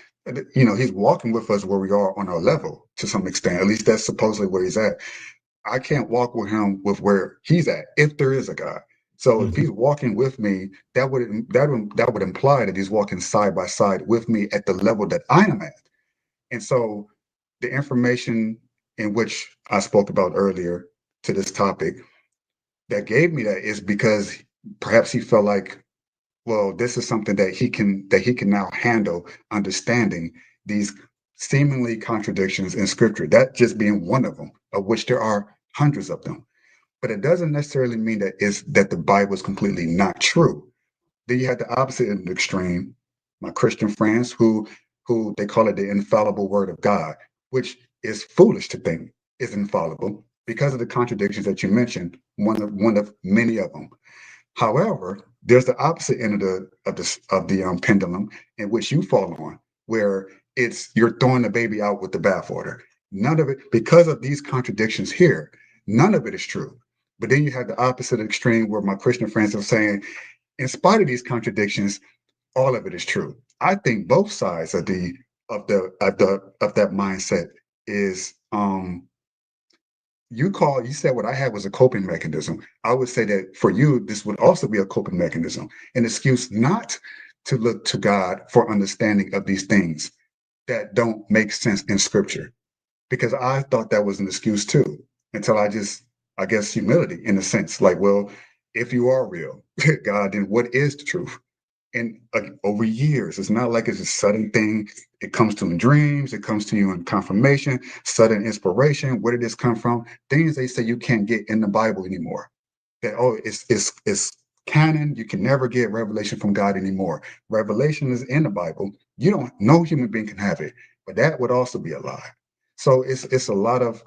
He's walking with us where we are on our level to some extent. At least that's supposedly where he's at. I can't walk with him with where he's at, if there is a God. So if he's walking with me, that would imply that he's walking side by side with me at the level that I am at. And so the information in which I spoke about earlier to this topic that gave me that is because perhaps he felt like, well, this is something that he can now handle understanding these seemingly contradictions in scripture, that just being one of them, of which there are hundreds of them. But it doesn't necessarily mean that the Bible is completely not true. Then you have the opposite end of the extreme, my Christian friends who they call it the infallible word of God, which is foolish to think is infallible because of the contradictions that you mentioned, one of many of them. However, there's the opposite end of the pendulum in which you fall on, where you're throwing the baby out with the bathwater. None of it, because of these contradictions here, none of it is true. But then you have the opposite extreme where my Christian friends are saying, in spite of these contradictions, all of it is true. I think both sides of that mindset is you said what I had was a coping mechanism. I would say that for you, this would also be a coping mechanism, an excuse not to look to God for understanding of these things that don't make sense in scripture. Because I thought that was an excuse too, until I guess, humility in a sense, like, well, if you are real, God, then what is the truth? And over years, it's not like it's a sudden thing. It comes to you in dreams, it comes to you in confirmation, sudden inspiration. Where did this come from? Things they say you can't get in the Bible anymore. That it's canon. You can never get revelation from God anymore. Revelation is in the Bible. You don't. No human being can have it. But that would also be a lie. So it's a lot of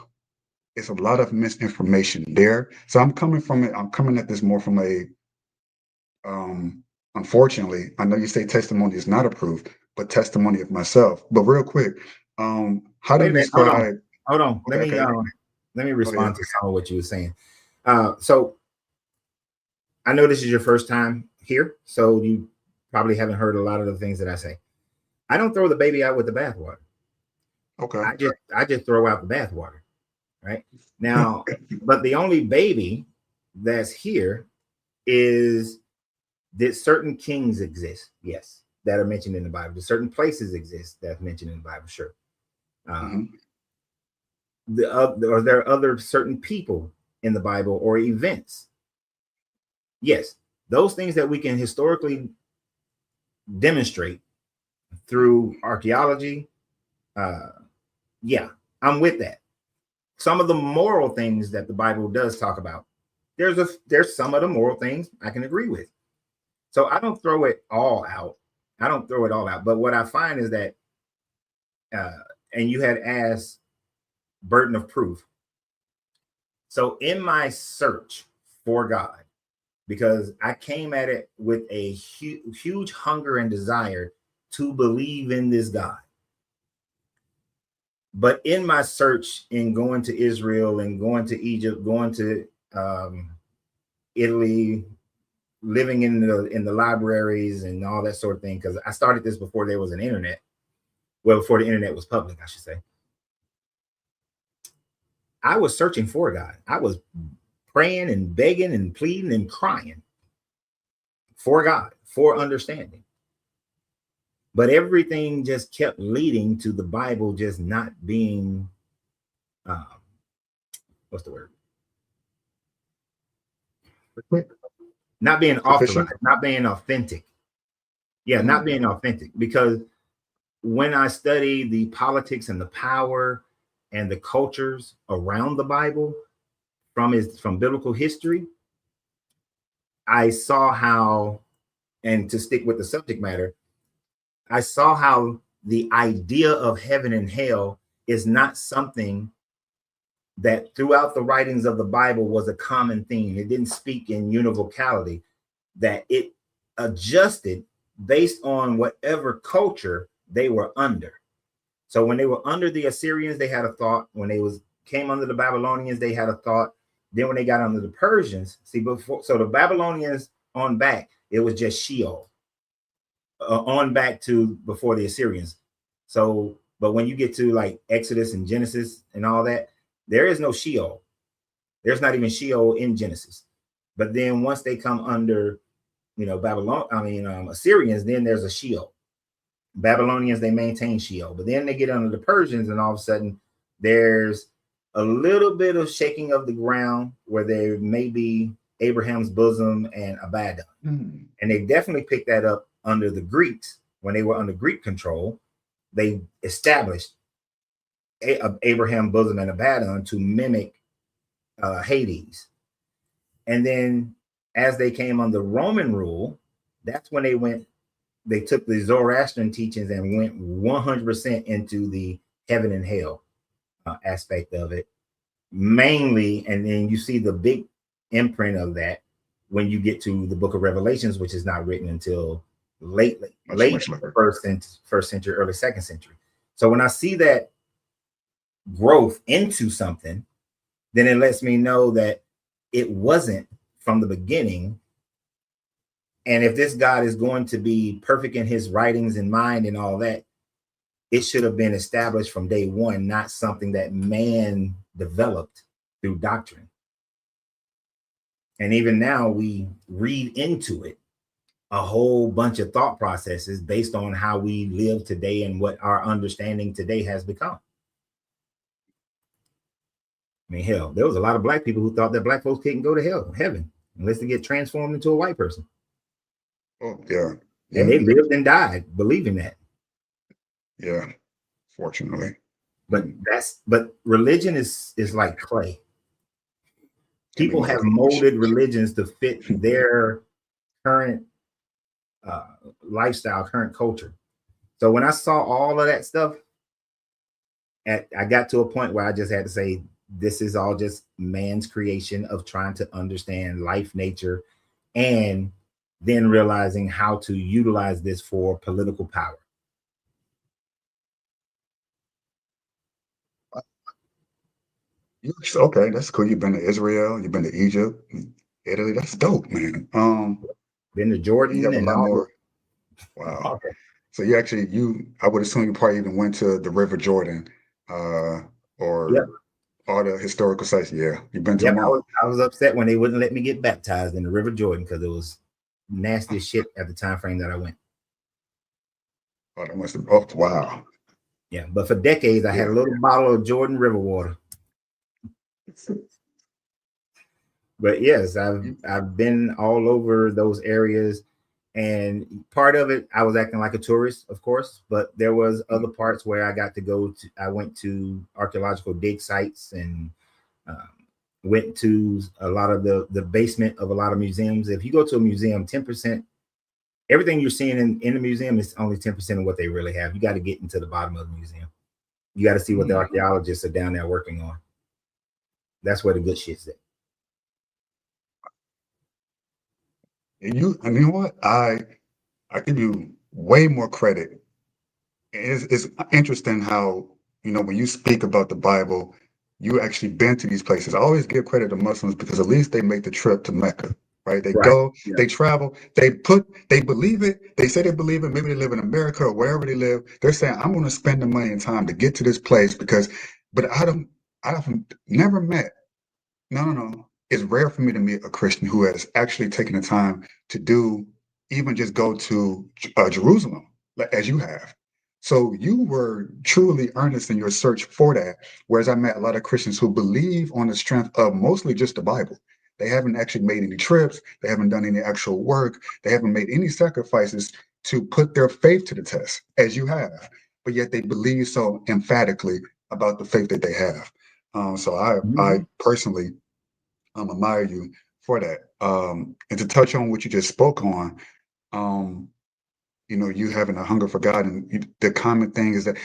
misinformation there. So I'm coming from it. I'm coming at this more from a unfortunately, I know you say testimony is not approved, but testimony of myself. But real quick, how do Wait a you minute. Hold on. describe? Hold on. Okay, okay. Let me Go respond ahead. to some of what you were saying. So I know this is your first time here, so you probably haven't heard a lot of the things that I say. I don't throw the baby out with the bathwater. Okay. I just throw out the bathwater, right? Now, but the only baby that's here is, did certain kings exist? Yes, that are mentioned in the Bible. Do certain places exist that's mentioned in the Bible? Sure. Mhm. Are there other certain people in the Bible or events? Yes, those things that we can historically demonstrate through archaeology. Yeah, I'm with that. Some of the moral things that the Bible does talk about, there's some of the moral things I can agree with. So I don't throw it all out. But what I find is that, and you had asked burden of proof. So in my search for God, because I came at it with a huge hunger and desire to believe in this God. But in my search, in going to Israel and going to Egypt, going to Italy, living in the libraries and all that sort of thing, because I started this before there was an internet. Well, before the internet was public, I should say. I was searching for God. I was praying and begging and pleading and crying for God, for understanding. But everything just kept leading to the Bible just not being, what's the word? not being Sufficient? authorized, not being authentic. Yeah, not being authentic. Because when I study the politics and the power and the cultures around the Bible from biblical history, I saw how, and to stick with the subject matter, I saw how the idea of heaven and hell is not something that throughout the writings of the Bible was a common theme. It didn't speak in univocality, that it adjusted based on whatever culture they were under. So when they were under the Assyrians, they had a thought. When they came under the Babylonians, they had a thought. Then when they got under the Persians, so the Babylonians on back, it was just Sheol. On back to before the Assyrians. So, but when you get to like Exodus and Genesis and all that, there is no Sheol. There's not even Sheol in Genesis. But then once they come under, Assyrians, then there's a Sheol. Babylonians, they maintain Sheol. But then they get under the Persians, and all of a sudden there's a little bit of shaking of the ground where there may be Abraham's bosom and Abaddon. And they definitely picked that up under the Greeks. When they were under Greek control, they established Abraham bosom and Abaddon to mimic Hades. And then as they came under Roman rule, that's when they took the Zoroastrian teachings and went 100% into the heaven and hell aspect of it, mainly. And then you see the big imprint of that when you get to the book of Revelations, which is not written until late first century, early second century. So when I see that growth into something, then it lets me know that it wasn't from the beginning. And if this God is going to be perfect in his writings and mind and all that, it should have been established from day one, not something that man developed through doctrine. And even now we read into it a whole bunch of thought processes based on how we live today and what our understanding today has become. I mean, hell, there was a lot of black people who thought that black folks couldn't go to heaven, unless they get transformed into a white person. Oh, yeah. And they lived and died believing that. Yeah, fortunately. But religion is like clay. People have molded religions to fit their current lifestyle, current culture. So when I saw all of that stuff, I got to a point where I just had to say, this is all just man's creation of trying to understand life, nature, and then realizing how to utilize this for political power. Okay, that's cool. You've been to Israel, you've been to Egypt, Italy. That's dope, man. Been to Jordan you have a and lot all. more. Wow. Okay. So I would assume you probably even went to the River Jordan, or all the historical sites. Yeah, you've been to them all. I was upset when they wouldn't let me get baptized in the River Jordan because it was nasty as shit at the time frame that I went. Oh, that must have. Oh, wow. Yeah, but for decades I had a little bottle of Jordan River water. But yes, I've been all over those areas, and part of it I was acting like a tourist, of course, but there was other parts where I got to go to. I went to archaeological dig sites and went to a lot of the basement of a lot of museums. If you go to a museum, 10%, everything you're seeing in the museum is only 10% of what they really have. You got to get into the bottom of the museum. You got to see what the archaeologists are down there working on. That's where the good shit's at. And you know what? I give you way more credit. It's interesting how, when you speak about the Bible, you actually been to these places. I always give credit to Muslims because at least they make the trip to Mecca, right? They go, they travel, they believe it. They say they believe it. Maybe they live in America or wherever they live. They're saying, I'm going to spend the money and time to get to this place but I've never met. No. It's rare for me to meet a Christian who has actually taken the time to even just go to Jerusalem, like as you have. So you were truly earnest in your search for that. Whereas I met a lot of Christians who believe on the strength of mostly just the Bible. They haven't actually made any trips. They haven't done any actual work. They haven't made any sacrifices to put their faith to the test, as you have. But yet they believe so emphatically about the faith that they have. So I personally admire you for that. And to touch on what you just spoke on, you having a hunger for God, and the common thing is that,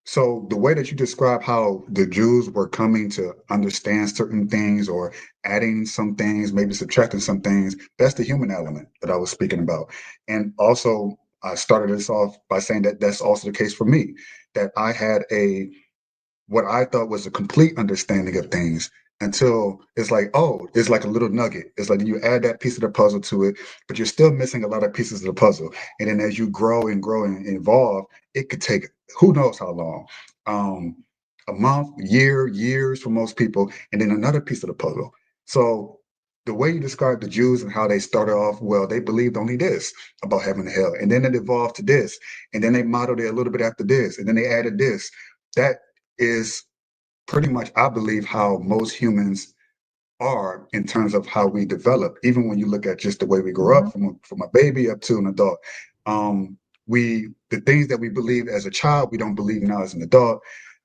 so the way that you describe how the Jews were coming to understand certain things or adding some things, maybe subtracting some things, that's the human element that I was speaking about. And also, I started this off by saying that that's also the case for me, that I had what I thought was a complete understanding of things until it's like, oh, it's like a little nugget. It's like you add that piece of the puzzle to it, but you're still missing a lot of pieces of the puzzle. And then as you grow and evolve, it could take who knows how long, a month, years for most people, and then another piece of the puzzle. So the way you describe the Jews and how they started off, well, they believed only this about heaven and hell, and then it evolved to this, and then they modeled it a little bit after this, and then they added this. That is pretty much, I believe, how most humans are in terms of how we develop. Even when you look at just the way we grow up from a baby up to an adult, the things that we believe as a child, we don't believe now as an adult,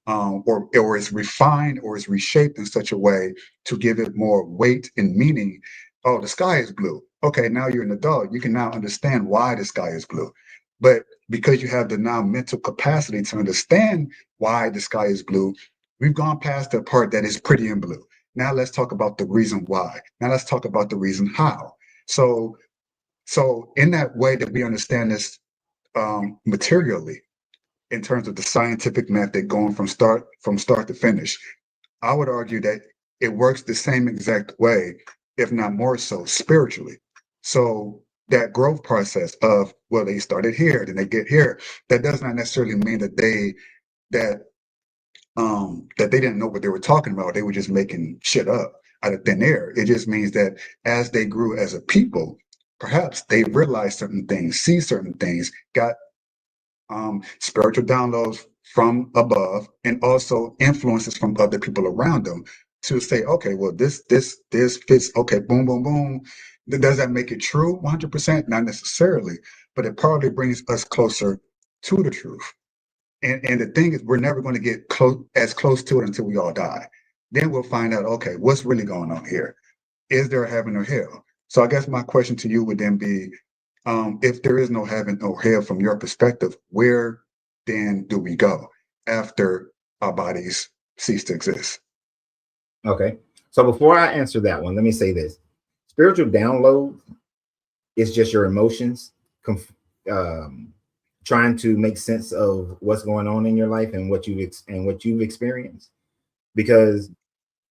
or is refined or is reshaped in such a way to give it more weight and meaning. Oh, the sky is blue. Okay, now you're an adult. You can now understand why the sky is blue. But because you have the now mental capacity to understand why the sky is blue, we've gone past the part that is pretty and blue. Now let's talk about the reason why. Now let's talk about the reason how. So in that way that we understand this materially, in terms of the scientific method going from start to finish, I would argue that it works the same exact way, if not more so, spiritually. So that growth process of, well, they started here, then they get here, that does not necessarily mean that they didn't know what they were talking about. They were just making shit up out of thin air. It just means that as they grew as a people, perhaps they realized certain things, see certain things, got spiritual downloads from above, and also influences from other people around them to say, okay, well, this fits. Okay, boom, boom, boom. Does that make it true 100%? Not necessarily, but it probably brings us closer to the truth. And the thing is, we're never going to get as close to it until we all die. Then we'll find out, okay, what's really going on here? Is there a heaven or hell? So I guess my question to you would then be, if there is no heaven or hell from your perspective, where then do we go after our bodies cease to exist? Okay. So before I answer that one, let me say this. Spiritual download is just your emotions trying to make sense of what's going on in your life and what you've experienced. Because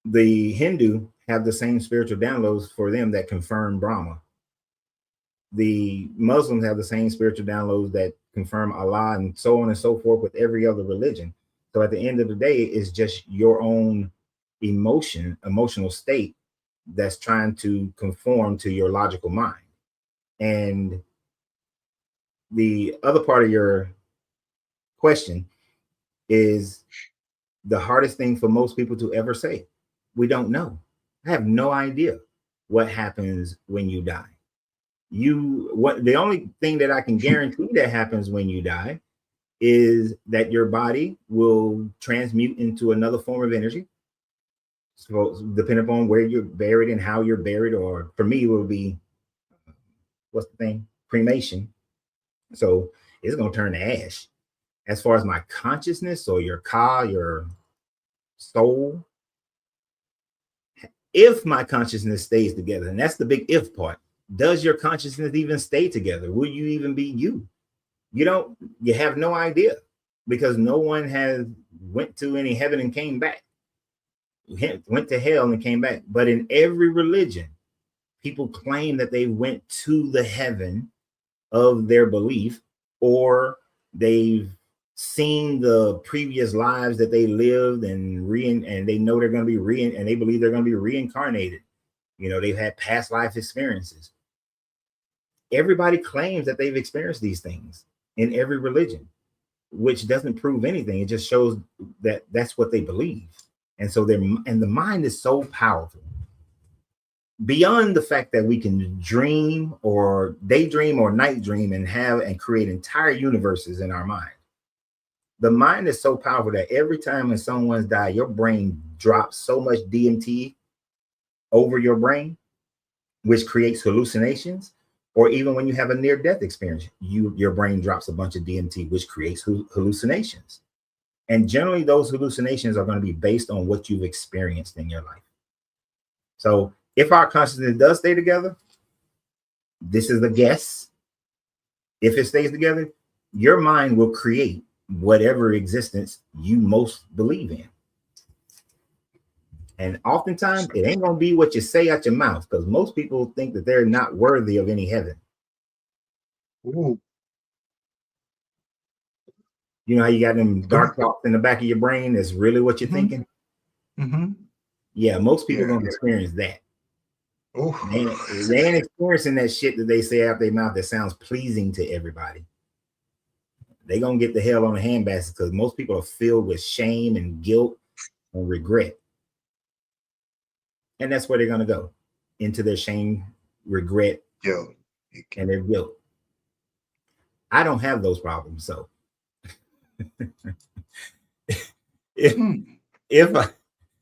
the Hindu have the same spiritual downloads for them that confirm Brahma. The Muslims have the same spiritual downloads that confirm Allah, and so on and so forth with every other religion. So at the end of the day, it's just your own emotional state that's trying to conform to your logical mind. And the other part of your question is the hardest thing for most people to ever say. We don't know. I have no idea what happens when you die. The only thing that I can guarantee that happens when you die is that your body will transmute into another form of energy. So depending upon where you're buried and how you're buried, or for me, it will be, cremation. So it's going to turn to ash. As far as my consciousness or your soul, if my consciousness stays together, and that's the big if part, does your consciousness even stay together? Will you even be you? You have no idea, because no one has went to any heaven and came back, went to hell and came back. But in every religion, people claim that they went to the heaven of their belief, or they've seen the previous lives that they lived and they know they're going to be and they believe they're going to be reincarnated. They've had past life experiences. Everybody claims that they've experienced these things in every religion, which doesn't prove anything. It just shows that that's what they believe. And so the mind is so powerful. beyond the fact that we can dream or daydream or night dream and have and create entire universes in our mind. The mind is so powerful that every time when someone's died, your brain drops so much DMT over your brain, which creates hallucinations. Or even when you have a near-death experience, your brain drops a bunch of DMT, which creates hallucinations. And generally, those hallucinations are going to be based on what you've experienced in your life. So if our consciousness does stay together, this is a guess. If it stays together, your mind will create whatever existence you most believe in. And oftentimes it ain't going to be what you say out your mouth, because most people think that they're not worthy of any heaven. Ooh. You know how you got them dark thoughts in the back of your brain? That's really what you're thinking. Yeah, most people don't experience that. They ain't experiencing that shit that they say out their mouth that sounds pleasing to everybody. They gonna get the hell on the handbasket because most people are filled with shame and guilt and regret. And that's where they're gonna go, into their shame, regret, and their guilt. I don't have those problems, so if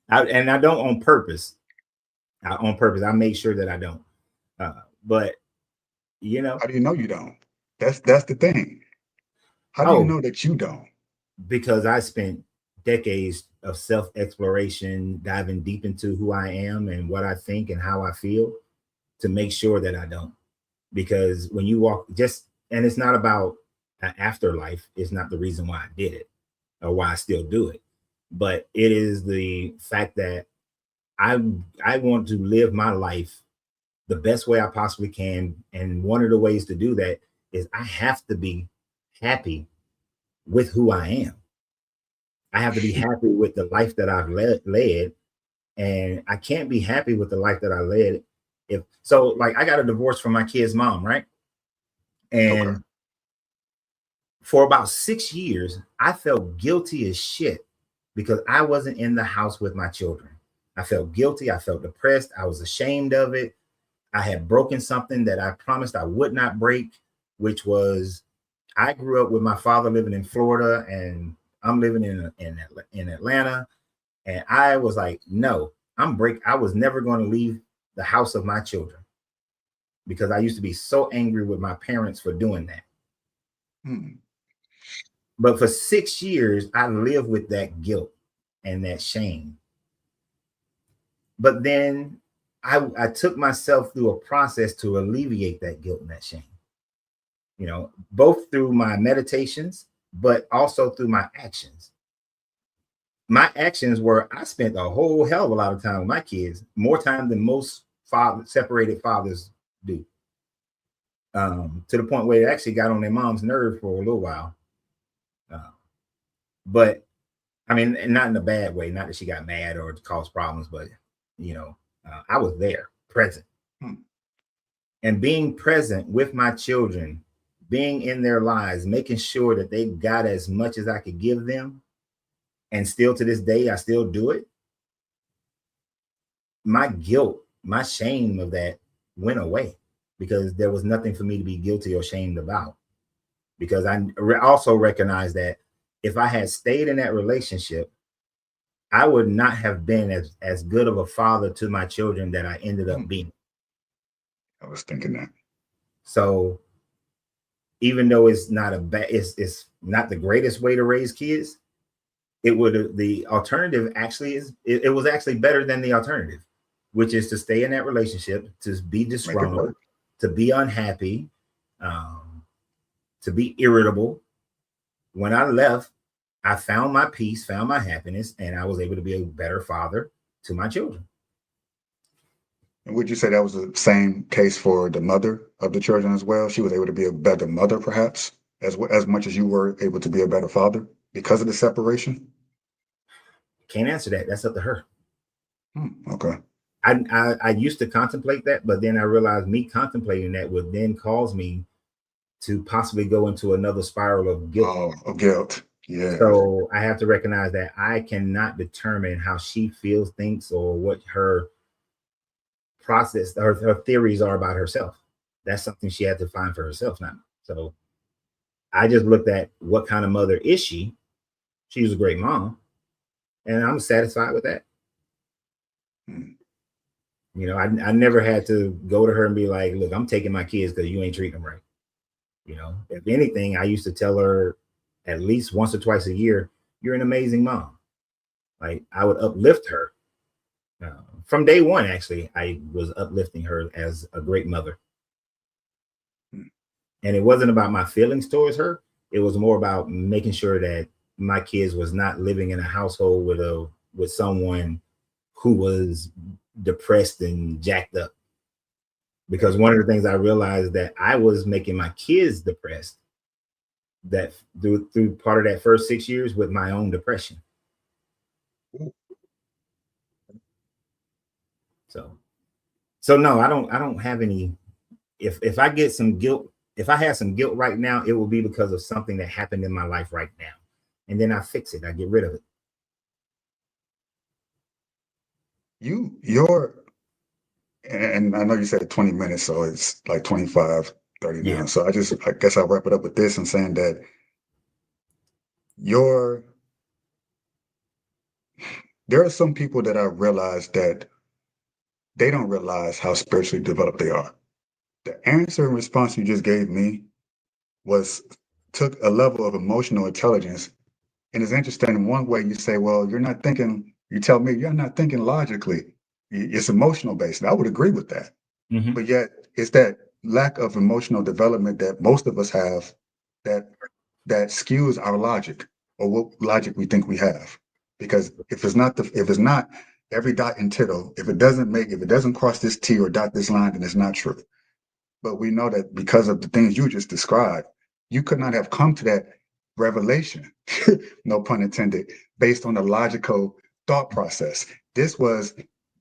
I don't on purpose. I make sure that I don't. But you know, how do you know you don't? That's the thing. How do you know that you don't? Because I spent decades of self-exploration, diving deep into who I am and what I think and how I feel to make sure that I don't. Because when you walk, and it's not about an afterlife, it's not the reason why I did it or why I still do it, but it is the fact that I want to live my life the best way I possibly can. And one of the ways to do that is I have to be happy with who I am. I have to be happy with the life that I've led. And I can't be happy with the life that I led. Like I got a divorce from my kid's mom, right? And for about 6 years, I felt guilty as shit because I wasn't in the house with my children. I felt guilty. I felt depressed. I was ashamed of it. I had broken something that I promised I would not break, which was I grew up with my father living in Florida and I'm living in Atlanta. And I was like, no, I was never going to leave the house of my children because I used to be so angry with my parents for doing that. But for 6 years, I lived with that guilt and that shame. But then I took myself through a process to alleviate that guilt and that shame, you know, both through my meditations, but also through my actions. My actions were I spent a whole hell of a lot of time with my kids, more time than most separated fathers do, to the point where it actually got on their mom's nerves for a little while. But I mean, not in a bad way, not that she got mad or caused problems, but you know, I was there, present. And being present with my children, being in their lives, making sure that they got as much as I could give them. And still to this day, I still do it. My guilt, my shame of that went away because there was nothing for me to be guilty or shamed about. Because I also recognize that if I had stayed in that relationship, I would not have been as good of a father to my children that I ended up being. I was thinking that. So even though it's not it's not the greatest way to raise kids, the alternative actually it was actually better than the alternative, which is to stay in that relationship, to be disgruntled, to be unhappy, to be irritable. When I left, I found my peace, found my happiness, and I was able to be a better father to my children. And would you say that was the same case for the mother of the children as well? She was able to be a better mother, perhaps, as much as you were able to be a better father because of the separation? Can't answer that. That's up to her. Okay. I used to contemplate that, but then I realized me contemplating that would then cause me to possibly go into another spiral of guilt. Oh, of guilt. Yeah. So I have to recognize that I cannot determine how she feels, thinks, or what her process, her theories are about herself. That's something she had to find for herself now. So I just looked at what kind of mother is she. She was a great mom, and I'm satisfied with that. You know, I never had to go to her and be like, look, I'm taking my kids because you ain't treating them right. You know, if anything, I used to tell her at least once or twice a year, you're an amazing mom. Like, I would uplift her. From day one, actually, I was uplifting her as a great mother. And it wasn't about my feelings towards her. It was more about making sure that my kids was not living in a household with someone who was depressed and jacked up. Because one of the things I realized that I was making my kids depressed, that through part of that first 6 years with my own depression. So no, I don't have any. If I get some guilt, if I have some guilt right now, it will be because of something that happened in my life right now, and then I fix it. I get rid of it. And I know you said 20 minutes, so it's like 25, 30 now. Yeah. So I guess I'll wrap it up with this and saying that there are some people that I realized that they don't realize how spiritually developed they are. The answer and response you just gave me took a level of emotional intelligence. And it's interesting in one way you say, well, you tell me you're not thinking logically. It's emotional based. And I would agree with that. Mm-hmm. But yet it's that lack of emotional development that most of us have that skews our logic or what logic we think we have. Because if it's not every dot and tittle, if it doesn't cross this T or dot this line, then it's not true. But we know that because of the things you just described, you could not have come to that revelation, no pun intended, based on a logical thought process.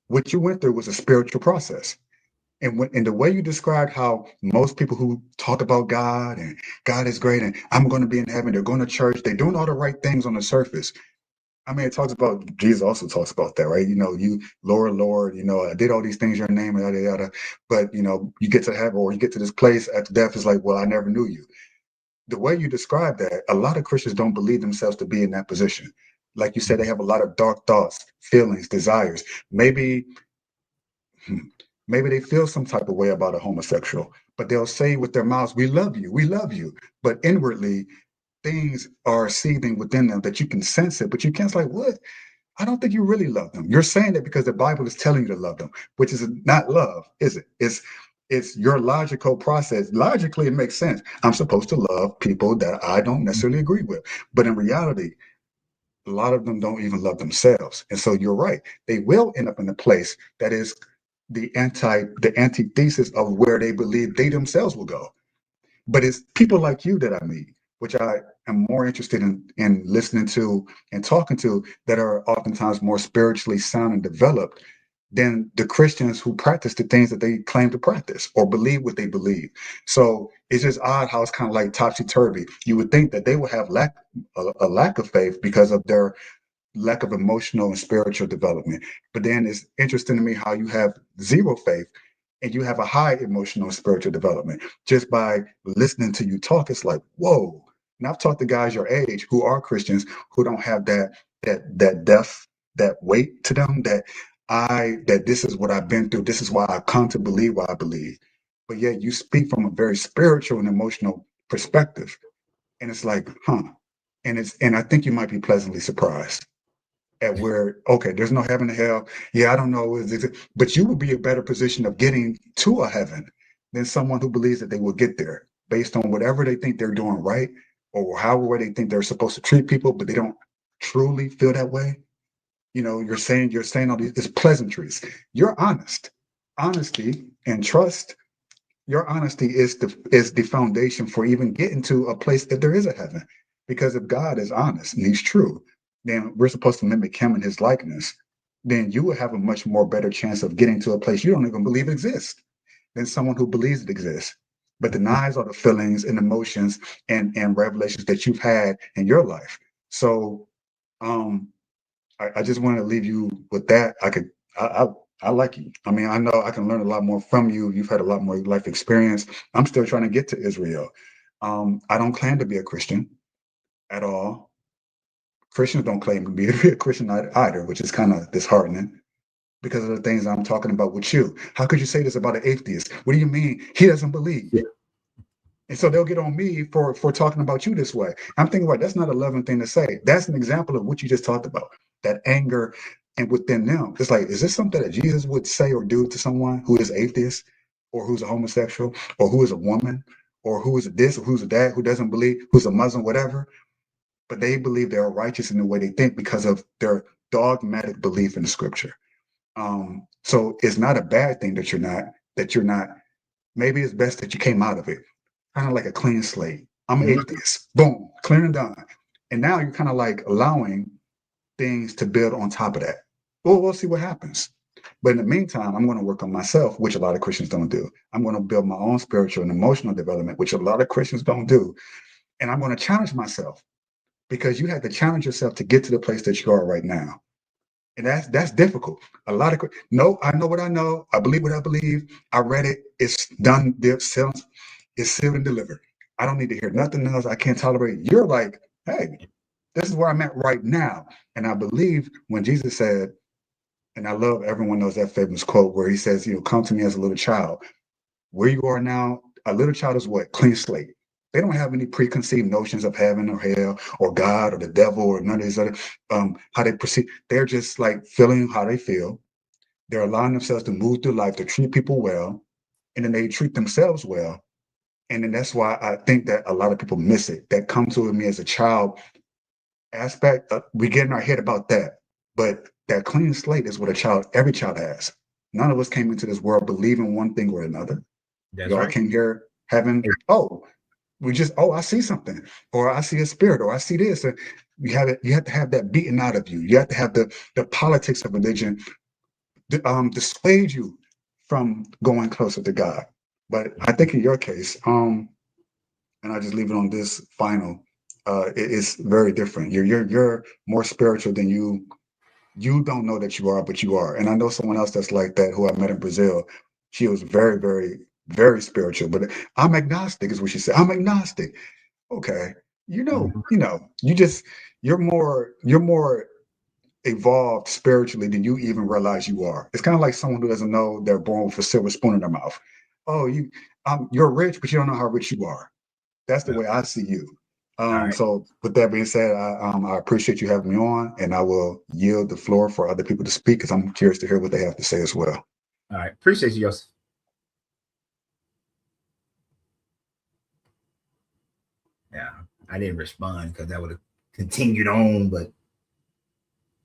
What you went through was a spiritual process. And the way you described how most people who talk about God and God is great and I'm going to be in heaven, they're going to church, they're doing all the right things on the surface. I mean, Jesus also talks about that, right? You know, you, Lord, you know, I did all these things in your name, yada, yada. But, you know, you get to heaven or you get to this place after death, it's like, well, I never knew you. The way you describe that, a lot of Christians don't believe themselves to be in that position. Like you said, they have a lot of dark thoughts, feelings, desires. Maybe they feel some type of way about a homosexual, but they'll say with their mouths, we love you. But inwardly, things are seething within them that you can sense it, but you can't. It's like, what? I don't think you really love them. You're saying that because the Bible is telling you to love them, which is not love, is it? It's your logical process. Logically, it makes sense. I'm supposed to love people that I don't necessarily agree with. But in reality, a lot of them don't even love themselves. And so you're right. They will end up in a place that is the antithesis of where they believe they themselves will go. But it's people like you that I meet, which I am more interested in listening to and talking to, that are oftentimes more spiritually sound and developed than the Christians who practice the things that they claim to practice or believe what they believe. So it's just odd how it's kind of like topsy-turvy. You would think that they would have a lack of faith because of their lack of emotional and spiritual development. But then it's interesting to me how you have zero faith and you have a high emotional and spiritual development. Just by listening to you talk, it's like, whoa. And I've talked to guys your age who are Christians who don't have that depth, that weight to them, that this is what I've been through. This is why I come to believe what I believe. But yet you speak from a very spiritual and emotional perspective. And it's like, huh. And I think you might be pleasantly surprised at where, okay, there's no heaven and hell. Yeah, I don't know. But you will be in a better position of getting to a heaven than someone who believes that they will get there based on whatever they think they're doing right or however they think they're supposed to treat people, but they don't truly feel that way. You know, you're saying all these, it's pleasantries. You're honest. Honesty and trust. Your honesty is the foundation for even getting to a place that there is a heaven. Because if God is honest and he's true, then we're supposed to mimic him in his likeness. Then you will have a much more better chance of getting to a place you don't even believe exists than someone who believes it exists, but denies all the feelings and emotions and revelations that you've had in your life. So I just want to leave you with that. I like you. I mean, I know I can learn a lot more from you. You've had a lot more life experience. I'm still trying to get to Israel. I don't claim to be a Christian at all. Christians don't claim to be a Christian either, which is kind of disheartening because of the things I'm talking about with you. How could you say this about an atheist? What do you mean he doesn't believe? Yeah. And so they'll get on me for talking about you this way. I'm thinking, well, that's not a loving thing to say. That's an example of what you just talked about, that anger and within them. It's like, is this something that Jesus would say or do to someone who is atheist or who's a homosexual or who is a woman or who is a this or who's a that, who doesn't believe, who's a Muslim, whatever? But they believe they're righteous in the way they think because of their dogmatic belief in the scripture. So it's not a bad thing that you're not, maybe it's best that you came out of it. Kind of like a clean slate. I'm an atheist. Boom, clear and done. And now you're kind of like allowing things to build on top of that. Well, we'll see what happens. But in the meantime, I'm going to work on myself, which a lot of Christians don't do. I'm going to build my own spiritual and emotional development, which a lot of Christians don't do. And I'm going to challenge myself because you had to challenge yourself to get to the place that you are right now. And that's difficult. I know what I know. I believe what I believe. I read it. It's done. It's sealed and delivered. I don't need to hear nothing else. I can't tolerate. You're like, hey, this is where I'm at right now. And I believe when Jesus said, and I love everyone knows that famous quote where he says, come to me as a little child. Where you are now, a little child is what? Clean slate. They don't have any preconceived notions of heaven or hell or God or the devil or none of these other how they proceed. They're just like feeling how they feel. They're allowing themselves to move through life, to treat people well, and then they treat themselves well. And then that's why I think that a lot of people miss it. That comes with me as a child aspect. We get in our head about that. But that clean slate is what every child has. None of us came into this world believing one thing or another. That's We all right. came here having, I see something, or I see a spirit, or I see this. And you have to have that beaten out of you. You have to have the politics of religion dissuade you from going closer to God. But I think in your case, and I just leave it on this final, it's very different. You're more spiritual than you don't know that you are, but you are. And I know someone else that's like that who I met in Brazil. She was very, very, very spiritual, but I'm agnostic is what she said. I'm agnostic. Okay. You're more evolved spiritually than you even realize you are. It's kind of like someone who doesn't know they're born with a silver spoon in their mouth. Oh, you're rich, but you don't know how rich you are. That's the way I see you. Right. So with that being said, I appreciate you having me on, and I will yield the floor for other people to speak because I'm curious to hear what they have to say as well. All right. Appreciate you, Joseph. Yeah, I didn't respond because I would have continued on, but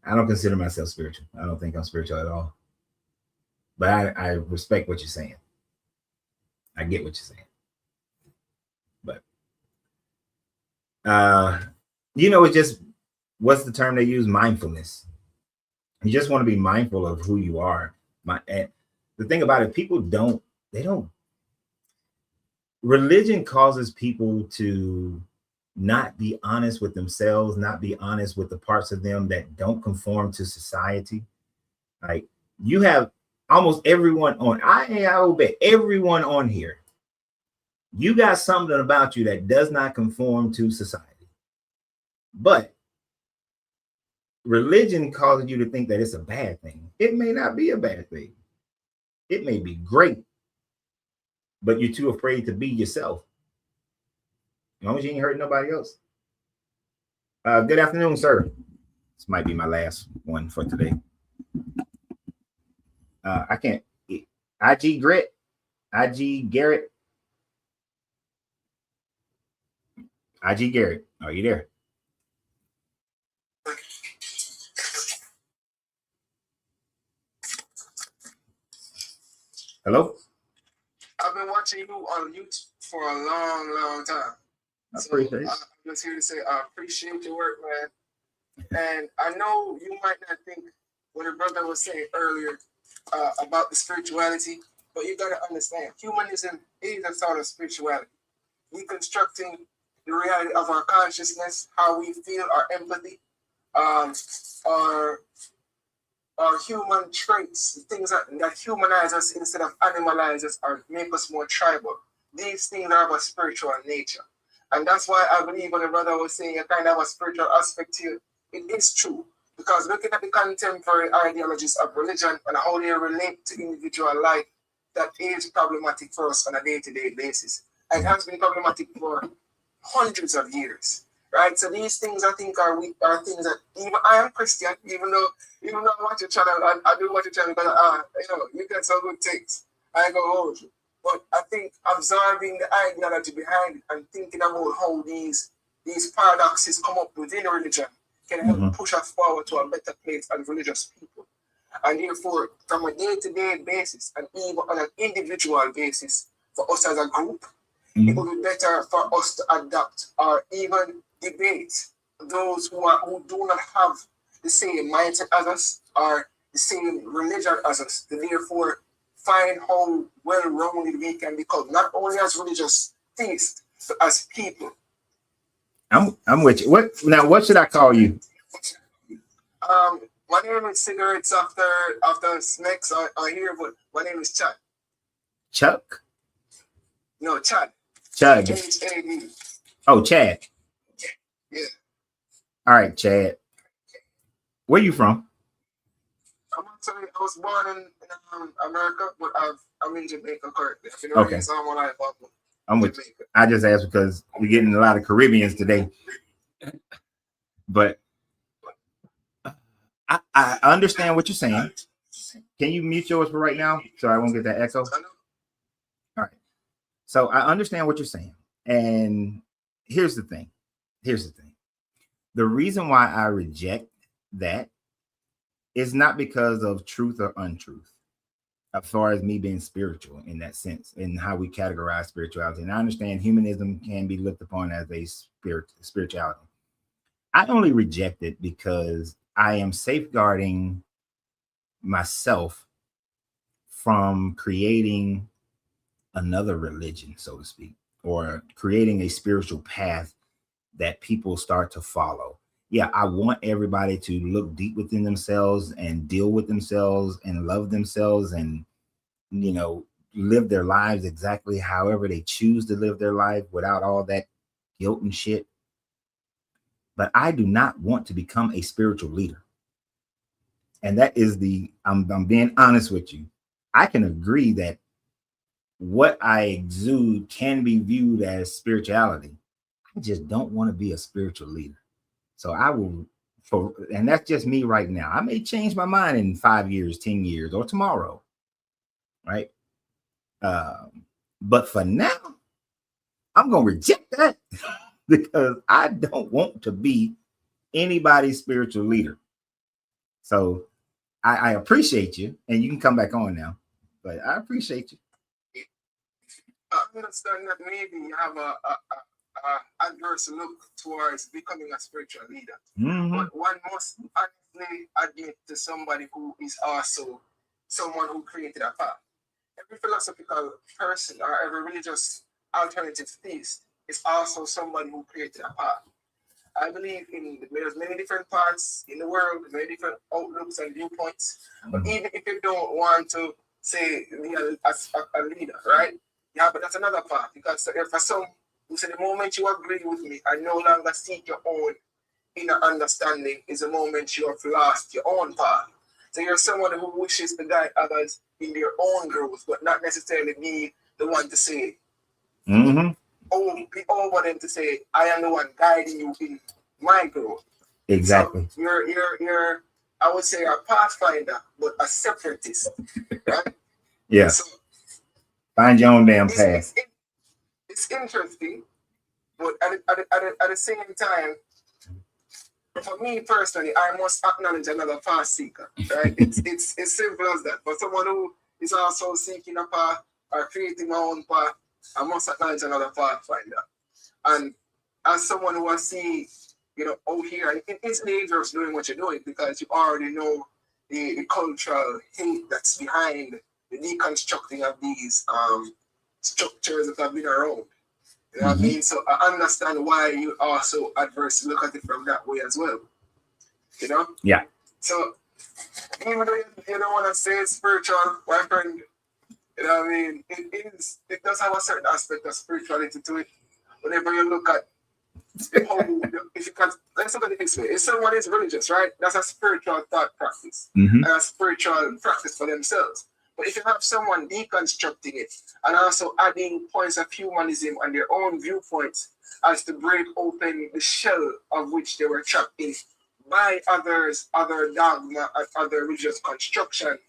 I don't consider myself spiritual. I don't think I'm spiritual at all. But I respect what you're saying. I get what you're saying. But it's just, what's the term they use? Mindfulness. You just want to be mindful of who you are. And the thing about it, people don't. Religion causes people to not be honest with themselves, not be honest with the parts of them that don't conform to society. Like, you have almost everyone on, I will bet everyone on here, you got something about you that does not conform to society. But religion causes you to think that it's a bad thing. It may not be a bad thing. It may be great, but you're too afraid to be yourself. As long as you ain't hurting nobody else. Good afternoon, sir. This might be my last one for today. I can't. IG Grit, IG Garrett. IG Garrett, are you there? Hello? I've been watching you on YouTube for a long, long time. I appreciate it. I'm just here to say I appreciate your work, man. And I know you might not think what your brother was saying earlier about the spirituality, but you got to understand, humanism is a sort of spirituality. Reconstructing the reality of our consciousness, how we feel, our empathy, our or human traits, things that humanize us instead of animalize us or make us more tribal. These things are of a spiritual nature. And that's why I believe when the brother was saying a kind of a spiritual aspect here, it is true. Because looking at the contemporary ideologies of religion and how they relate to individual life, that is problematic for us on a day-to-day basis. And it has been problematic for hundreds of years. Right? So these things I think are things that even I am Christian, even though I watch your channel, I do watch your channel because you get some good things. I go hold you. But I think absorbing the ideology behind it and thinking about how these paradoxes come up within religion can help push us forward to a better place as religious people. And therefore, from a day-to-day basis and even on an individual basis, for us as a group, it would be better for us to adapt or even debate those who do not have the same mindset as us or the same religion as us, to therefore find how well-rounded we can become, not only as religious theists, but as people. I'm with you. What should I call you? My name is Cigarettes after Snakes are here, but my name is Chad. Chuck? No, Chad. Chad. H-A-D. Oh, Chad. Yeah. All right, Chad. Where you from? I was born in America, but I'm in Jamaica currently. I've been Okay. raised all my life up I'm with you. Jamaica. I just asked because we're getting a lot of today. But I understand what you're saying. Can you mute yours for right now so I won't get that echo? I know. All right. So I understand what you're saying. And here's the thing. The reason why I reject that is not because of truth or untruth, as far as me being spiritual in that sense, and how we categorize spirituality. And I understand humanism can be looked upon as a spirituality. I only reject it because I am safeguarding myself from creating another religion, so to speak, or creating a spiritual path that people start to follow. Yeah, I want everybody to look deep within themselves and deal with themselves and love themselves and, live their lives exactly however they choose to live their life without all that guilt and shit. But I do not want to become a spiritual leader. And that is I'm being honest with you. I can agree that what I exude can be viewed as spirituality. I just don't want to be a spiritual leader. So I will, and that's just me right now. I may change my mind in 5 years, 10 years, or tomorrow, right? But for now, I'm going to reject that because I don't want to be anybody's spiritual leader. So I appreciate you, and you can come back on now, but I appreciate you. I understand that maybe you have a adverse look towards becoming a spiritual leader. But one must honestly admit to somebody who is also someone who created a path. Every philosophical person or every religious alternative theist is also somebody who created a path. I believe there's many different paths in the world, many different outlooks and viewpoints. But even if you don't want to say be a leader, right? Yeah, but that's another path. Because for some who say the moment you agree with me and no longer seek your own inner understanding is the moment you have lost your own path. So you're someone who wishes to guide others in their own growth, but not necessarily be the one to say, be over them to say, I am the one guiding you in my growth. Exactly. So you're I would say a pathfinder, but a separatist, right? Yeah. So find your own damn path. It's interesting, but at the same time, for me personally, I must acknowledge another path seeker, right? It's simple as that. For someone who is also seeking a path or creating my own path, I must acknowledge another pathfinder. And as someone who I see, out here, it is dangerous doing what you're doing because you already know the cultural hate that's behind the deconstructing of these structures that have been around. You know what I mean? So I understand why you also adverse look at it from that way as well. Yeah. So Even though you don't want to say it's spiritual, my friend, you know what I mean? It does have a certain aspect of spirituality to it. Whenever you look at how, if you can, let's look at it this way. If someone is religious, right? That's a spiritual thought practice, Mhm. a spiritual practice for themselves. But if you have someone deconstructing it and also adding points of humanism and their own viewpoints as to break open the shell of which they were trapped in by others, other dogma, and other religious construction,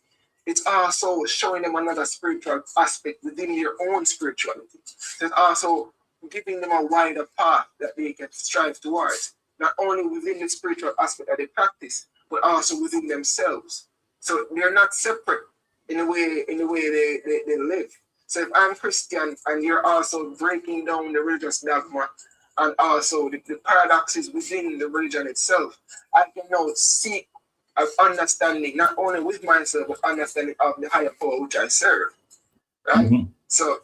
it's also showing them another spiritual aspect within their own spirituality. It's also giving them a wider path that they can strive towards, not only within the spiritual aspect that they practice, but also within themselves. So they're not separate in the way they live. So if I'm Christian and you're also breaking down the religious dogma and also the paradoxes within the religion itself, I can now seek an understanding not only with myself but understanding of the higher power which I serve. Right? Mhm. So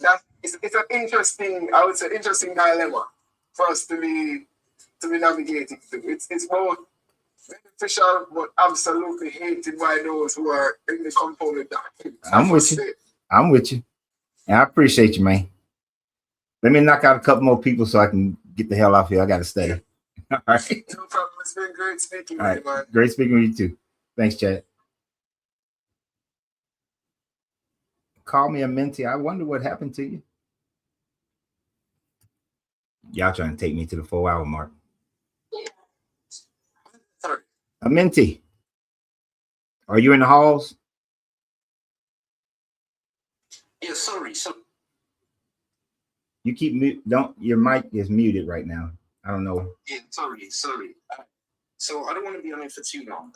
that it's an interesting, I would say, interesting dilemma for us to be navigating through. It's both beneficial but absolutely hated by those who are in the component doctrine. I'm with you. I'm with you. And I appreciate you, man. Let me knock out a couple more people so I can get the hell off here. I got to stay. All right. No problem. It's been great speaking All with right. you, man. Great speaking with you too. Thanks, Chad. Call me a mentee. I wonder what happened to you. Y'all trying to take me to the 4-hour mark. Sorry. A mentee. Are you in the halls? Yeah, sorry. So You keep mute. Don't. Your mic is muted right now. I don't know. yeah, sorry. So I don't want to be on it for too long.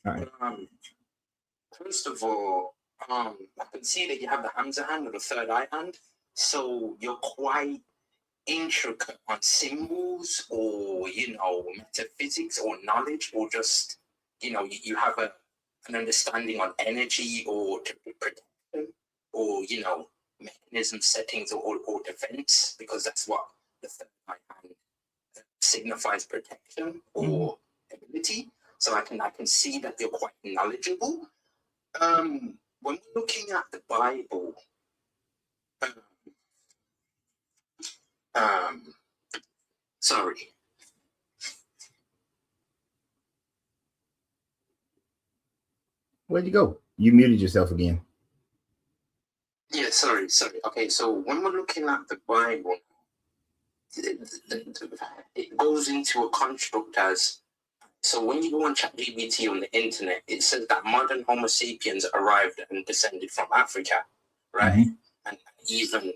All right. First of all, I can see that you have the Hamza hand or the third eye hand. So you're quite intricate on symbols or, metaphysics or knowledge, or just, you have an understanding on energy or protection or, mechanism settings or defense, because that's what the third eye hand signifies, protection or ability. So I can see that you're quite knowledgeable. When we're looking at the Bible, sorry. Where'd you go? You muted yourself again. Yeah, sorry. Okay, so when we're looking at the Bible, it goes into a construct as, so when you go on ChatGPT on the internet, it says that modern Homo sapiens arrived and descended from Africa, right? And even,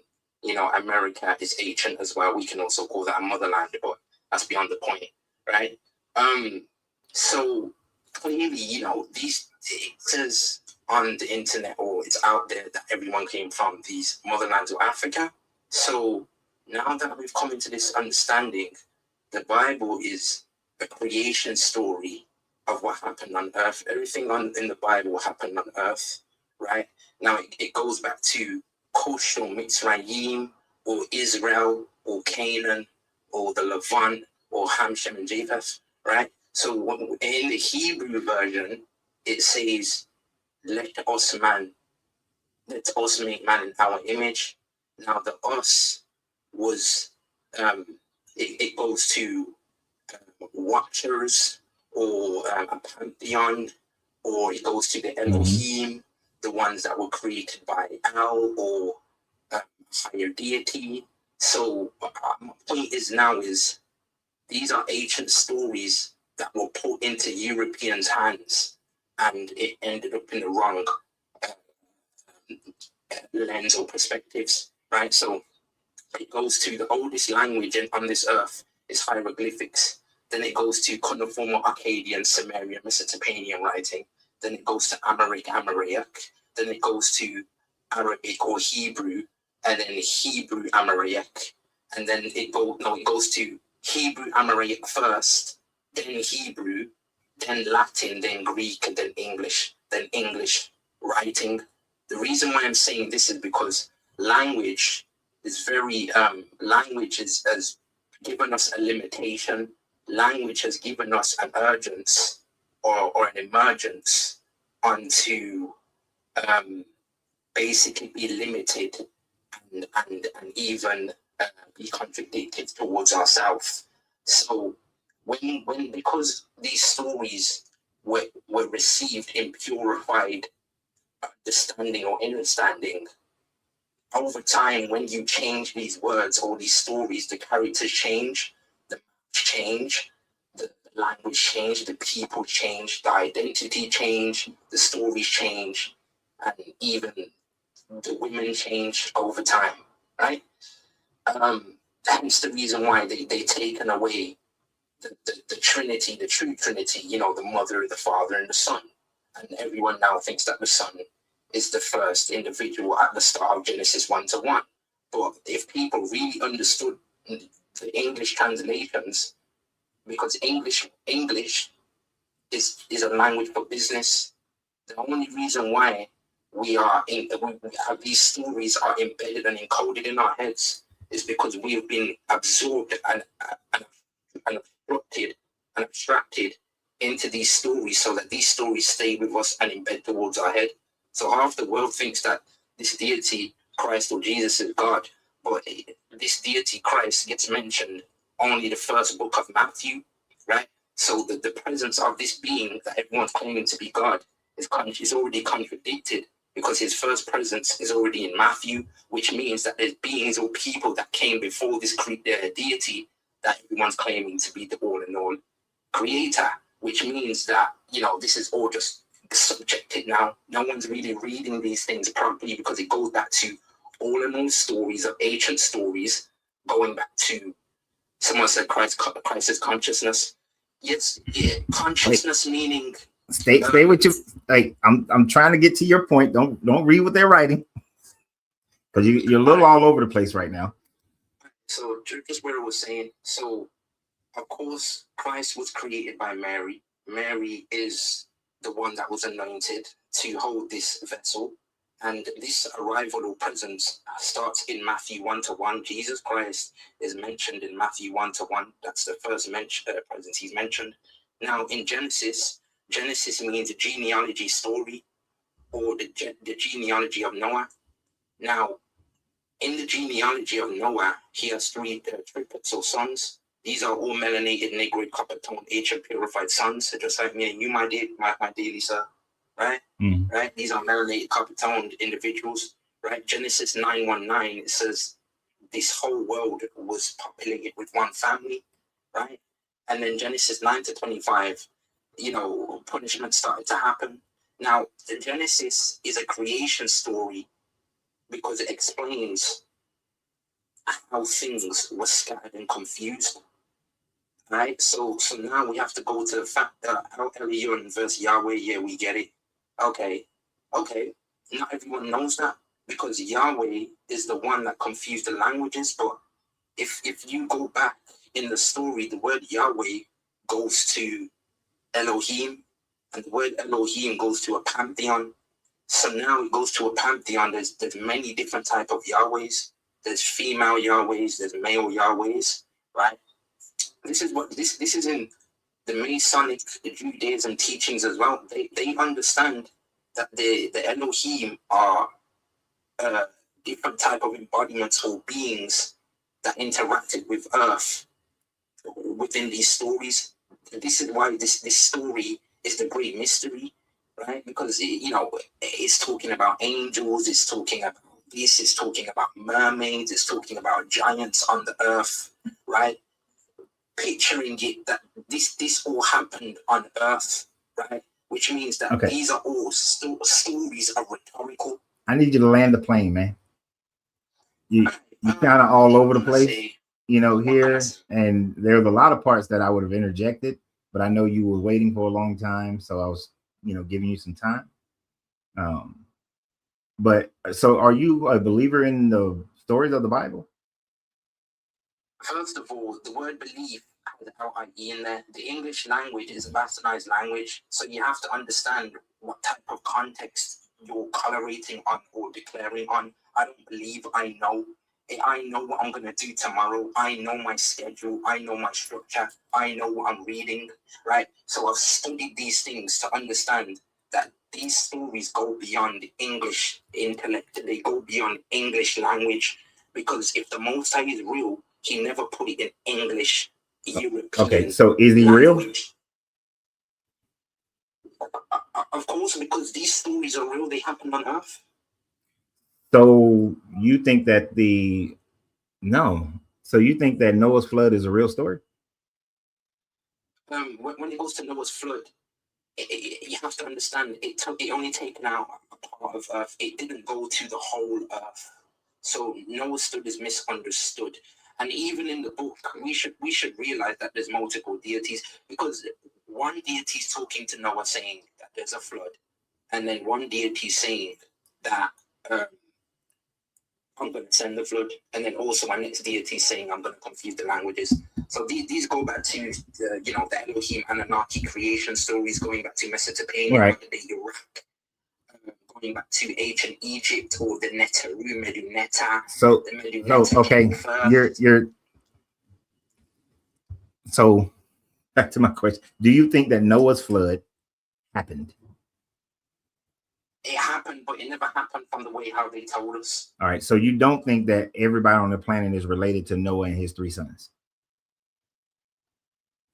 America is ancient as well. We can also call that a motherland, but that's beyond the point, right? So clearly, it says on the internet, or it's out there, that everyone came from these motherlands of Africa. So now that we've come into this understanding, the Bible is a creation story of what happened on earth. Everything in the Bible happened on earth, right? Now it goes back to coastal Mitzrayim, or Israel, or Canaan, or the Levant, or Ham, Shem, and Japheth, right? So in the Hebrew version, it says, let us make man in our image. Now the us was, it goes to watchers, or a pantheon, or it goes to the Elohim, the ones that were created by Al, or higher deity. So my point is these are ancient stories that were put into Europeans' hands, and it ended up in the wrong lens or perspectives, right? So it goes to the oldest language on this earth is hieroglyphics. Then it goes to cuneiform, Akkadian, Sumerian, Mesopotamian writing. Then it goes to Aramaic. Then it goes to Arabic or Hebrew, and then Hebrew Aramaic. And then it goes to Hebrew Aramaic first, then Hebrew, then Latin, then Greek, and then English writing. The reason why I'm saying this is because language is language has given us a limitation. Language has given us an urgence or an emergence onto basically be limited and even be contradicted towards ourselves. So because these stories were received in purified understanding or understanding, over time, when you change these words or these stories, the characters change, the change, the language change, the people change, the identity change, the stories change, and even the women change over time, right? Hence the reason why they've taken away the Trinity, the true Trinity, you know, the Mother, the Father, and the Son. And everyone now thinks that the Son is the first individual at the start of Genesis 1:1. But if people really understood the English translations, because English is a language for business, the only reason why we have these stories are embedded and encoded in our heads is because we have been absorbed and abstracted into these stories, so that these stories stay with us and embed towards our head. So half the world thinks that this deity, Christ or Jesus, is God, but this deity, Christ, gets mentioned only the first book of Matthew, right? So the presence of this being that everyone's claiming to be God is already contradicted, because his first presence is already in Matthew, which means that there's beings or people that came before this deity that everyone's claiming to be the all-in-all creator, which means that, you know, this is all just subjected now. No one's really reading these things properly, because it goes back to all-in-all stories of ancient stories, going back to, someone said Christ's consciousness. Yes, yeah, consciousness meaning... Stay with you. Like I'm trying to get to your point. Don't read what they're writing, because you're a little all over the place right now. So just where I was saying, so of course Christ was created by Mary. Mary is the one that was anointed to hold this vessel, and this arrival or presence starts in Matthew 1:1. Jesus Christ is mentioned in Matthew 1:1. That's the first presence he's mentioned. Now in Genesis means a genealogy story, or the genealogy of Noah. Now, in the genealogy of Noah, he has three triplets or sons. These are all melanated, negroid, copper tone, ancient purified sons, just like me and you, my daily sir, right? Mm. Right? These are melanated, copper toned individuals, right? Genesis 9:19, it says this whole world was populated with one family, right? And then Genesis 9-25, you know, punishment started to happen. Now, the Genesis is a creation story because it explains how things were scattered and confused, right? So now we have to go to the fact that El Elyon versus Yahweh, yeah, we get it. Okay. Not everyone knows that, because Yahweh is the one that confused the languages. But if you go back in the story, the word Yahweh goes to Elohim, and the word Elohim goes to a pantheon. So now it goes to a pantheon. There's many different type of Yahwehs. There's female Yahwehs. There's male Yahwehs. Right. This is what this is in the Masonic Judaism teachings as well. They understand that the Elohim are different type of embodiments or beings that interacted with Earth within these stories. This is why this story is the great mystery, right? Because it's talking about angels, it's talking about this, it's talking about mermaids, it's talking about giants on the earth, right? Picturing it that this all happened on Earth, right? Which means that these are all stories are rhetorical. I need you to land the plane, man. You kind of all over the place, here, and there's a lot of parts that I would have interjected, but I know you were waiting for a long time, so I was, giving you some time. But so are you a believer in the stories of the Bible? First of all, the word belief has L-I-E in there. The English language is a bastardized language, so you have to understand what type of context you're colorating on or declaring on. I don't believe I know I know what I'm going to do tomorrow. I know my schedule. I know my structure. I know what I'm reading, right? So I've studied these things to understand that these stories go beyond English intellect. They go beyond English language, because if the Most High is real, he never put it in English, European. Okay, so is he real? language. Of course, because these stories are real. They happen on Earth. So you think that So you think that Noah's flood is a real story? When it goes to Noah's flood, you have to understand it only taken out a part of Earth. It didn't go to the whole Earth. So Noah's flood is misunderstood. And even in the book, we should realize that there's multiple deities, because one deity is talking to Noah saying that there's a flood, and then one deity is saying that I'm going to send the flood, and then also my next deity is saying I'm going to confuse the languages. So these go back to the Elohim Anunnaki creation stories, going back to Mesopotamia, Right. the Iraq, going back to ancient Egypt, or the Neteru, Meduneta. So The Meduneta no, okay. came first. You're so back to my question. Do you think that Noah's flood happened? It happened, but it never happened from the way how they told us. All right. So you don't think that everybody on the planet is related to Noah and his 3 sons?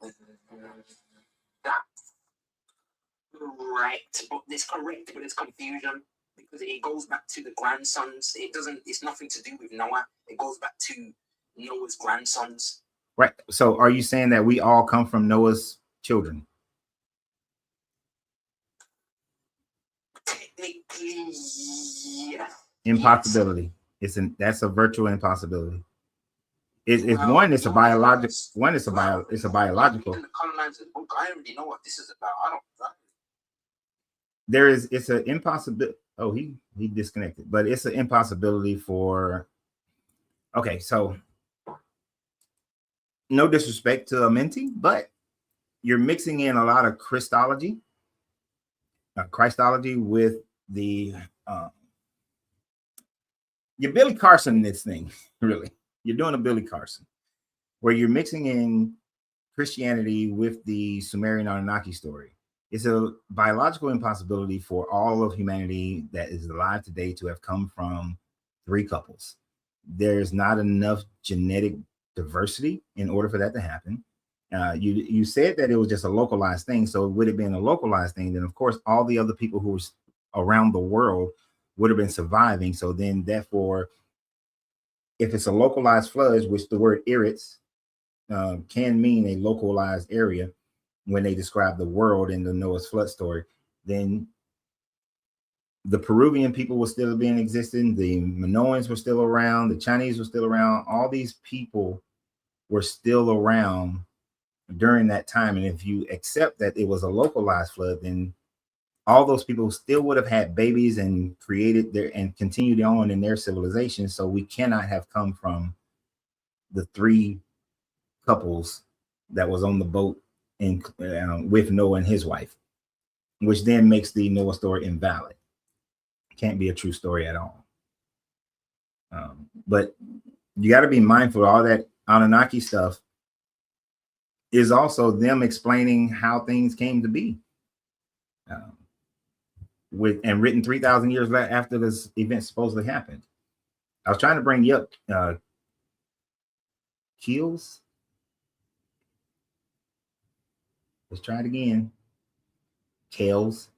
That's correct, but it's confusion, because it goes back to the grandsons. It's nothing to do with Noah. It goes back to Noah's grandsons. Right. So are you saying that we all come from Noah's children? Technically, yeah. Impossibility. That's a virtual impossibility. It's Well, one. It's a no, biological. it's- One. It's a biological. In the colonizer's book, I already know what this is about. It's an impossibility. Oh, he disconnected, but it's an impossibility for. Okay, so no disrespect to Amenti, but you're mixing in a lot of Christology with the you're Billy Carson this thing, really. You're doing a Billy Carson, where you're mixing in Christianity with the Sumerian Anunnaki story. It's a biological impossibility for all of humanity that is alive today to have come from 3 couples. There's not enough genetic diversity in order for that to happen. You said that it was just a localized thing. So with it being a localized thing, then of course all the other people who were around the world would have been surviving. So then therefore, if it's a localized flood, which the word Eretz can mean a localized area when they describe the world in the Noah's flood story, then the Peruvian people were still being existing, the Minoans were still around, the Chinese were still around, all these people were still around during that time. And if you accept that it was a localized flood, then all those people still would have had babies and created their and continued on in their civilization. So we cannot have come from the 3 couples that was on the boat in with Noah and his wife, which then makes the Noah story invalid. Can't be a true story at all. But you got to be mindful of all that Anunnaki stuff is also them explaining how things came to be. Written 3,000 years after this event supposedly happened. I was trying to bring you up, Keels. Let's try it again. Kales.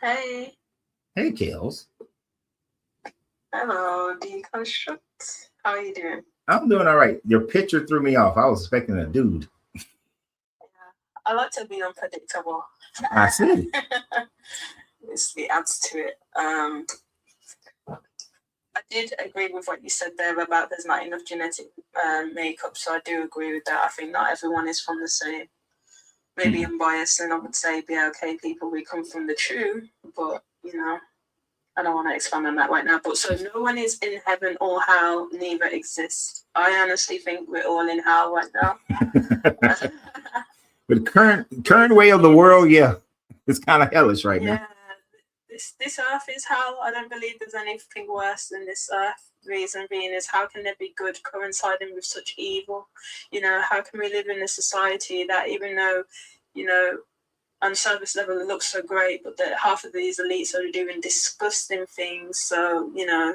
Hey. Hey, Kales. Hello, Deconstruct. How are you doing? I'm doing all right. Your picture threw me off. I was expecting a dude. Yeah. I like to be unpredictable. I see. It adds to it. I did agree with what you said there about there's not enough genetic makeup, so I do agree with that. I think not everyone is from the same. Maybe I'm biased, and I would say BLK people, we come from the true, but I don't want to expand on that right now. But so no one is in heaven or hell, neither exists. I honestly think we're all in hell right now. But current way of the world, yeah, it's kind of hellish right now. This earth is hell. I don't believe there's anything worse than this earth. reason being is, how can there be good coinciding with such evil? You know, how can we live in a society that, even though, you know, on surface level it looks so great, but that half of these elites are doing disgusting things? So, you know,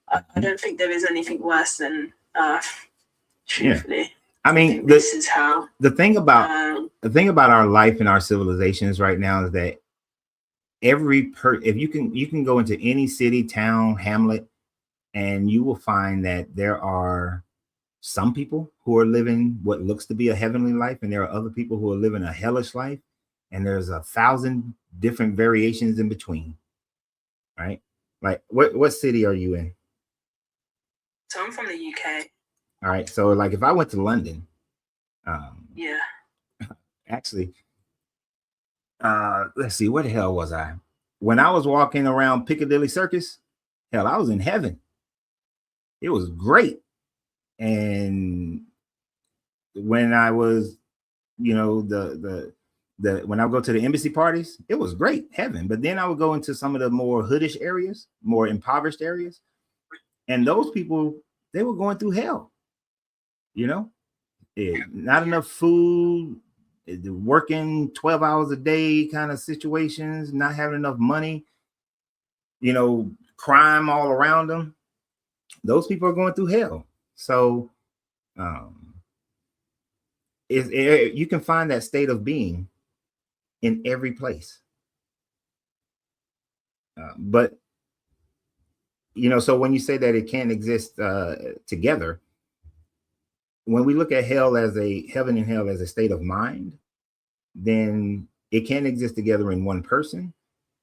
I don't think there is anything worse than truthfully. Yeah. I mean, this is how the thing about our life and our civilizations right now is that if you can go into any city, town, hamlet, and you will find that there are some people who are living what looks to be a heavenly life, and there are other people who are living a hellish life, and there's 1,000 different variations in between, right? Like, what city are you in? So I'm from the UK. All right, so like if I went to London, yeah, actually, let's see, where the hell was I? When I was walking around Piccadilly Circus, hell, I was in heaven. It was great. And when I was, you know, when I would go to the embassy parties, it was great, heaven. But then I would go into some of the more hoodish areas, more impoverished areas, and those people, they were going through hell. You know, not enough food, working 12 hours a day kind of situations, not having enough money, you know, crime all around them. Those people are going through hell. So you can find that state of being in every place. But, you know, so when you say that it can't exist together, when we look at heaven and hell as a state of mind, then it can't exist together in one person.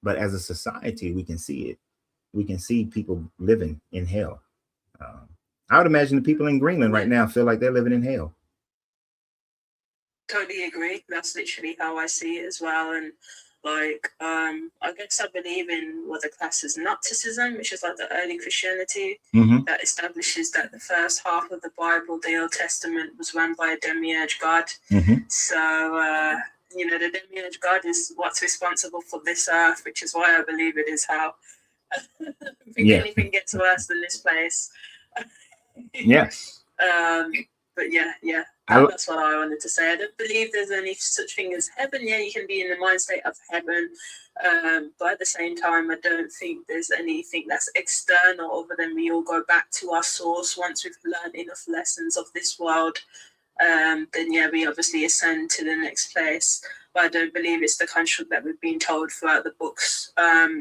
But as a society, we can see it. We can see people living in hell. I would imagine the people in Greenland right now feel like they're living in hell. Totally agree. That's literally how I see it as well. And like, I guess I believe in what the class is Gnosticism, which is like the early Christianity that establishes that the first half of the Bible, the Old Testament, was run by a demiurge god. So, you know, the demiurge god is what's responsible for this earth, which is why I believe it is hell. I don't think anything gets worse than this place. But yeah, that's what I wanted to say. I don't believe there's any such thing as heaven. Yeah, you can be in the mind state of heaven, but at the same time, I don't think there's anything that's external other than we all go back to our source once we've learned enough lessons of this world. Then yeah, we obviously ascend to the next place. But I don't believe it's the construct that we've been told throughout the books,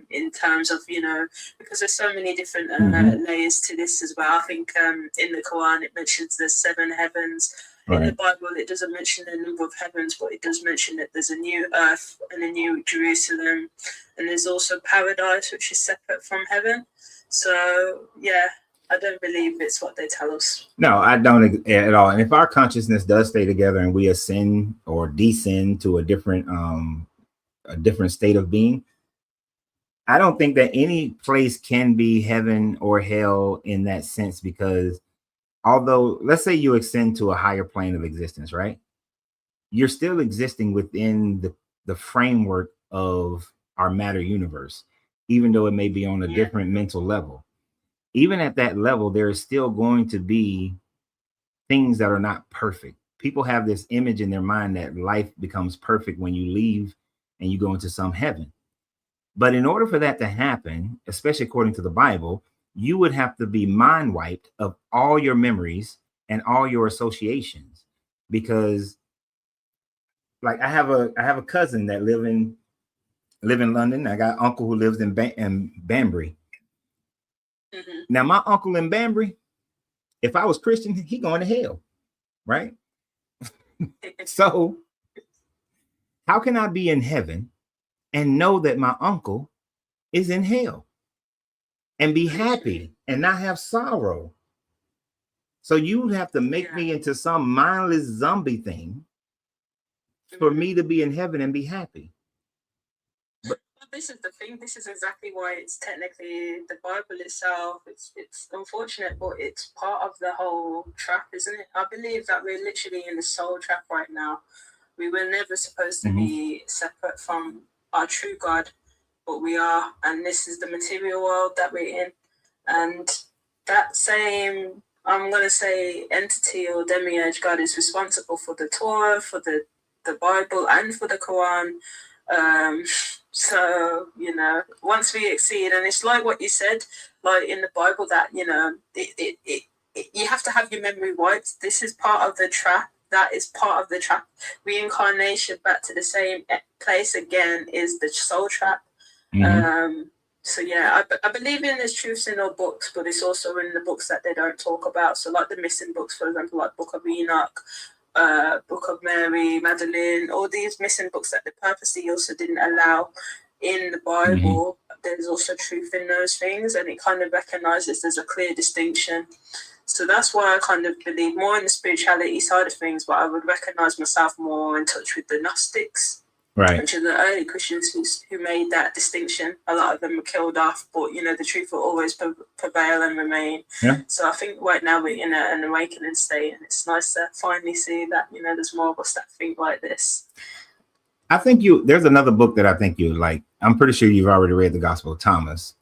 in terms of, you know, because there's so many different layers to this as well. I think in the Quran it mentions there's 7 heavens. In the Bible it doesn't mention the number of heavens, but it does mention that there's a new earth and a new Jerusalem, and there's also paradise, which is separate from heaven. So yeah, I don't believe it's what they tell us. No, I don't at all. And if our consciousness does stay together and we ascend or descend to a different state of being, I don't think that any place can be heaven or hell in that sense, because although, let's say you ascend to a higher plane of existence, right? You're still existing within the framework of our matter universe, even though it may be on a different mental level. Even at that level, there is still going to be things that are not perfect. People have this image in their mind that life becomes perfect when you leave and you go into some heaven. But in order for that to happen, especially according to the Bible, you would have to be mind wiped of all your memories and all your associations. Because like I have a cousin that live in London. I got an uncle who lives in Banbury. Now, my uncle in Banbury, if I was Christian, he going to hell, right? So how can I be in heaven and know that my uncle is in hell and be happy and not have sorrow? So you would have to make me into some mindless zombie thing for me to be in heaven and be happy. But this is the thing. This is exactly why it's technically the Bible itself. It's unfortunate, but it's part of the whole trap, isn't it? I believe that we're literally in the soul trap right now. We were never supposed to be separate from our true God, but we are, and this is the material world that we're in. And that same, I'm going to say, entity or demiurge God is responsible for the Torah, for the Bible, and for the Quran. So, you know, once we exceed, and it's like what you said, like in the Bible, that, you know, you have to have your memory wiped. This is part of the trap. That is part of the trap. Reincarnation back to the same place again is the soul trap. So yeah, I believe in there's truths in all books, but it's also in the books that they don't talk about. So like the missing books, for example, like Book of Enoch, Book of Mary, Magdalene, all these missing books that they purposely also didn't allow in the Bible. There's also truth in those things, and it kind of recognizes there's a clear distinction. So that's why I kind of believe more in the spirituality side of things, but I would recognize myself more in touch with the Gnostics. Right. Which are the early Christians who made that distinction. A lot of them were killed off, but, you know, the truth will always prevail and remain. Yeah. So I think right now we're in an awakening state, and it's nice to finally see that, you know, there's more of us that think like this. I think there's another book that I think you like. I'm pretty sure you've already read the Gospel of Thomas.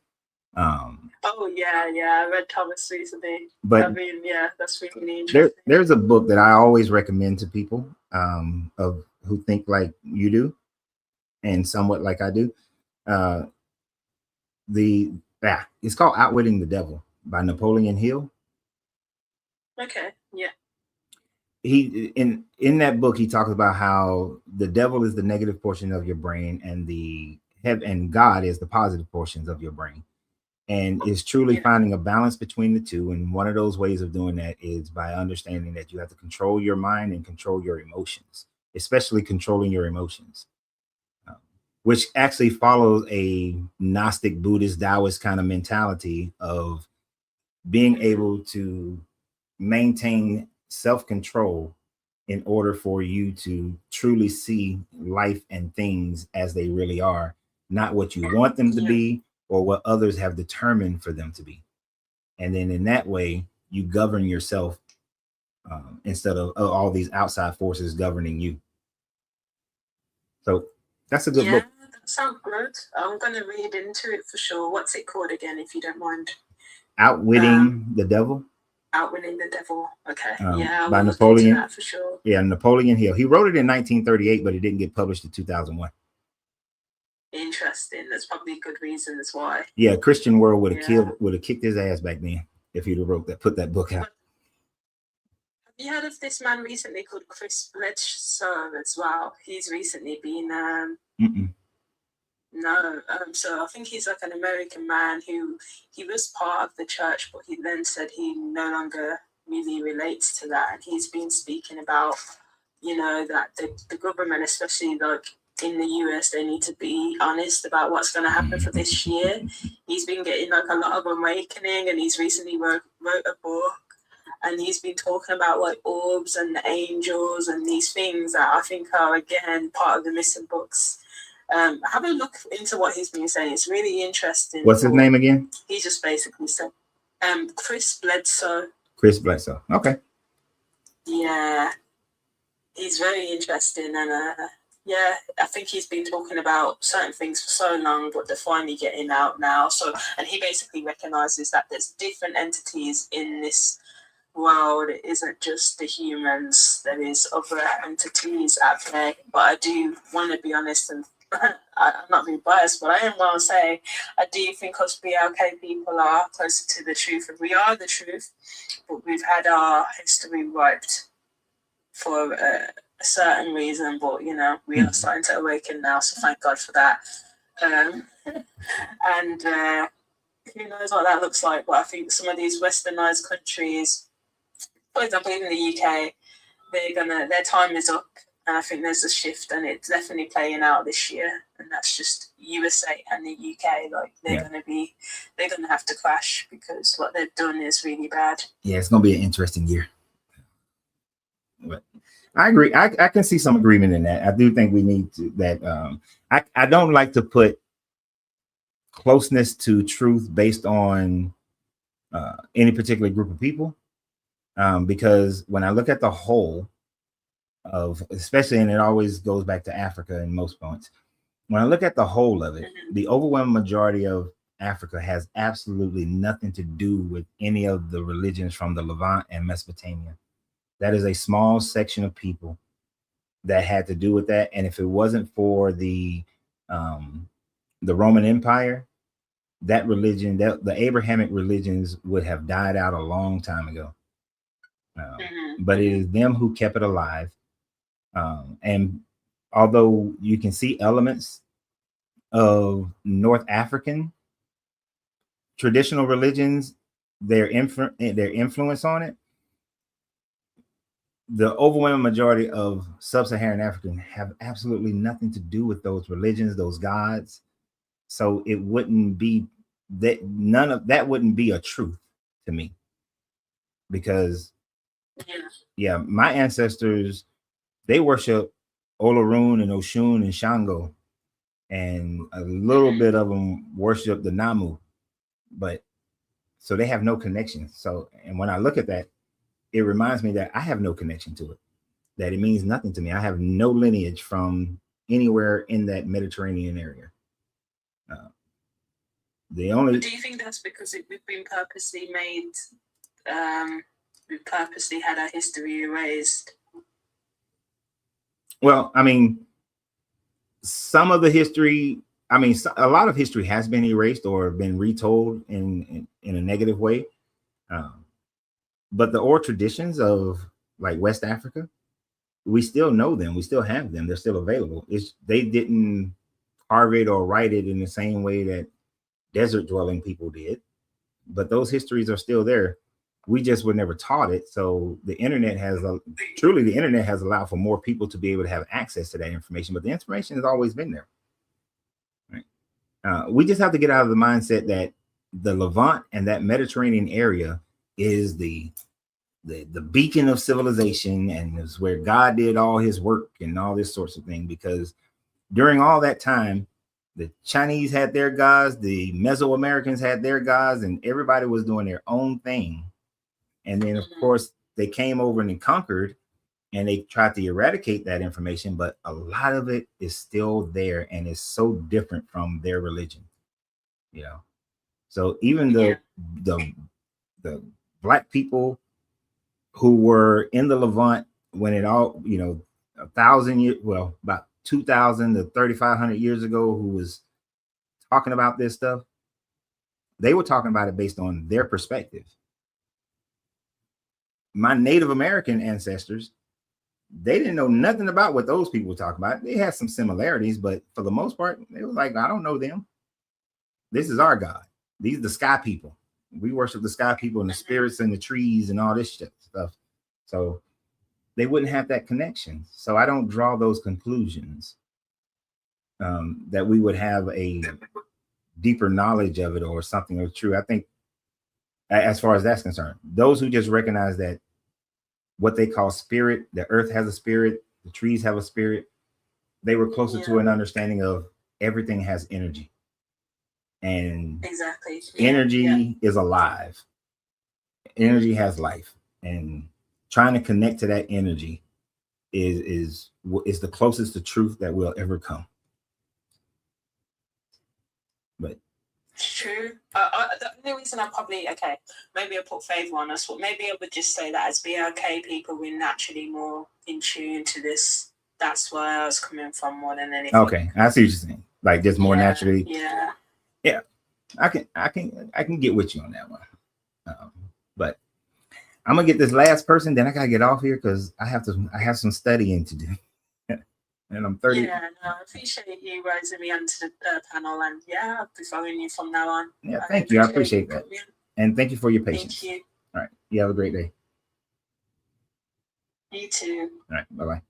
Oh, yeah, I read Thomas recently. But I mean, yeah, that's really interesting. There's a book that I always recommend to people of who think like you do. And somewhat like I do. It's called Outwitting the Devil by Napoleon Hill. Okay, yeah. He in that book he talks about how the devil is the negative portion of your brain, and God is the positive portions of your brain. And it's truly finding a balance between the two. And one of those ways of doing that is by understanding that you have to control your mind and control your emotions, especially controlling your emotions. Which actually follows a Gnostic, Buddhist, Taoist kind of mentality of being able to maintain self-control in order for you to truly see life and things as they really are, not what you want them to be or what others have determined for them to be. And then in that way, you govern yourself instead of all these outside forces governing you. So that's a good book. That sounds good. I'm going to read into it for sure. What's it called again, if you don't mind? Outwitting the Devil. Outwitting the Devil. Okay. By Napoleon. That for sure. Yeah, Napoleon Hill. He wrote it in 1938, but it didn't get published in 2001. Interesting. There's probably good reasons why. Yeah, Christian World would have kicked his ass back then if he'd have put that book out. Have you heard of this man recently called Chris Bledsoe as well? He's recently been so I think he's like an American man who he was part of the church, but he then said he no longer really relates to that. And he's been speaking about, you know, that the government, especially like in the US, they need to be honest about what's going to happen for this year. He's been getting like a lot of awakening, and he's recently wrote a book, and he's been talking about like orbs and the angels and these things that I think are again part of the missing books. Have a look into what he's been saying. It's really interesting. What's his name again? He just basically said Chris Bledsoe. Chris Bledsoe. Okay. Yeah. He's very interesting, and I think he's been talking about certain things for so long, but they're finally getting out now. So, and he basically recognizes that there's different entities in this world. It isn't just the humans. There is other entities at play. But I do want to be honest, and I'm not being biased, but I am going to say I do think us BLK people are closer to the truth, and we are the truth, but we've had our history wiped for a certain reason. But you know, we are starting to awaken now, so thank God for that. And who knows what that looks like? But I think some of these westernized countries, for example, even the UK, their time is up. And I think there's a shift, and it's definitely playing out this year. And that's just USA and the UK. Like they're gonna have to crash because what they've done is really bad. Yeah, it's gonna be an interesting year. But I agree. I can see some agreement in that. I do think we need to that. I don't like to put closeness to truth based on any particular group of people, because when I look at the whole of, especially, and it always goes back to Africa in most points, when I look at the whole of it, the overwhelming majority of Africa has absolutely nothing to do with any of the religions from the Levant and Mesopotamia. That is a small section of people that had to do with that. And if it wasn't for the Roman Empire, that religion, the Abrahamic religions would have died out a long time ago. But it is them who kept it alive. And although you can see elements of North African traditional religions, their influence on it, the overwhelming majority of sub-Saharan African have absolutely nothing to do with those religions, those gods. So it wouldn't be that, none of that wouldn't be a truth to me, because yeah, my ancestors, they worship Olorun and Oshun and Shango, and a little bit of them worship the Namu, but so they have no connection. So, and when I look at that, it reminds me that I have no connection to it, that it means nothing to me. I have no lineage from anywhere in that Mediterranean area. The only. Do you think that's because we've been purposely made? We've purposely had our history erased. Well, I mean, some of the history, I mean, a lot of history has been erased or been retold in a negative way. But the oral traditions of like West Africa, we still know them. We still have them. They're still available. They didn't carve it or write it in the same way that desert dwelling people did. But those histories are still there. We just were never taught it. So the internet has allowed for more people to be able to have access to that information. But the information has always been there. Right? We just have to get out of the mindset that the Levant and that Mediterranean area is the beacon of civilization, and is where God did all his work and all this sorts of thing. Because during all that time, the Chinese had their gods, the Mesoamericans had their gods, and everybody was doing their own thing. And then, of course, they came over and conquered, and they tried to eradicate that information. But a lot of it is still there, and it's so different from their religion. You know, so even the Black people who were in the Levant when it all, 1,000 years, well, about 2,000 to 3,500 years ago, who was talking about this stuff, they were talking about it based on their perspective. My Native American ancestors, they didn't know nothing about what those people were talking about. They had some similarities, but for the most part, they were like, I don't know them. This is our God. These are the sky people. We worship the sky people and the spirits and the trees and all this stuff. So they wouldn't have that connection. So I don't draw those conclusions that we would have a deeper knowledge of it or something or true. I think as far as that's concerned, those who just recognize that what they call spirit, the earth has a spirit, the trees have a spirit, they were closer to an understanding of everything has energy. And exactly, energy is alive. Energy has life, and trying to connect to that energy is the closest to truth that will ever come. But true. The only reason I probably maybe I put favor on us, but maybe I would just say that as BLK people, we're naturally more in tune to this. That's where I was coming from more than anything. Okay, I see what you're saying. Like just more naturally. Yeah. I can get with you on that one. But I'm gonna get this last person, then I gotta get off here because I have some studying to do. And I'm 30. Yeah, no, I appreciate you raising me onto the panel, and I'll be following you from now on. Yeah, thank you. I appreciate that. And thank you for your patience. Thank you. All right. You have a great day. You too. All right. Bye-bye.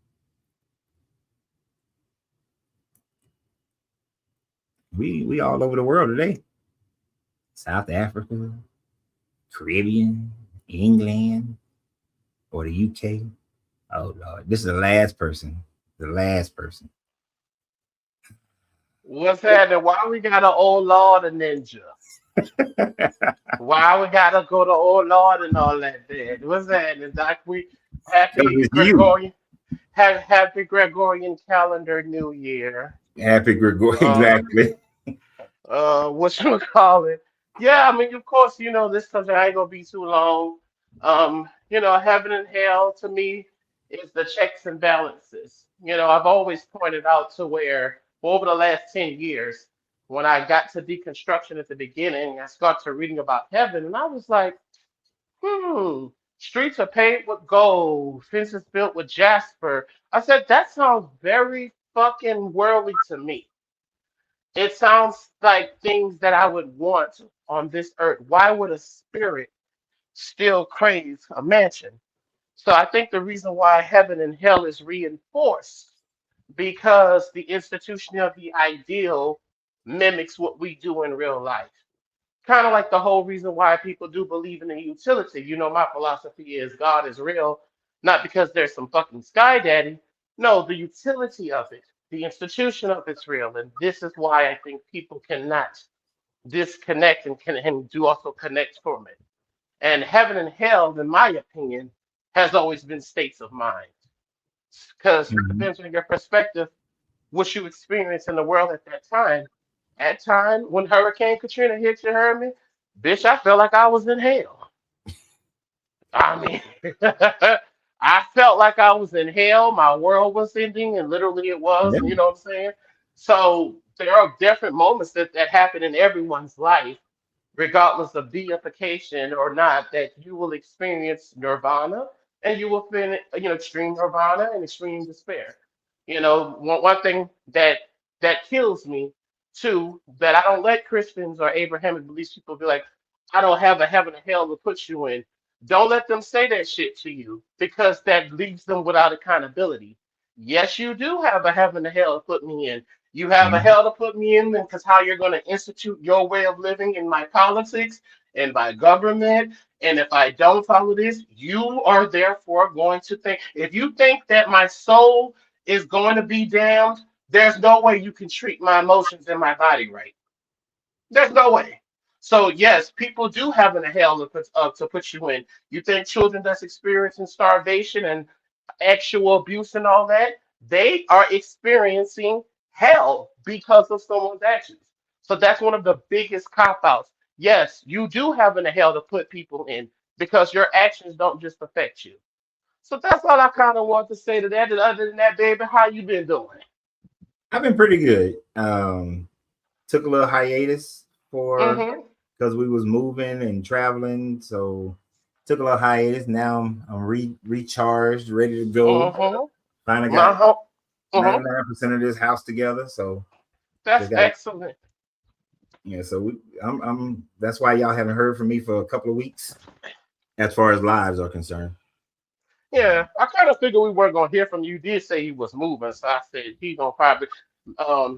We all over the world today. South Africa, Caribbean, England, or the UK. Oh Lord, this is the last person. The last person. What's happening? Why we got an old Lord and Ninja? Why we gotta go to old Lord and all that? There. What's happening? Like we happy Gregorian calendar New Year. Happy Gregorian, exactly. what you call it? Yeah, I mean, of course, this subject I ain't gonna be too long. Heaven and hell to me is the checks and balances. I've always pointed out to where over the last 10 years, when I got to deconstruction at the beginning, I started reading about heaven, and I was like, streets are paved with gold, fences built with jasper. I said, that sounds very fucking worldly to me. It sounds like things that I would want on this earth. Why would a spirit still crave a mansion? So I think the reason why heaven and hell is reinforced because the institution of the ideal mimics what we do in real life. Kind of like the whole reason why people do believe in the utility. My philosophy is God is real, not because there's some fucking sky daddy. No, the utility of it, the institution of it's real. And this is why I think people cannot disconnect and do also connect from it. And heaven and hell, in my opinion, has always been states of mind. Because it Mhm. depends on your perspective, what you experienced in the world at that time. At time when Hurricane Katrina hit, you heard me, bitch. I felt like I was in hell. I mean, I felt like I was in hell. My world was ending, and literally it was. Yeah. You know what I'm saying? So there are different moments that happen in everyone's life, regardless of deification or not, that you will experience nirvana and you will feel, extreme nirvana and extreme despair. One thing that kills me too, that I don't let Christians or Abrahamic beliefs people be like, I don't have a heaven or hell to put you in. Don't let them say that shit to you because that leaves them without accountability. Yes, you do have a heaven or hell to put me in. You have a Mhm. hell to put me in because how you're going to institute your way of living in my politics and my government. And if I don't follow this, you are therefore going to think. If you think that my soul is going to be damned, there's no way you can treat my emotions and my body right. There's no way. So yes, people do have a hell to put you in. You think children that's experiencing starvation and actual abuse and all that, they are experiencing hell because of someone's actions. So that's one of the biggest cop outs. Yes, you do have a hell to put people in because your actions don't just affect you. So that's all I kind of want to say to that. And other than that, baby, how you been doing? I've been pretty good. Took a little hiatus for Mm-hmm. because we was moving and traveling, so took a little hiatus. Now I'm recharged, ready to go. Mm-hmm. Finally My got home. Mm-hmm. 99% of this house together, so That's just got excellent. So I'm that's why y'all haven't heard from me for a couple of weeks as far as lives are concerned. Yeah, I kind of figured we weren't gonna hear from you. You did say he was moving, so I said he gonna probably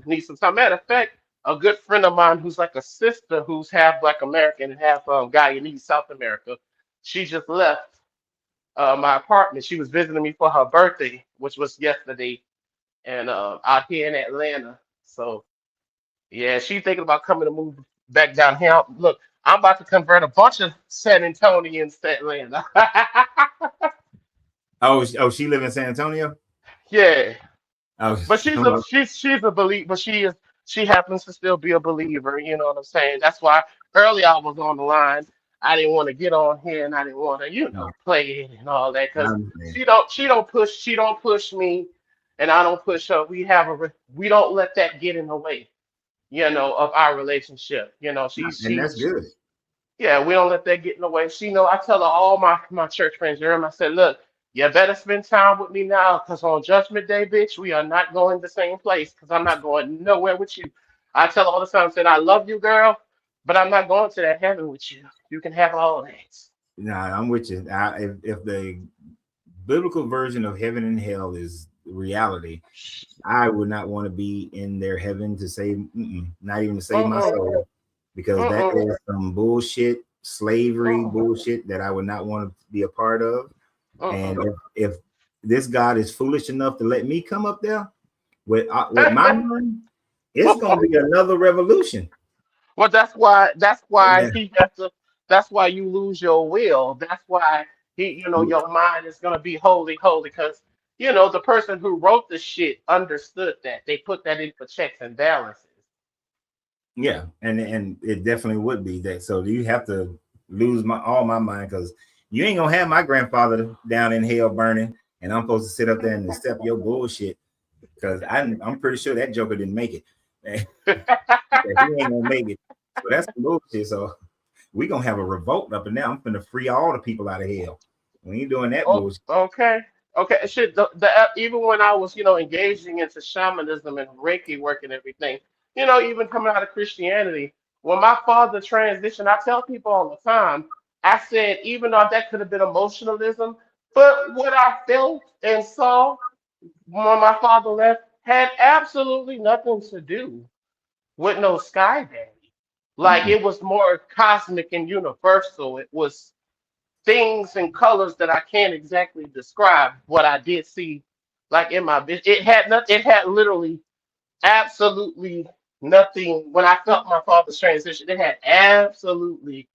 need some time. Matter of fact, a good friend of mine who's like a sister who's half Black American and half Guyanese, South America, she just left my apartment. She was visiting me for her birthday, which was yesterday, and out here in Atlanta. So yeah, she's thinking about coming to move back down here. Look, I'm about to convert a bunch of San Antonians to Atlanta. Oh, she live in San Antonio. Yeah. Oh, But she's a believer. But she happens to still be a believer. You know what I'm saying? That's why earlier I was on the line. I didn't want to get on here and I didn't want to no, play it and all that I because understand. she don't push me and I don't push her. We don't let that get in the way. Of our relationship. And that's good. Yeah, we don't let that get in the way. I tell her all my church friends, I said, look, you better spend time with me now, because on Judgment Day, bitch, we are not going the same place, because I'm not going nowhere with you. I tell her all the time, I said, I love you, girl, but I'm not going to that heaven with you. You can have all that. Nah, I'm with you. If the biblical version of heaven and hell is reality, I would not want to be in their heaven to save, not even to save my Uh-uh, soul, because that uh-uh, is some bullshit, slavery uh-uh, bullshit that I would not want to be a part of. And uh-uh. if this God is foolish enough to let me come up there with my money, it's gonna be another revolution. Well, that's why Yeah. he has to. That's why you lose your will. That's why your mind is gonna be holy, holy, because the person who wrote the shit understood that. They put that in for checks and balances. Yeah, and it definitely would be that. So you have to lose all my mind, because you ain't gonna have my grandfather down in hell burning, and I'm supposed to sit up there and accept your bullshit, because I'm pretty sure that Joker didn't make it. He ain't gonna make it. So that's the bullshit. So we gonna have a revolt up in there. I'm gonna free all the people out of hell. We ain't doing that bullshit. Okay. Okay. Shit. Even when I was, engaging into shamanism and Reiki work and everything, even coming out of Christianity, when my father transitioned, I tell people all the time, I said, even though that could have been emotionalism, but what I felt and saw when my father left had absolutely nothing to do with no sky daddy. Like, it was more cosmic and universal. It was things and colors that I can't exactly describe. What I did see, like in my vision, it had nothing. It had literally absolutely nothing. When I felt my father's transition, it had absolutely,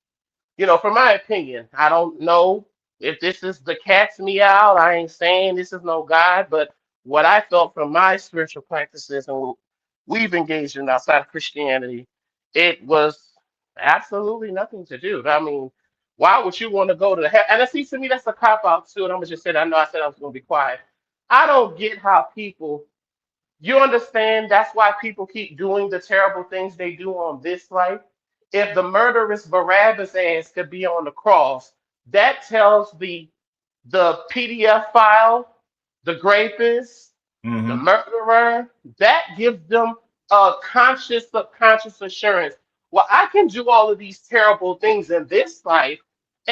from my opinion, I don't know if this is the cat's meow. I ain't saying this is no God, but what I felt from my spiritual practices and what we've engaged in outside of Christianity, it was absolutely nothing to do. I mean, why would you want to go to hell? And it seems to me that's a cop out too. And I'm gonna just say that. I know I said I was gonna be quiet. I don't get how people. You understand that's why people keep doing the terrible things they do on this life. If the murderous Barabbas ass could be on the cross, that tells the PDF file, the rapist, the murderer, that gives them a conscious, subconscious assurance. Well, I can do all of these terrible things in this life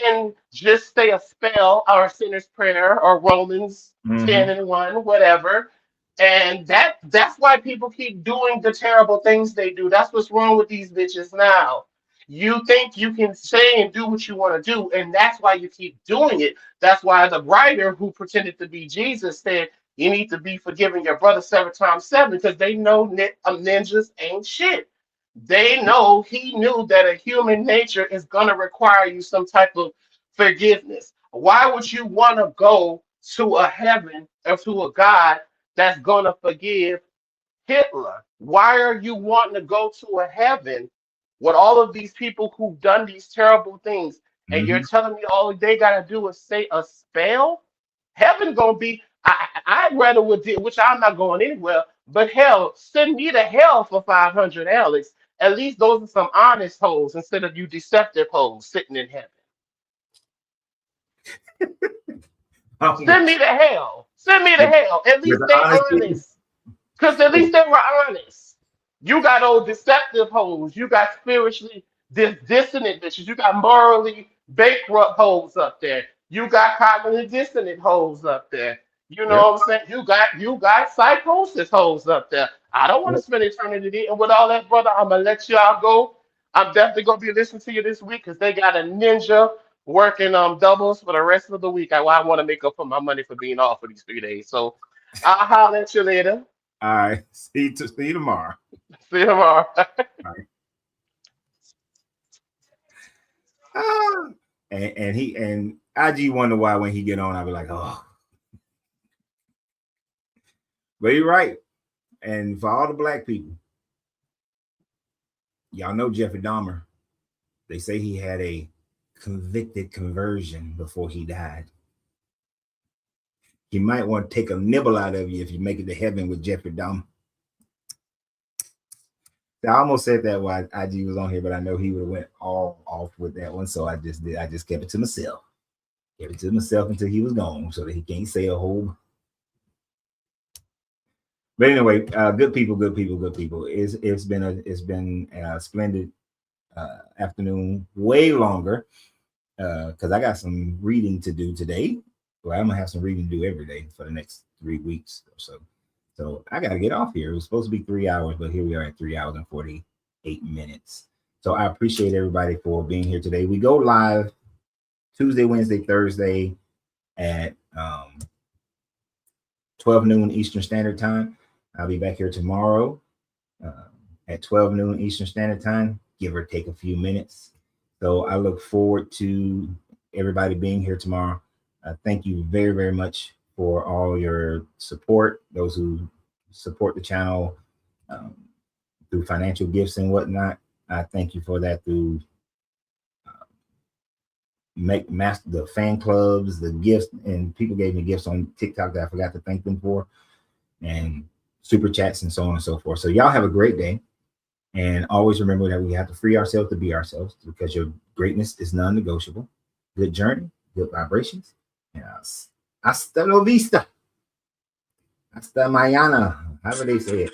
and just say a spell or a sinner's prayer or Romans 10 and 1, whatever. And that's why people keep doing the terrible things they do. That's what's wrong with these bitches now. You think you can say and do what you want to do, and that's why you keep doing it. That's why the writer who pretended to be Jesus said you need to be forgiving your brother 7 times 7, because they know ninjas ain't shit. They know he knew that a human nature is gonna require you some type of forgiveness. Why would you want to go to a heaven or to a God that's gonna forgive Hitler? Why are you wanting to go to a heaven with all of these people who've done these terrible things? And you're telling me all they gotta do is say a spell? Heaven gonna be. I'd rather would do, which I'm not going anywhere. But hell, send me to hell for 500, Alex. At least those are some honest hoes instead of you deceptive hoes sitting in heaven. Send me to hell. Send me to hell. At least they honest. Because at least they were honest. You got old deceptive hoes. You got spiritually dissonant bitches. You got morally bankrupt hoes up there. You got cognitively dissonant hoes up there. You know what I'm saying? You got psychosis hoes up there. I don't want to spend eternity. And with all that, brother, I'm gonna let y'all go. I'm definitely gonna be listening to you this week because they got a ninja working doubles for the rest of the week. I want to make up for my money for being off for these 3 days. So I'll holler at you later. All right. See you tomorrow. See you tomorrow. And IG wonder why when he get on, I'll be like, oh. But you're right. And for all the black people, y'all know Jeffrey Dahmer. They say he had a convicted conversion before he died. He might want to take a nibble out of you if you make it to heaven with Jeffrey Dahmer. I almost said that while IG was on here, but I know he would have went all off with that one. So I just kept it to myself. Kept it to myself until he was gone so that he can't say a whole. But anyway, good people. It's been a splendid afternoon, way longer, because I got some reading to do today. Well, I'm gonna have some reading to do every day for the next 3 weeks or so. So I got to get off here. It was supposed to be 3 hours, but here we are at 3 hours and 48 minutes. So I appreciate everybody for being here today. We go live Tuesday, Wednesday, Thursday at 12 noon Eastern Standard Time. I'll be back here tomorrow at 12 noon Eastern Standard Time, give or take a few minutes. So I look forward to everybody being here tomorrow. Thank you very, very much for all your support, those who support the channel through financial gifts and whatnot. I thank you for that through the fan clubs, the gifts, and people gave me gifts on TikTok that I forgot to thank them for, and super chats and so on and so forth. So y'all have a great day. And always remember that we have to free ourselves to be ourselves, because your greatness is non-negotiable. Good journey, good vibrations. And hasta la vista. Hasta mañana. However they say it.